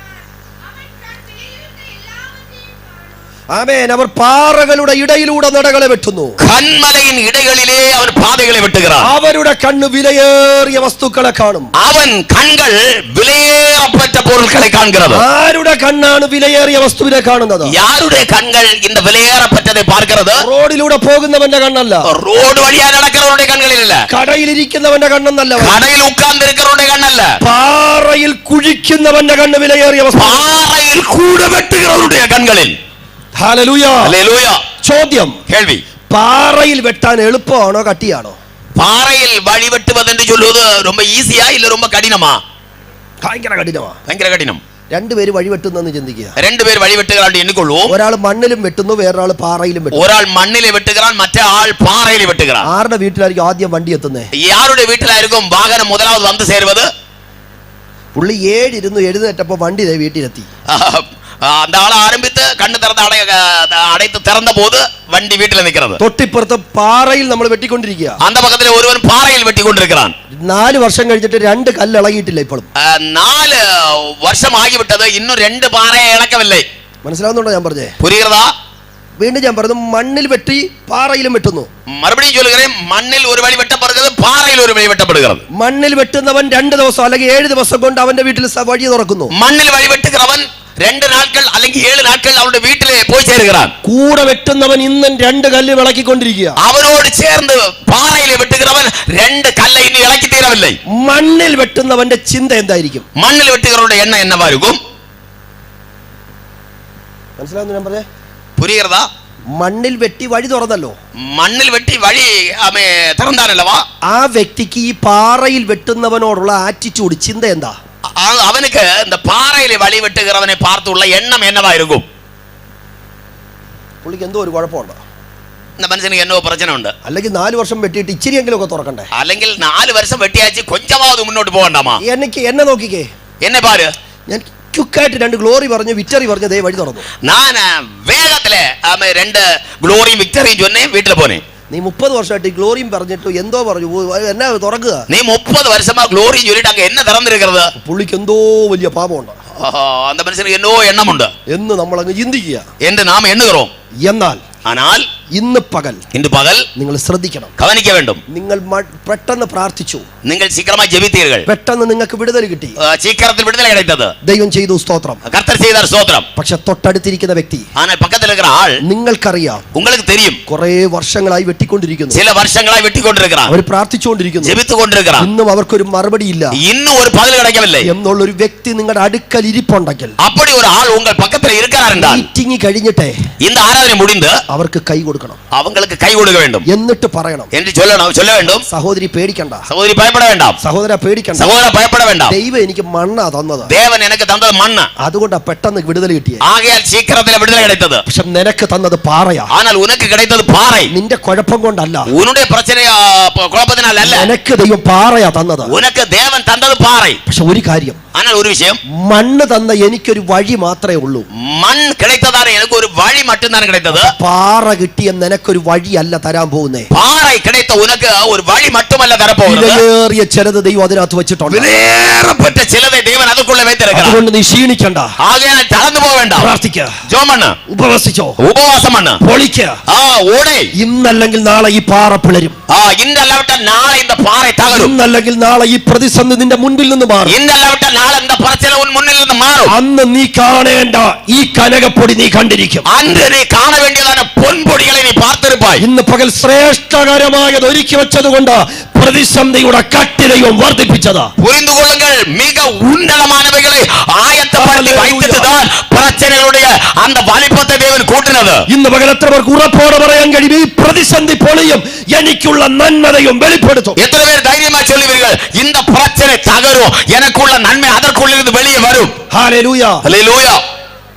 ആമേൻ. അവർ പാറകളുടെ ഇടയിലൂടെ നടകളെ വെട്ടുന്നു. കന്മലയിൻ ഇടകളിലെ അവൻ പാതകളെ വെട്ടുகிறார். അവരുടെ കണ്ണ് വിലയേറിയ വസ്തുക്കളെ കാണും. അവൻ കണ്ണുകൾ വിലയേറപ്പെട്ട പൊരുൾകളെ കാണുகிறது. ആരുടെ കണ്ണാണ് വിലയേറിയ വസ്തുവിനെ കാണുന്നത്? யாருடைய கண்கள் இந்த விலையேறப்பட்டதை பார்க்கிறது? റോഡിലൂടെ പോകുന്നവന്റെ കണ്ണല്ല, ரோடு வழியா நடக்கிறவருடைய கண்களில் இல்ல, കടയിലിരിക്കുന്നവന്റെ കണ്ണെന്നല്ല, കടയിൽ ഉட்கார்ந்திருக்கிறவருடைய കണ്ണല്ല, പാറയിൽ കുഴിക്കുന്നവന്റെ കണ്ണ് വിലയേറിയ വസ്തു. പാറയിൽ കൂട് വെട്ടുகிறவருடைய കണ്ണുകളിൽ. ഹല്ലേലൂയ. ഹല്ലേലൂയ. ചോദ്യം, കേൾവി. പാറയിൽ വെട്ടാൻ എളുപ്പമാണോ കട്ടിയാണോ? പാറയിൽ വഴി വെട്ടുவது എന്ന് ചൊല്ലുന്നത് ரொம்ப ஈஸியா இல்ல ரொம்ப கடினமா? ഭയങ്കര കഠിനമാ. ഭയങ്കര കഠിനം. രണ്ടുപേര് വഴി വെട്ടുന്നെന്ന് ചിന്തിക്കുക. രണ്ടുപേർ വഴി വെട്ടുகிறான் എണ്ണിക്കൊള്ളൂ. ഒരാൾ മണ്ണിലും വെട്ടുന്നു, വേറൊരാൾ പാറയിലും വെട്ടുന്നു. ഒരാൾ മണ്ണിലെ വെട്ടുகிறாൻ, മറ്റേ ആൾ പാറയിൽ വെട്ടുகிறாൻ. ആരുടെ വീട്ടിലായിരിക്കും ആദ്യം വണ്ടി എത്തുന്നത്? யாருடைய വീട്ടിലായിരിക്കും വാഹനം முதலாவது வந்து சேருவது? പുള്ളി 7 ഇരുന്നു എഴുന്നേറ്റപ്പോ വണ്ടി വീട്ടിലെത്തി. அந்த ஆளை ஆரம்பித்து கண்ணு திறந்து அடைத்து திறந்த போது வண்டி வீட்டில் நிற்கிறது. തൊട്ടിപ്പുറത്ത് പാറയിൽ നമ്മൾ വെട്ടിക്കൊണ്ടിരിക്കുക. அந்த பக்கத்தில் ஒருவன் பாறையில் வெட்டி கொண்டிருக்கிறான். 4 വർഷം കഴിഞ്ഞിട്ട് 2 കല്ല് ഇളകിയിട്ടില്ല. ഇപ്പോഴും 4 வருஷம் ஆகிவிட்டது, இன்னும் 2 பாறையை இழக்கவில்லை. മനസ്സിലാവുന്നുണ്ടോ ഞാൻ പറഞ്ഞേ? புரிகிறதா? വീണ്ടും ഞാൻ പറഞ്ഞു, മണ്ണിൽ വെട്ടി പാറയിലും വെട്ടുന്നു. மறுபடியும் சொல்லுகிறேன், மண்ணில் ஒரு வழி வெட்டப்படுகிறது, பாறையில் ஒரு வழி வெட்டப்படுகிறது. മണ്ണിൽ വെട്ടുന്നവൻ 2 ദിവസം അല്ലെങ്കിൽ 7 ദിവസം കൊണ്ട് അവന്റെ വീട്ടിൽ വഴി തുറക്കുന്നു. மண்ணில் வழி வெட்டுகிறவன் 2 நாட்கள் അല്ലെങ്കിൽ 7 நாட்கள் அவருடைய வீட்டிலே போய் சேருகிறான். കൂടെ വെട്ടുന്നവൻ ഇന്നും 2 കല്ല് വിളക്കിക്കൊണ്ടിരിക്കുക. அவனோடு சேர்ந்து பாறையிலே வெட்டுகிறவன் 2 கல்லை இன்னும் இളக்கி தீரவில்லை. മണ്ണിൽ വെട്ടുന്നവന്റെ ചിന്ത എന്തായിരിക്കും? மண்ணில் வெட்டுகிறவனுடைய எண்ணம் என்னவா இருக்கும்? മനസ്സിലാവുന്നു ഞാൻ പറഞ്ഞേ? புரிகிறதா? മണ്ണിൽ വെട്ടി വഴി തുറന്നല്ലോ. മണ്ണിൽ വെട്ടി വഴി തുറന്നാനല്ലവാ. ആ വ്യക്തിക്ക് ഈ പാറയിൽ വെട്ടുന്നവനോടുള്ള ആറ്റിറ്റ്യൂഡ്, ചിന്ത എന്താ? അവനുക്ക് இந்த பாறையிலே வழி வெட்டுகிறவனை பார்த்துள்ள எண்ணம் என்னவா இருக்கும்? പുള്ളിക്ക് എന്തോ ഒരു കുഴപ്പമുണ്ട്. இந்த மனுஷனுக்கு என்ன பிரச்சனை ഉണ്ട്? അല്ലെങ്കിൽ 4 വർഷം വെട്ടിയിട്ട് ഇച്ചിരിയെങ്കിലും ഒക്കെ തുറക്കണ്ടേ? അല്ലെങ്കിൽ 4 വർഷം വെട്ടിയാച്ച് கொஞ்சமாவது മുന്നോട്ട് പോകണ്ടാമാ? എന്നെ നോക്കിക്കേ, എന്നെ പാര്. ഞാൻ ക്വിക്കായിട്ട് 2 ഗ്ലോറി പറഞ്ഞു, വിക്ടറി പറഞ്ഞു, ദേ വഴി തുറന്നു. ഞാൻ വേഗത്തിലെ 2 ഗ്ലോറിയും വിക്ടറിയും ചൊന്നേ വീട്ടിൽ പോനെ. നീ 30 വർഷമായിട്ട് ഗ്ലോറിയും പറഞ്ഞിട്ട് എന്തോ പറഞ്ഞു, എന്നാ തുറക്കുക? നീ 30 വർഷമാ ഗ്ലോറിയും ചൊല്ലിട്ട് അങ്ങ് എന്നെ തുറന്നിരിക്കുന്നത്. പുള്ളിക്ക് എന്തോ വലിയ പാപമുണ്ട്. அந்த மனுஷனுக்கு என்னோ எண்ணமுண்டு എന്ന് നമ്മൾ അങ്ങ് ചിന്തിക്കുക என்று நாம் எண்ணுகிறோம். എന്നാൽ ஆனால் ഇന്ന് പകൽ നിങ്ങൾ ശ്രദ്ധിക്കണം, கவனிக்க வேண்டும். നിങ്ങൾ പെട്ടെന്ന് പ്രാർത്ഥിച്ചു, നിങ്ങൾ சீக்கிரமாய் ஜெபித்தீர்கள், പെട്ടെന്ന് നിങ്ങൾക്ക് വിടുതൽ കിട്ടി, சீக்கிரத்தில் விடுதலை கிடைத்தது, ദൈവം ചെയ്തു, സ്തോത്രം, கர்த்தர் செய்தார், ஸ்தோத்திரம். പക്ഷെ തൊട്ടടുത്തിരിക്കുന്ന വ്യക്തി, ஆனால் பக்கத்தில் இருக்கிற ஆள், നിങ്ങൾക്കറിയാം, உங்களுக்கு தெரியும், കുറേ വർഷങ്ങളായി വെട്ടിക്കൊണ്ടിരിക്കുന്നു, சில வருஷங்களாய் வெட்டிக்கொண்டிருக்கிறார், അവർ പ്രാർത്ഥിച്ചുകൊണ്ടിരിക്കുന്നു, ஜெபித்துக்கொண்டிருக்கிறார், ഇന്നും അവർക്കൊരു മറുപടി ഇല്ല, இன்னும் ஒரு பதில் கிடைக்கவில்லை എന്നുള്ളൊരു വ്യക്തി നിങ്ങളുടെ അടുക്കൽ ഇരിപ്പുണ്ടെങ്കിൽ, அப்படி ஒரு ஆள் உங்கள் பக்கத்தில் இருக்கிறார் என்றால், മീറ്റിംഗ് കഴിഞ്ഞിട്ടേ இந்த ஆராதனை முடிந்து അവർക്ക് കൈ കൊടുക്കണം, அவங்களுக்கு கை கொடுக்க வேண்டும், എന്നിട്ട് പറയണം, என்று சொல்ல வேண்டும், സഹോദരി പേടിക്കണ്ട, சகோதரி பயப்பட வேண்டாம், സഹോദര പേടിക്കണ്ട, சகோதரா பயப்பட வேண்டாம், ദൈവം എനിക്ക് മണ്ണാ തന്നത്, தேவன் எனக்கு தந்தது மண்ணு, അതുകൊണ്ടാ പെട്ടെന്ന് വിടുതൽ കിട്ടിയത്, ஆகையால் சீக்கிரத்தில் விடுதலை கிடைத்தது. പക്ഷെ നിനക്ക് തന്നത് പാറയാ, ஆனால் உனக்கு கிடைத்தது பாறை, നിന്റെ കുഴപ്പം കൊണ്ടല്ല, உன்னுடைய பிரச்சனை குழப்பத்தினால் அல்ல, നിനക്ക് ദൈവം പാറയാ തന്നത്, உனக்கு தேவன் தந்தது பாறை. പക്ഷെ ഒരു കാര്യം, ஆனால் ஒரு விஷயம், മണ്ണ് തന്ന എനിക്കൊരു വഴി മാത്രമേ ഉള്ളൂ, மண் கிடைத்ததான எனக்கு ஒரு வழி மட்டும்தான் கிடைத்தது, പാറ കിട്ടിയ നിനക്കൊരു വഴിയല്ല തരാൻ പോകുന്നേ, பாறை கிடைத்த உனக்கு ஒரு வழி மட்டுமல்ல தரப்போகிறது, വിലയേറിയ ചിലത് ദൈവം അതിനകത്ത് വെച്ചിട്ടുണ്ട്, விலையேறப்பட்ட சிலதை தேவன் அதுக்குள்ள வைத்திருக்கிறார், അതുകൊണ്ട് നീ ക്ഷീണിക്കണ്ട, ஆகையால் தளர்ந்து போக வேண்டாம், പ്രാർത്ഥിക്ക, ஜெபம் பண்ணு, ഉപവസിച്ചോ, உபவாசம் பண்ணு, പൊളിക്ക, ஓடை, ഇന്നല്ലെങ്കിൽ നാളെ ഈ പാറ പിളരും, இன்றல்லாவிட்டால் நாளை இந்த பாறை தகரும், ഇന്നല്ലെങ്കിൽ നാളെ ഈ പ്രതിസന്ധി നിന്റെ മുൻപിൽ നിന്ന് മാറും, இன்றல்லாவிட்டால் நாளை இந்த பிரச்சனை உன் முன்னில் இருந்து மாறும், അന്ന് നീ കാണേണ്ട ഈ കനകപ്പൊടി നീ കണ്ടിരിക്കും, அன்று நீ காண வேண்டியதான பொன்பொடிகளை நீ பார்த்திருப்பாய். ഇന്ന് പകൽ ശ്രേഷ്ഠകരമായത് ഒരുക്കി വെച്ചതുകൊണ്ട് പ്രതിസന്ധിയുടെ കട്ടിലയും വർദ്ധിപ്പിച്ചതാ. புரிந்து கொள்ளுங்கள், மிக உன்னதமானவைகளை ஆயத்தப்படுத்தி வைத்துதான் பிரச்சனைகளுடைய அந்த வலிப்பத்தை தேவன் கூட்டினது. ഇന്ന് പകൽ എത്ര പേർക്ക് ഉറപ്പോടെ പറയാൻ കഴിയും, ഈ പ്രതിസന്ധി പൊളിയും, എനിക്കുള്ള നന്മതയും വെളിപ്പെടുത്തും? எத்தனை பேர் தைரியமா சொல்லுவீர்கள், இந்த பிரச்சனை தகரும், எனக்குள்ள நன்மை அதற்குள்ளிருந்து வெளியே வரும்? ഹല്ലേലൂയ, ஹல்லேலூயா.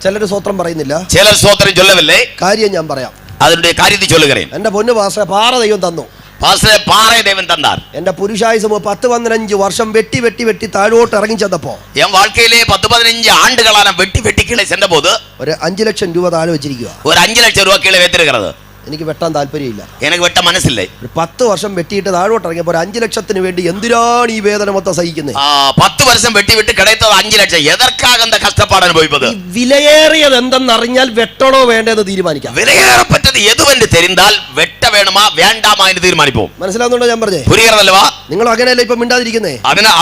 ചിലര് സ്വത്രം പറയുന്നില്ല, சிலர் ஸ்தோத்திரம் சொல்லவில்லை, കാര്യം ഞാൻ പറയാം, அதனுடைய காரியத்தை சொல்லுகிறேன். എന്റെ പൊന്നു പാസ്റ്റർ, പാറ ദൈവം തന്നു, பாஸ்டர் பாறை தேவன் தந்தார். എന്റെ പുരുഷായുസ് 10-15 വർഷം വെട്ടി വെട്ടി വെട്ടി താഴോട്ട് ഇറങ്ങി ചെന്നപ്പോ என் வாழ்க்கையிலே 10-15 ஆண்டுகளான வெட்டி வெட்டி கீழே சென்ற போது ഒരു 5 ലക്ഷം രൂപ താഴെ വെച്ചിരിക്കുക, ஒரு 5 லட்சம் ரூபாய் கீழே வைத்திருக்கிறது. എനിക്ക് വെട്ടാൻ താല്പര്യമില്ല, எனக்கு வெட்ட மனசில்லை. ഒരു 10 വർഷം വെട്ടിയിട്ട് താഴോട്ട് ഇറങ്ങിയപ്പോൾ ഒരു 5 ലക്ഷത്തിന് വേണ്ടി എന്തിനാണ് ഈ വേദന മൊത്തം സഹിക്കുന്നത്? 10 வருஷம் வெட்டி விட்டு கிடைத்தது 5 லட்சம். எதற்காக அந்த கஷ்டப்பாடு அனுபவிப்பது? വിലയേറിയത് എന്തെന്നറിഞ്ഞാൽ വെട്ടണോ വേണ്ടെന്ന് തീരുമാനിക്കാം. விலையேறப்பட்டது எதுவென்று தெரிந்தால் வெட்ட வேணுமா வேண்டாமா என்று தீர்மானிப்போம். മനസ്സിലാവുന്നുണ്ടോ ഞാൻ പറഞ്ഞേ? புரிகிறதல்லவா? നിങ്ങൾ അങ്ങനെയല്ല ഇപ്പൊ മിണ്ടാതിരിക്കുന്നേ,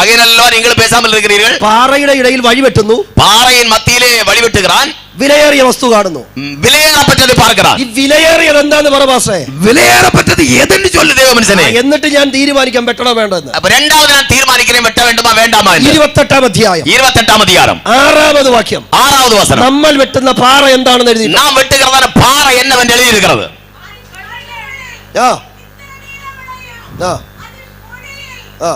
அகனல்லவா நீங்கள் பேசாமல் இருக்கிறீர்கள்? പാറയുടെ ഇടയിൽ വഴി വെട്ടുന്നു, பாறையின் மத்தியிலே வழி வெட்டுகிறான், വിലയേറിയ വസ്തു കാണുന്നു, விலையேறப்பட்டது பார்க்கிறான். ഈ വിലയേറിയത് എന്താന്ന് പറ പാസ്റ്റേ? விலையேறப்பட்டது எதுன்னு சொல்லு தேவ மனுஷனே. എന്നിട്ട് ഞാൻ തീരുമാനിക്കാം വെട്ടണോ വേണ്ടെന്ന്. அப்ப இரண்டாவது நான் தீர்மானிக்கிறேன் வெட்ட வேண்டுமா வேண்டாமா என்று. 28-ാം അധ്യായം 28-ാം அதிகாரம் 6-ാമത് വാക്യം, 6வது வசனம். നമ്മൾ വെട്ടുന്ന പാറ എന്താണെന്ന് എഴുതി, நாம் வெட்டுகிறதான பாறை என்னவென்று எழுதி இருக்கிறது. ആ ആ ആ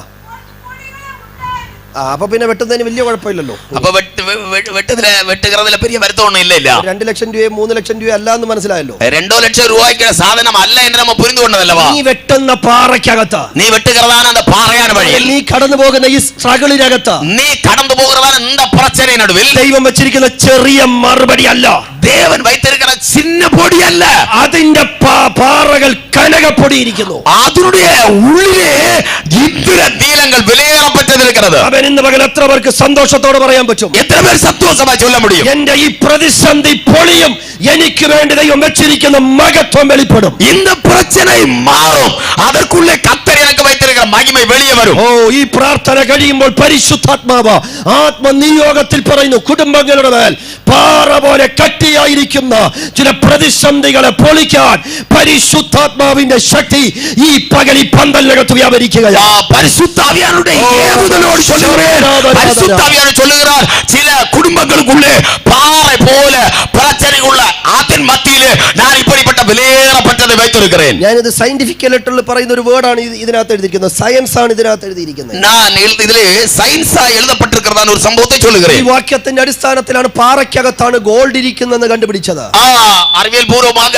അപ്പൊ പിന്നെ വെട്ടുന്നതിന് വലിയ കുഴപ്പമില്ലല്ലോ. അപ്പൊ വെട്ടുகிறதுல பெரிய வருத்தம் ஒண்ணும் இல்ல. 2 ലക്ഷം രൂപയും 3 ലക്ഷം രൂപയും അല്ല എന്ന് മനസ്സിലായല്ലോ. 2 ലക്ഷം രൂപയ്ക്ക് സാധനം അല്ല എന്ന് നമ്മൾ പുരിഞ്ഞു കൊണ്ടതല്ലവാ. നീ വെട്ടുന്ന പാറയ്ക്കകത്ത്, നീ വെട്ടുகிறதான அந்த பாறையான வழியில், നീ കടന്നു പോകുന്ന ഈ സ്ട്രഗിളിനകത്ത്, നീ കടന്നു പോകുகிறதான இந்த பிரச்சனை நடுவில் ദൈവം വെച്ചിരിക്കുന്ന ചെറിയ മറുപടി അല്ല, தேவன் வைத்திருக்கிற சின்ன பொடி அல்ல, അതിന്റെ പാറകൾ കനകപ്പൊടി ഇരിക്കുന്നു, അതിനുடைய ഉള്ളിലെ ഇന്ദ്ര നീലങ്ങൾ വിലയേറപ്പെട്ടത് இருக்கிறது. അവൻ ഇന്ന് പകൽ എത്ര പേർക്ക് സന്തോഷത്തോടെ പറയാൻ പറ്റും? എത്ര പേർ സന്തോഷമായി ചൊല്ല முடியும்? എന്റെ ഈ പ്രതിസന്ധി പൊളിയും, എനിക്ക് വേണ്ടി ദൈവം വെച്ചിരിക്കുന്ന മഹത്വം വെളിപ്പെടും. இந்த பிரச்சனை மாறும், அதற்குள்ளே கர்த்தர் எனக்கு வைத்திருக்கிற മഹിമ വെളിയെ വരും. ഓ, ഈ പ്രാർത്ഥന കഴിയുമ്പോൾ പരിശുദ്ധാത്മാവ് ആത്മനിയോഗത്തിൽ പറയുന്നു, കുടുംബങ്ങളുടെ മേൽ പാറ പോലെ കട്ടിയായിരിക്കുന്ന ചില പ്രതിസന്ധികളെ പൊളിക്കാൻ പരിശുദ്ധാത്മാവിന്റെ ശക്തി ഈ പകലി പന്തലിനകത്ത് വ്യാപരിക്കുകയാണ്. பரிசுத்தாவியானுடைய ஏவுதலோடு சொல்லுகிறார், சில குடும்பங்களுக்குள்ளே பாறை போல பிரச்சனைக்குள்ள ஆத்தின் மத்தியிலே நான் இப்படிப்பட்ட விலையேறப்பட்டதை வைத்திருக்கிறேன். ഞാനിത് സയന്റിഫിക്കൽ ആയിട്ടുള്ള പറയുന്ന ഒരു വേർഡാണ് ഇതിനകത്ത് എഴുതിയിരിക്കുന്നത്. സയൻസ് ആണ് ഇതിനകത്ത് എഴുതിയിരിക്കുന്നത്. நான் ഇതിലെ സയൻസാ എഴുതപ്പെട്ടിരിക്കുന്നതാണ് ഒരു സംഭവത്തെ சொல்லுகிறேன். ഈ വാക്യത്തിന്റെ അടിസ്ഥാനത്തിലാണ് പാറയ്ക്കകത്താണ് ഗോൾഡ് ഇരിക്കുന്നതെന്ന് കണ്ടുപിടിച്ചത്. அறிவியல் பூர்வமாக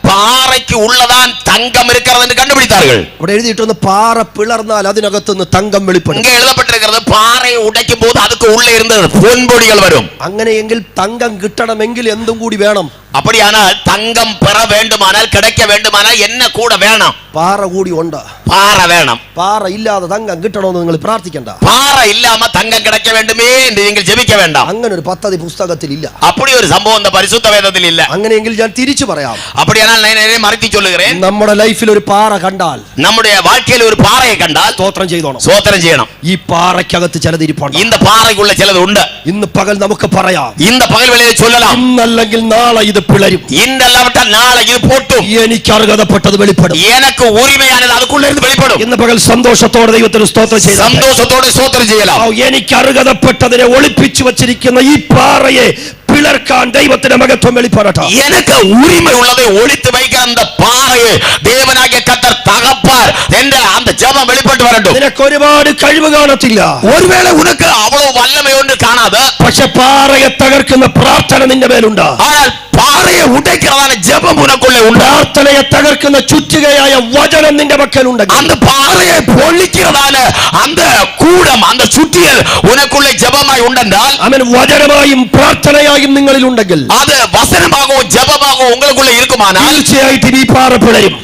பாறைக்கு உள்ளதான் தங்கம் இருக்கிறது என்று கண்டுபிடித்தார்கள். അവിടെ എഴുതിയിട്ടൊന്ന് പാറ പിളർന്നാൽ അതിനകത്തുനിന്ന് തങ്കം വെളിപ്പെടും. இங்கே எழுதப்பட்டிருக்கிறது பாறையை உடைக்கும் போது அதுக்கு உள்ளே இருந்து பொன்பொடிகள் வரும். അങ്ങനെയെങ്കിൽ തങ്കം കിട്ടണമെങ്കിൽ എന്തും കൂടി വേണം. அப்படியானால் தங்கம் பெற வேண்டுமானால் கிடைக்க வேண்டுமானால் என்ன கூட வேணும்? പാറ കൂടി ഉണ്ട്. பாறை வேணும். പാറ ഇല്ലാതെ തങ്കം കിട്ടണമെന്ന് നിങ്ങൾ പ്രാർത്ഥിക്കണ്ട. பாறை இல்லாம தங்கம் கிடைக்க வேண்டுமே என்று நீங்கள் ஜெபிக்க வேண்டாம். അങ്ങനെ ഒരു പദ്ധതി പുസ്തകത്തിൽ ഇല്ല. அப்படி ஒரு சம்பவம் இந்த பரிசுத்த வேதத்தில் இல்ல. അങ്ങനെയെങ്കിൽ ഞാൻ തിരിച്ചു പറയാം. அப்படியானால் நான் நேரே மறைத்து சொல்லுகிறேன். നമ്മുടെ ലൈഫിൽ ഒരു പാറ കണ്ടാൽ, நம்முடைய வாழ்க்கையில் ஒரு பாறையை கண்டால் സ്തോത്രം ചെയ്തോണം. ஸ்தோத்திரம் செய்யணும். ഈ പാറയ്ക്കകത്ത് ചിലതിരിപ്പുണ്ട്. இந்த பாறைக்குள்ள சிலது உண்டு. ഇന്ന് പകൽ നമുക്ക് പറയാം, இந்த பகல் வேளையில் சொல்லலாம், ഇന്നല്ലെങ്കിൽ നാളെ ഇത് പിളരും. ഇന്നല്ലാവിട്ടാൽ നാളെ ഇത് പൊട്ടും. എനിക്ക് അർഹതപ്പെട്ടത് വെളിപ്പെടും. எனக்கு உரிமையானது அதுக்குள்ள இருந்து வெளிப்படும். ഇന്ന് പകൽ സന്തോഷത്തോടെ ദൈവത്തിന് സ്തോത്രം ചെയ്യാം. സന്തോഷത്തോടെ സ്തോത്രം ചെയ്യலாம். എനിക്ക് അർഹതപ്പെട്ടതിനെ ഒളിപ്പിച്ചു വച്ചിരിക്കുന്ന ഈ പാറയെ പിളർക്കാൻ ദൈവത്തിന്റെ മഹത്വം വെളിപ്പെടട്ടെ. எனக்கு உரிமை உள்ளதை ஒளித்து வைக்க அந்த பாறையை தேவனாகிய கர்த்தர் தகப்பார் என்ற அந்த ஜெபம் வெளிப்பட்டு வரட்டும். നിനക്ക് ഒരുപാട് കഴിവ് കാണത്തില്ല. ஒருவேளை உனக்கு அவ்வளவு வல்லமை ஒன்று காணாது. പക്ഷെ പാറയെ തകർക്കുന്ന പ്രാർത്ഥന നിന്റെ മേലുണ്ട്. ஆனால் பாறையை உடைக்கிறதான ஜெபம் உனக்குள்ளே உண்டு. പ്രാർത്ഥനയെ തകർക്കുന്ന ചുറ്റുകയായ വചനം നിന്റെ പക്കലുണ്ട്. அந்த பாறையை பொழிக்கிறதான அந்த கூடம் அந்த சுற்றியல் உனக்குள்ளே ஜெபமாய் உண்டென்றால், അവൻ വചനമായും പ്രാർത്ഥനയായും നിങ്ങളിൽ ഉണ്ടെങ്കിൽ, அது வசனமாகவும் ஜெபமாகவும் உங்களுக்குள்ளே இருக்குமானால் തീർച്ചയായിട്ടും ഈ പാറ പിളരും.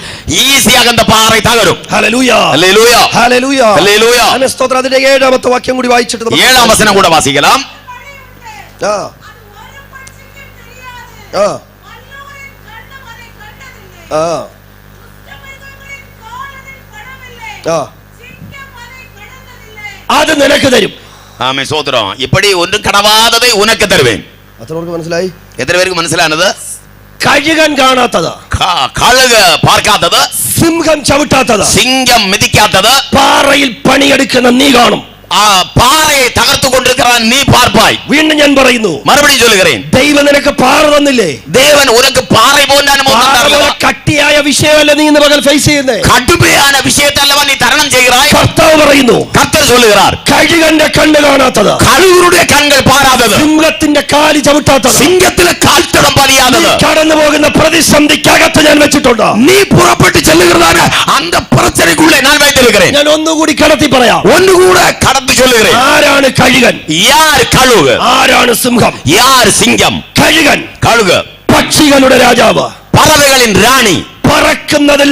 ஈஸியாக அந்த பாறை தகரும். ഹല്ലേലൂയ, ഹല്ലേലൂയ, ഹല്ലേലൂയ, ഹല്ലേലൂയ. ആമേൻ. സ്തോത്രം. അതിന്റെ 7ാമത്തെ വാക്യം കൂടി വായിച്ചിട്ട് 7ാം വചനം കൂടെ വാസിக்கலாம். ആ ആ ആ ആ അത് നിനക്ക് തരും. ആമേൻ, സ്തോത്രം. இப்படி ஒன்றும் கடவாததை உனக்கு தருவேன். അത്രവർക്ക് മനസ്സിലായി? എത്ര പേർക്ക് മനസ്സിലാണത്? കഴുകൻ കാണാത്തത്, കഴുക് പാർക്കാത്തത്, സിംഹം ചവിട്ടാത്തത്, സിംഹം മിതിക്കാത്തത്, പാറയിൽ പണിയെടുക്കുന്ന നീ കാണും. ആ പാറയെ തകർത്തു കൊണ്ടിരിക്കാൻ നീ പാർപ്പായി. വീണ്ടും ഞാൻ പറയുന്നു, മറുപടി ചൊല്ലുகிறேன். ദൈവം നിനക്ക് പാറ തന്നില്ലേ? ദേവൻ ഉനക്ക് പാറ പോന്ന അനുഭവം. കട്ടിയായ വിഷയമല്ല നീ ഇന്ന് പകൽ ഫേസ് ചെയ്യുന്നത്. കടുമயான விஷயத்தல்லவா நீ தരണം செய்கிறாய். കർത്താവ് പറയുന്നു, കർത്തർ சொல்லுகிறார், കഴുകന്റെ കണ്ണ് കാണാത്തത്, കഴുകരുടെ കണ്ണുകൾ പാരാത്തത്, സിംഹത്തിന്റെ കാല് ചവിട്ടാത്തത്, സിംഹത്തിലെ കാൽത്തടം പതിയാത്തത്, കടന്നു പോകുന്ന പ്രതിസന്ധിക്കകത്ത് ഞാൻ വെച്ചിട്ടുണ്ട്. നീ പുറപ്പെട്ട് ചെല്ലുகிறதான அந்த பிரச்சனைக்குள்ளே நான் வைத்திருக்கிறேன். ഞാൻ ഒന്നുകൂടി കടത്തി പറയാം. ഒന്നുകൂടെ കടത്തി ചൊല്ലുகிறேன். ആരാണ് കഴുകൻ? യാർ കഴുക്? ആരാണ് സിംഹം? യാർ സിംഹം? കഴുകൻ കഴുക് പക്ഷികളുടെ രാജാവ്, പറവകളിൻ റാണി. പറക്കുന്നതിൽ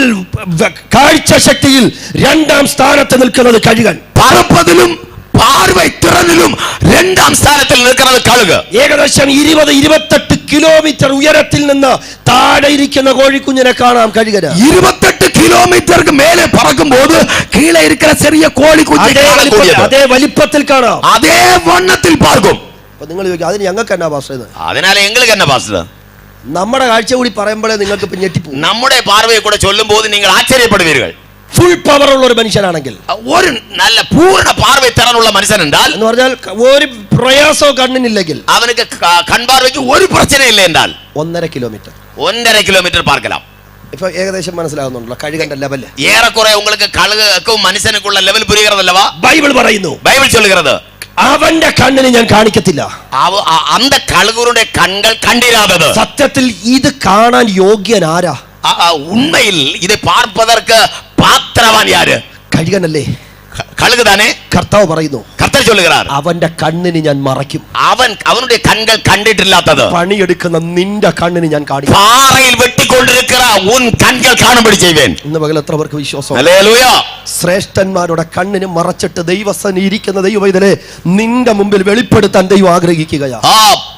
കാഴ്ച ശക്തിയിൽ 2ാം സ്ഥാനത്ത് നിൽക്കുന്നത് കഴുകൻ. പറപ്പതിലും പാർവൈ തിറന്നിലും 2ാം സ്ഥാനത്തിൽ നിൽക്കുന്നത് കഴുക്. ഏകദേശം 20-28 കിലോമീറ്റർ ഉയരത്തിൽ നിന്ന് താഴെ ഇരിക്കുന്ന കോഴിക്കുഞ്ഞിനെ കാണാം കഴുകന്. 28 കിലോമീറ്റർക്ക് മേലെ പറക്കുമ്പോൾ കീഴെ ഇരിക്കുന്ന ചെറിയ കോഴിക്കുഞ്ഞിനെ അതേ വലിപ്പത്തിൽ കാണാം, അതേ വണ്ണത്തിൽ പാർക്കും. അപ്പൊ നിങ്ങൾ ചോദിക്കും, അതിന് ഞങ്ങൾക്ക് എന്നാ പാസ്റ്റർ? അതിനാൽ എங்களுக்கு என்ன பாஸ்டர்? നമ്മുടെ കാഴ്ച കൂടി പറയുമ്പോഴേ നിങ്ങൾക്ക് ഞെട്ടിപ്പോകും. നമ്മുടെ പാർവയെ കൂടെ ചൊല്ലുമ്പോൾ നിങ്ങൾ ആശ്ചര്യപ്പെടുവീர்கள். ഫുൾ പവർ ഉള്ള ഒരു മനുഷ്യനാണെങ്കിൽ, ഒരു നല്ല പൂർണ്ണ പാർവൈ തിറനുള്ള മനുഷ്യൻ എന്നാൽ, എന്ന് പറഞ്ഞാൽ ഒരു പ്രയാസവും കണ്ണിനില്ലെങ്കിൽ, അവനക്ക് കൺപാർവയ്ക്ക് ഒരു പ്രശ്നമില്ല എന്നാൽ 1.5 കിലോമീറ്റർ 1.5 കിലോമീറ്റർ പാർக்கலாம். ഇപ്പൊ ഏകദേശം മനസ്സിലാകുന്നുണ്ടല്ലോ കഴുകന്റെ ലെവല്. ഏറെക്കുറെ உங்களுக்கு കഴുകും മനുഷ്യനുക്കുള്ള ലെവൽ പുരിகிறதல்லவா? ബൈബിൾ പറയുന്നു, ബൈബിൾ ചൊല്ലുகிறது, അവന്റെ കണ്ണിന് ഞാൻ കാണിക്കത്തില്ല. அந்த കഴുകുരുടെ കണ്ണുകൾ കണ്ടിരാതത്. സത്യത്തിൽ ഇത് കാണാൻ യോഗ്യൻ ആരാ? ഉണ്മയിൽ ഇത് പാർപ്പതർക്ക് പാത്രവാൻ യാര്? കഴുകനല്ലേ? കഴുകുതാനേ. കർത്താവ് പറയുന്നു, കർത്താവ് ചൊല്ലുகிறார், അവന്റെ കണ്ണിന് ഞാൻ മറയ്ക്കും. അവനുடைய കണ്ണുകൾ കണ്ടിട്ടില്ലാത്തത് പണിയെടുക്കുന്ന നിന്റെ കണ്ണിന് ഞാൻ കാണിക്കും. പാറയിൽ വെട്ടിക്കൊണ്ടിരിക്കുന്ന ഉൻ കണ്ണുകൾ കാണുമ്പടി ചെയ്യുവേൻ. ഇന്ന് പകൽ എത്ര പേർക്ക് വിശ്വാസം? ഹല്ലേലൂയ. ശ്രേഷ്ഠന്മാരുടെ കണ്ണിന് മറച്ചിട്ട് ദൈവസന്നിധിയിൽ ഇരിക്കുന്ന ദൈവവേദനെ നിന്റെ മുമ്പിൽ വെളിപ്പെടുത്താൻ ദൈവം ആഗ്രഹിക്കുകയാണ്.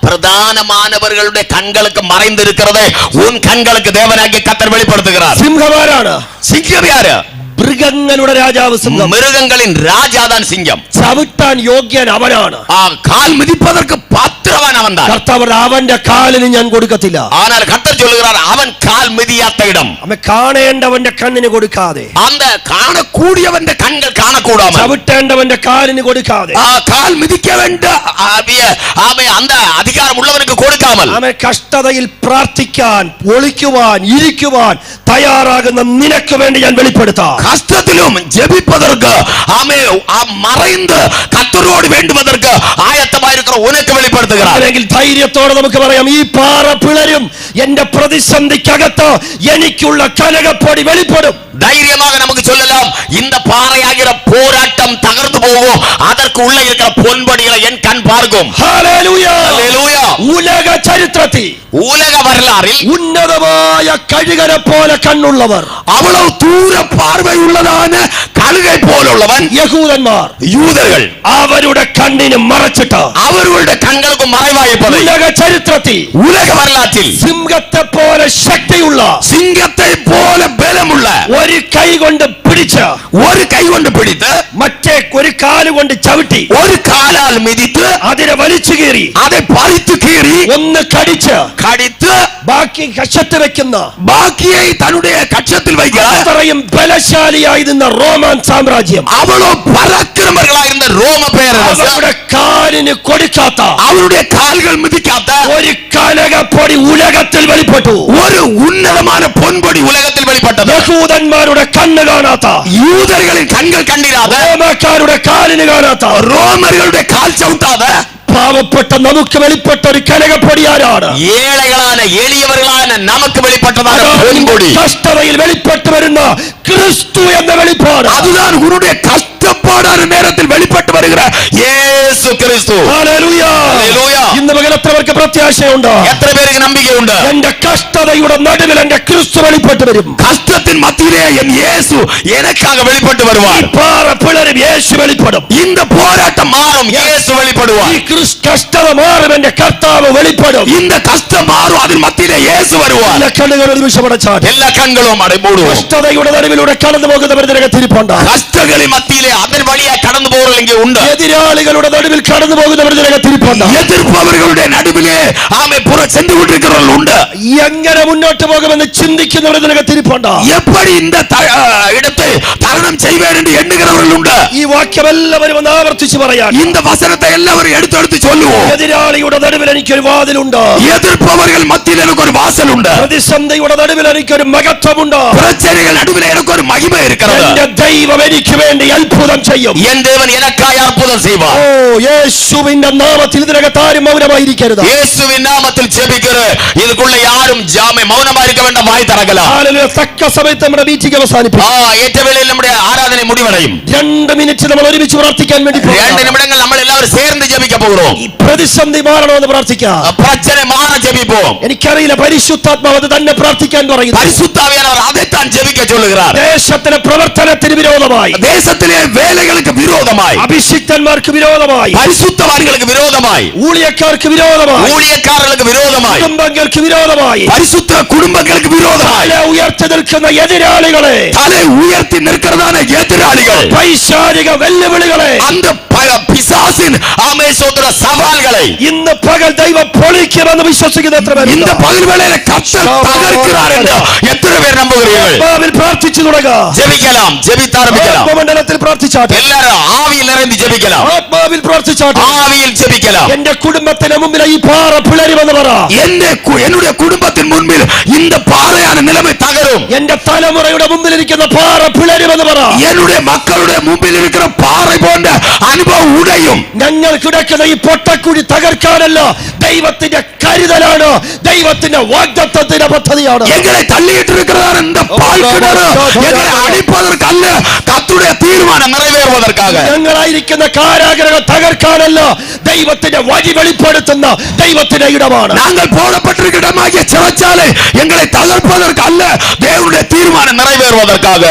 പ്രധാനമാനവരുടെ കണ്ണുകൾക്ക് മറഞ്ഞിരിക്കുന്നത് ഉൻ കണ്ണുകൾക്ക് ദേവനാകിയ കർത്തർ വെളിപ്പെടുത്തുகிறார். സിംഹമാരാണ്? സിംഹം യാര്? മൃഗങ്ങളുടെ രാജാവ് സിംഹം. மிருகங்களின் ராஜாதான் சிங்கம். ചവിട്ടാൻ യോഗ്യൻ അവനാണ്. கால் மிதிப்பதற்கு பாத்திரவான் அவன்தான். കർത്താവ് അവന്റെ കാലിന് ഞാൻ കൊടുക്കത്തില്ല. ஆனால் கர்த்தர் சொல்லுகிறார் அவன் கால் மிதியாத இடம். അവൻ കാണേണ്ടവന്റെ കണ്ണിന് കൊടുക്കാതെ, அந்த காணக்கூடியவന്റെ கண்கள் காணக்கூடாமல், ചവിട്ടേണ്ടവന്റെ കാലിന് കൊടുക്കാതെ, கால் மிதிக்க வேண்டிய அவன் அந்த அதிகாரம் உள்ளவனுக்கு கொடுக்காமல், അവൻ കഷ്ടതയിൽ പ്രാർത്ഥിക്കാൻ, ഒളിക്കുവാൻ, ഇരിക്കുവാൻ തയ്യാറാകുന്ന നിനക്ക് വേണ്ടി ഞാൻ വെളിപ്പെടുത്താം. கஷ்டத்திலும் ஜெபிப்பதற்கு மறைந்து கர்த்தரோடு வேண்டுவதற்கு ஆயத்தமாயிருக்கிற உனக்கு வெளிப்படுத்துகிறார். അല്ലെങ്കിൽ ധൈര്യത്തോടെ നമുക്ക് പറയാം, ഈ പാറ പിളരും, എന്റെ പ്രതിസന്ധിക്കകത്ത് എനിക്കുള്ള കനകപ്പൊടി വെളിപ്പെടും. தைரியமாக நமக்கு சொல்லலாம், இந்த பாறையாகிற போராட்டம் தகர்ந்து போகும், அதற்கு உள்ள இருக்கிற பொன்படிகளை என் கண் பார்க்கும். ഹല്ലേലൂയ. ഹല്ലേലൂയ. ഉലക ചരിത്രത്തിൽ, உலக வரலாறில் ഉന്നതമായ കഴുകനെ പോലെ കണ്ണുള്ളവർ, அவ்வளவு தூர பார்வையுள்ளதான கழுகை போலுள்ளவன் യഹൂദന്മാർ, யூதர்கள், അവരുടെ കണ്ണിന് മറച്ചിട്ട് அவர்களுடைய கண்களுக்கு மறைவாயிருப்பது. ഉലക ചരിത്രത്തിൽ, உலக வரலாற்றில் സിംഹത്തെ പോലെ ശക്തിയുള്ള, சிங்கத்தை போல பலமுள்ள, ഒരു കൈ കൊണ്ട് പിടിച്ച്, ஒரு കൈ കൊണ്ട് പിടിത്ത്, മറ്റേ ഒരു കാല് കൊണ്ട് ചവിട്ടി, ഒരു കാലാൽ മിതിത്ത്, അതിനെ വലിച്ചു കീറി, அதை பறித்து கீறி, ഒന്ന് കടിച്ച് கடித்து, ബാക്കി കക്ഷത്ത് വെക്കുന്ന, ബാക്കിயை தன்னுடைய கச்சத்தில் வைக்கிறார். അത്രയും ബലശാലിയായിരുന്ന റോമൻ സാമ്രാജ്യം, அவ்வளவு பராக்கிரமர்களாயிருந்த ரோம பேரரசு, അവരുടെ കാലിന് കൊടുക്കാത്ത, அவருடைய கால்கள் மிதிக்காத ഒരു കനകപ്പൊടി ഉലകത്തിൽ വെളിപ്പെട്ടു. ஒரு உன்னதமான பொன்பொடி உலகத்தில் வெளிப்பட்டது. യഹൂദന്മാരുടെ കണ്ണ് കാണാത്ത, யூதர்களின் கண்கள் கண்டிராத, റോമക്കാരുടെ കാലിന് കാണാത്ത, ரோமர்களுடைய கால் சவுட்டாத, പാവപ്പെട്ട നമുക്ക് വെളിപ്പെട്ട ഒരു കനകപ്പൊടി ആരാണ്? ஏழைகளான எளியவர்களான நமக்கு வெளிப்பட்டதான பொன்பொடி. കഷ്ടതയിൽ വെളിപ്പെട്ടു വരുന്ന ക്രിസ്തു എന്ന വെളിപ്പാട്. அதுதான் உன்னுடைய കഷ്ടപ്പാടാன നേരത്തിൽ വെളിപ്പെട്ട് വരുகிற യേശു ക്രിസ്തു. ഹല്ലേലൂയ. ഹല്ലേലൂയ. ഇന്ന് പകൽ എത്ര പേർക്ക് പ്രത്യാശയുണ്ട്? എത്ര പേർക്ക് നമ്പിക്കയുണ്ട്? എന്റെ കഷ്ടതയുടെ നടുവിൽ എന്റെ ക്രിസ്തു വെളിപ്പെട്ട് വരും. കഷ്ടത്തിൻ മധ്യയിലെ എൻ യേശു எனக்காக வெளிப்பட்டு வருவார். പാറ പിളരും, യേശു വെളിപ്പെടും. இந்த போராட்டம் மாறும், യേശു வெளிப்படுவார். ഈ കഷ്ടത മാറും, എന്റെ കർത്താവ് വെളിപ്പെടും. இந்த கஷ்டம் மாறும், അതിൻ മധ്യയിലെ യേശു വരുവാർ. എല്ലാ കണ്ണുകളും ഒരു നിമിഷം അടച്ചാൽ, എല്ലാ കണ്ണുകളും അടമൂടും. കഷ്ടതയുടെ നടുവിലൂടെ കടന്നു പോകുന്നവർ തിരിപ്പുണ്ട്. കഷ്ടങ്ങളിൽ മധ്യയിലെ അതിൻ വഴിയായി കടന്നു പോകുന്നെങ്കിൽ ഉണ്ട്. എതിരാളികളുടെ നടുവിൽ കടന്നു പോകുന്നവർ തിരിപ്പുണ്ട്. എതിർപ്പവരുടെ നടുവിലെ ആമെ പുറ ചെന്നു കൊണ്ടിരിക്കുന്നവർ ഉണ്ട്. എങ്ങനെ മുന്നോട്ട് പോകുമെന്ന് ചിന്തിക്കുന്നവർ തിരിപ്പുണ്ട്. എപ്പടി இந்த இடத்தை തരണം ചെയ്യുവാൻ എന്ന് എണ്ണുகிறவர்கள் ഉണ്ട്. ഈ വാക്യം എല്ലാവരും ഒന്ന് ആവർത്തിച്ച് പറയാൻ, இந்த വചനത്തെ എല്ലാവരും എടുത്തെടുത്ത് ചൊല്ലുവോ. എതിരാളിയുടെ നടുവിൽ എനിക്കൊരു വാതിലുണ്ട്, എതിർപ്പവர்கள் മധ്യയിൽ എനിക്കൊരു വാസലുണ്ട്. പ്രതിസന്ധിയുടെ നടുവിൽ എനിക്കൊരു മഹത്വമുണ്ട്, പ്രശ്നങ്ങൾ നടുവിൽ എനിക്കൊരു മഹിമ ഇരിക്കുന്നത്. എന്റെ ദൈവം എനിക്ക് വേണ്ടി അത്ഭുതം ചെയ്യും. എൻ ദേവൻ എനിക്കായി അത്ഭുതം ചെയ്യുവാൻ. ഓ, യേശുവിന്റെ നാമത്തിൽ ഇതിനകത്ത് ആരും മൗനമായിരിക്കരുത്. യേശുവിൻ നാമത്തിൽ ജപിക്കരുത്. இதுக்குள்ள யாரும் மௌனமா இருக்க வேண்டாம், வாய் திறக்கலாம். ഹല്ലേലൂയ. തക്ക സമയത്ത് നമ്മുടെ മീറ്റിംഗ് അവസാനിപ്പിക്കും. ഏറ്റവേളയിൽ നമ്മുടെ ആരാധന முடிவடையும். 2 മിനിറ്റ് നമ്മൾ ഒരുമിച്ച് പ്രാർത്ഥിക്കാൻ വേണ്ടി 2 നിമിഷങ്ങൾ നമ്മൾ എല്ലാവരും ചേർന്ന് ജപിക്കാൻ പോകുന്നു. ഈ പ്രതിസന്ധി മാറണമെന്ന് പ്രാർത്ഥിക്കാം. പ്രശ്നം മാറ ജപിப்போம். എനിക്കറിയില്ല, പരിശുദ്ധാത്മാവ് അത് തന്നെ പ്രാർത്ഥിക്കാൻ പറയുന്നു. പരിശുദ്ധാവിയാനവർ അതെത്താൻ ജപിക്കാൻ ചൊല്ലുகிறார். ദേശത്തിലെ പ്രവർത്തനത്തിന് വിരോധമായി, ദേശത്തിലെ വേലകൾക്ക് വിരോധമായി, അഭിഷിക്തന്മാർക്ക് വിരോധമായി, പരിശുദ്ധവാന്കൾക്ക് വിരോധമായി, ഊഴിയക്കാർക്ക് വിരോധമായി, ഊഴിയക്കാർക്ക് വിരോധമായി, കുടുംബങ്ങൾക്ക് വിരോധമായി, പരിശുദ്ധ കുടുംബങ്ങൾക്ക് വിരോധമായി, തല ഉയർത്തി നിൽക്കുന്ന എതിരാളികളെ, തല ഉയർത്തി നിൽക്കുന്നതാണ് എതിരാളികൾ, പൈശാചിക വെല്ലുവിളികളെ, அந்த പിശാചിൻ ആമേശോത്ര സവാൽകളെ ഇന്ന് പകൽ ദൈവം പൊളിക്കുമെന്ന് വിശ്വസിക്കുന്ന എത്ര പേർ? இந்த பகல் வேளையில கர்த்தர் தகர்க்கிறார் என்று எத்தனை பேர் நம்புகிறீர்கள்? ആത്മാവിൽ പ്രാർത്ഥിച്ചു തുടങ്ങുക. ജപിக்கலாம், ജപിത്താരംഭിக்கலாம். ആത്മമണ്ഡലത്തിൽ പ്രാർത്ഥിച്ചാട്ടെ. എല്ലാവരും ആവിയിൽ നിറഞ്ഞ് ജപിக்கலாம். ആത്മാവിൽ പ്രാർത്ഥിച്ചാട്ടെ. ആവിയിൽ ജപിக்கலாம். എന്റെ കുടുംബത്തിന് മുമ്പിൽ ഈ പാറ പിളരുമെന്ന് പറ. என்னுடைய குடும்பத்தின் முன்பில் இந்த பாறையான நிலைமை தகரும். എന്റെ തലമുറയുടെ മുമ്പിൽ ഇരിക്കുന്ന പാറ പിളരുമെന്ന് പറ. என்னுடைய மக்களுடைய മുമ്പിൽ இருக்கிற பாறை போன்ற അനുഭവം ഉടയും. ഞങ്ങൾ കിടക്കുന്ന ഈ പൊട്ടക്കുഴി തകർക്കാനല്ല, ദൈവത്തിന്റെ കരുതലാണ്, ദൈവത്തിന്റെ വാഗ്ദത്തത്തിന്റെ പദ്ധതിയാണ്. எங்களை தள்ளியிட்டிருக்கிறார் இந்த பாழ்கிணறு எங்களை அடிப்பதற்கல்ல, கர்த்தருடைய தீர்மானம் நிறைவேறுவதற்காக. ഞങ്ങളായിരിക്കുന്ന കാരാഗ്രഹം തകർക്കാനല്ല, ദൈവത്തിന്റെ വഴി വെളിപ്പെടുത്തുന്ന ദൈവത്തിന്റെ ഇടമാണ്. நாங்கள் போடப்பட்டிருக்கிற இடமாகிய சிறைச்சாலை எங்களை தகர்ப்பதற்கல்ல, தேவனுடைய தீர்மானம் நிறைவேறுவதற்காக.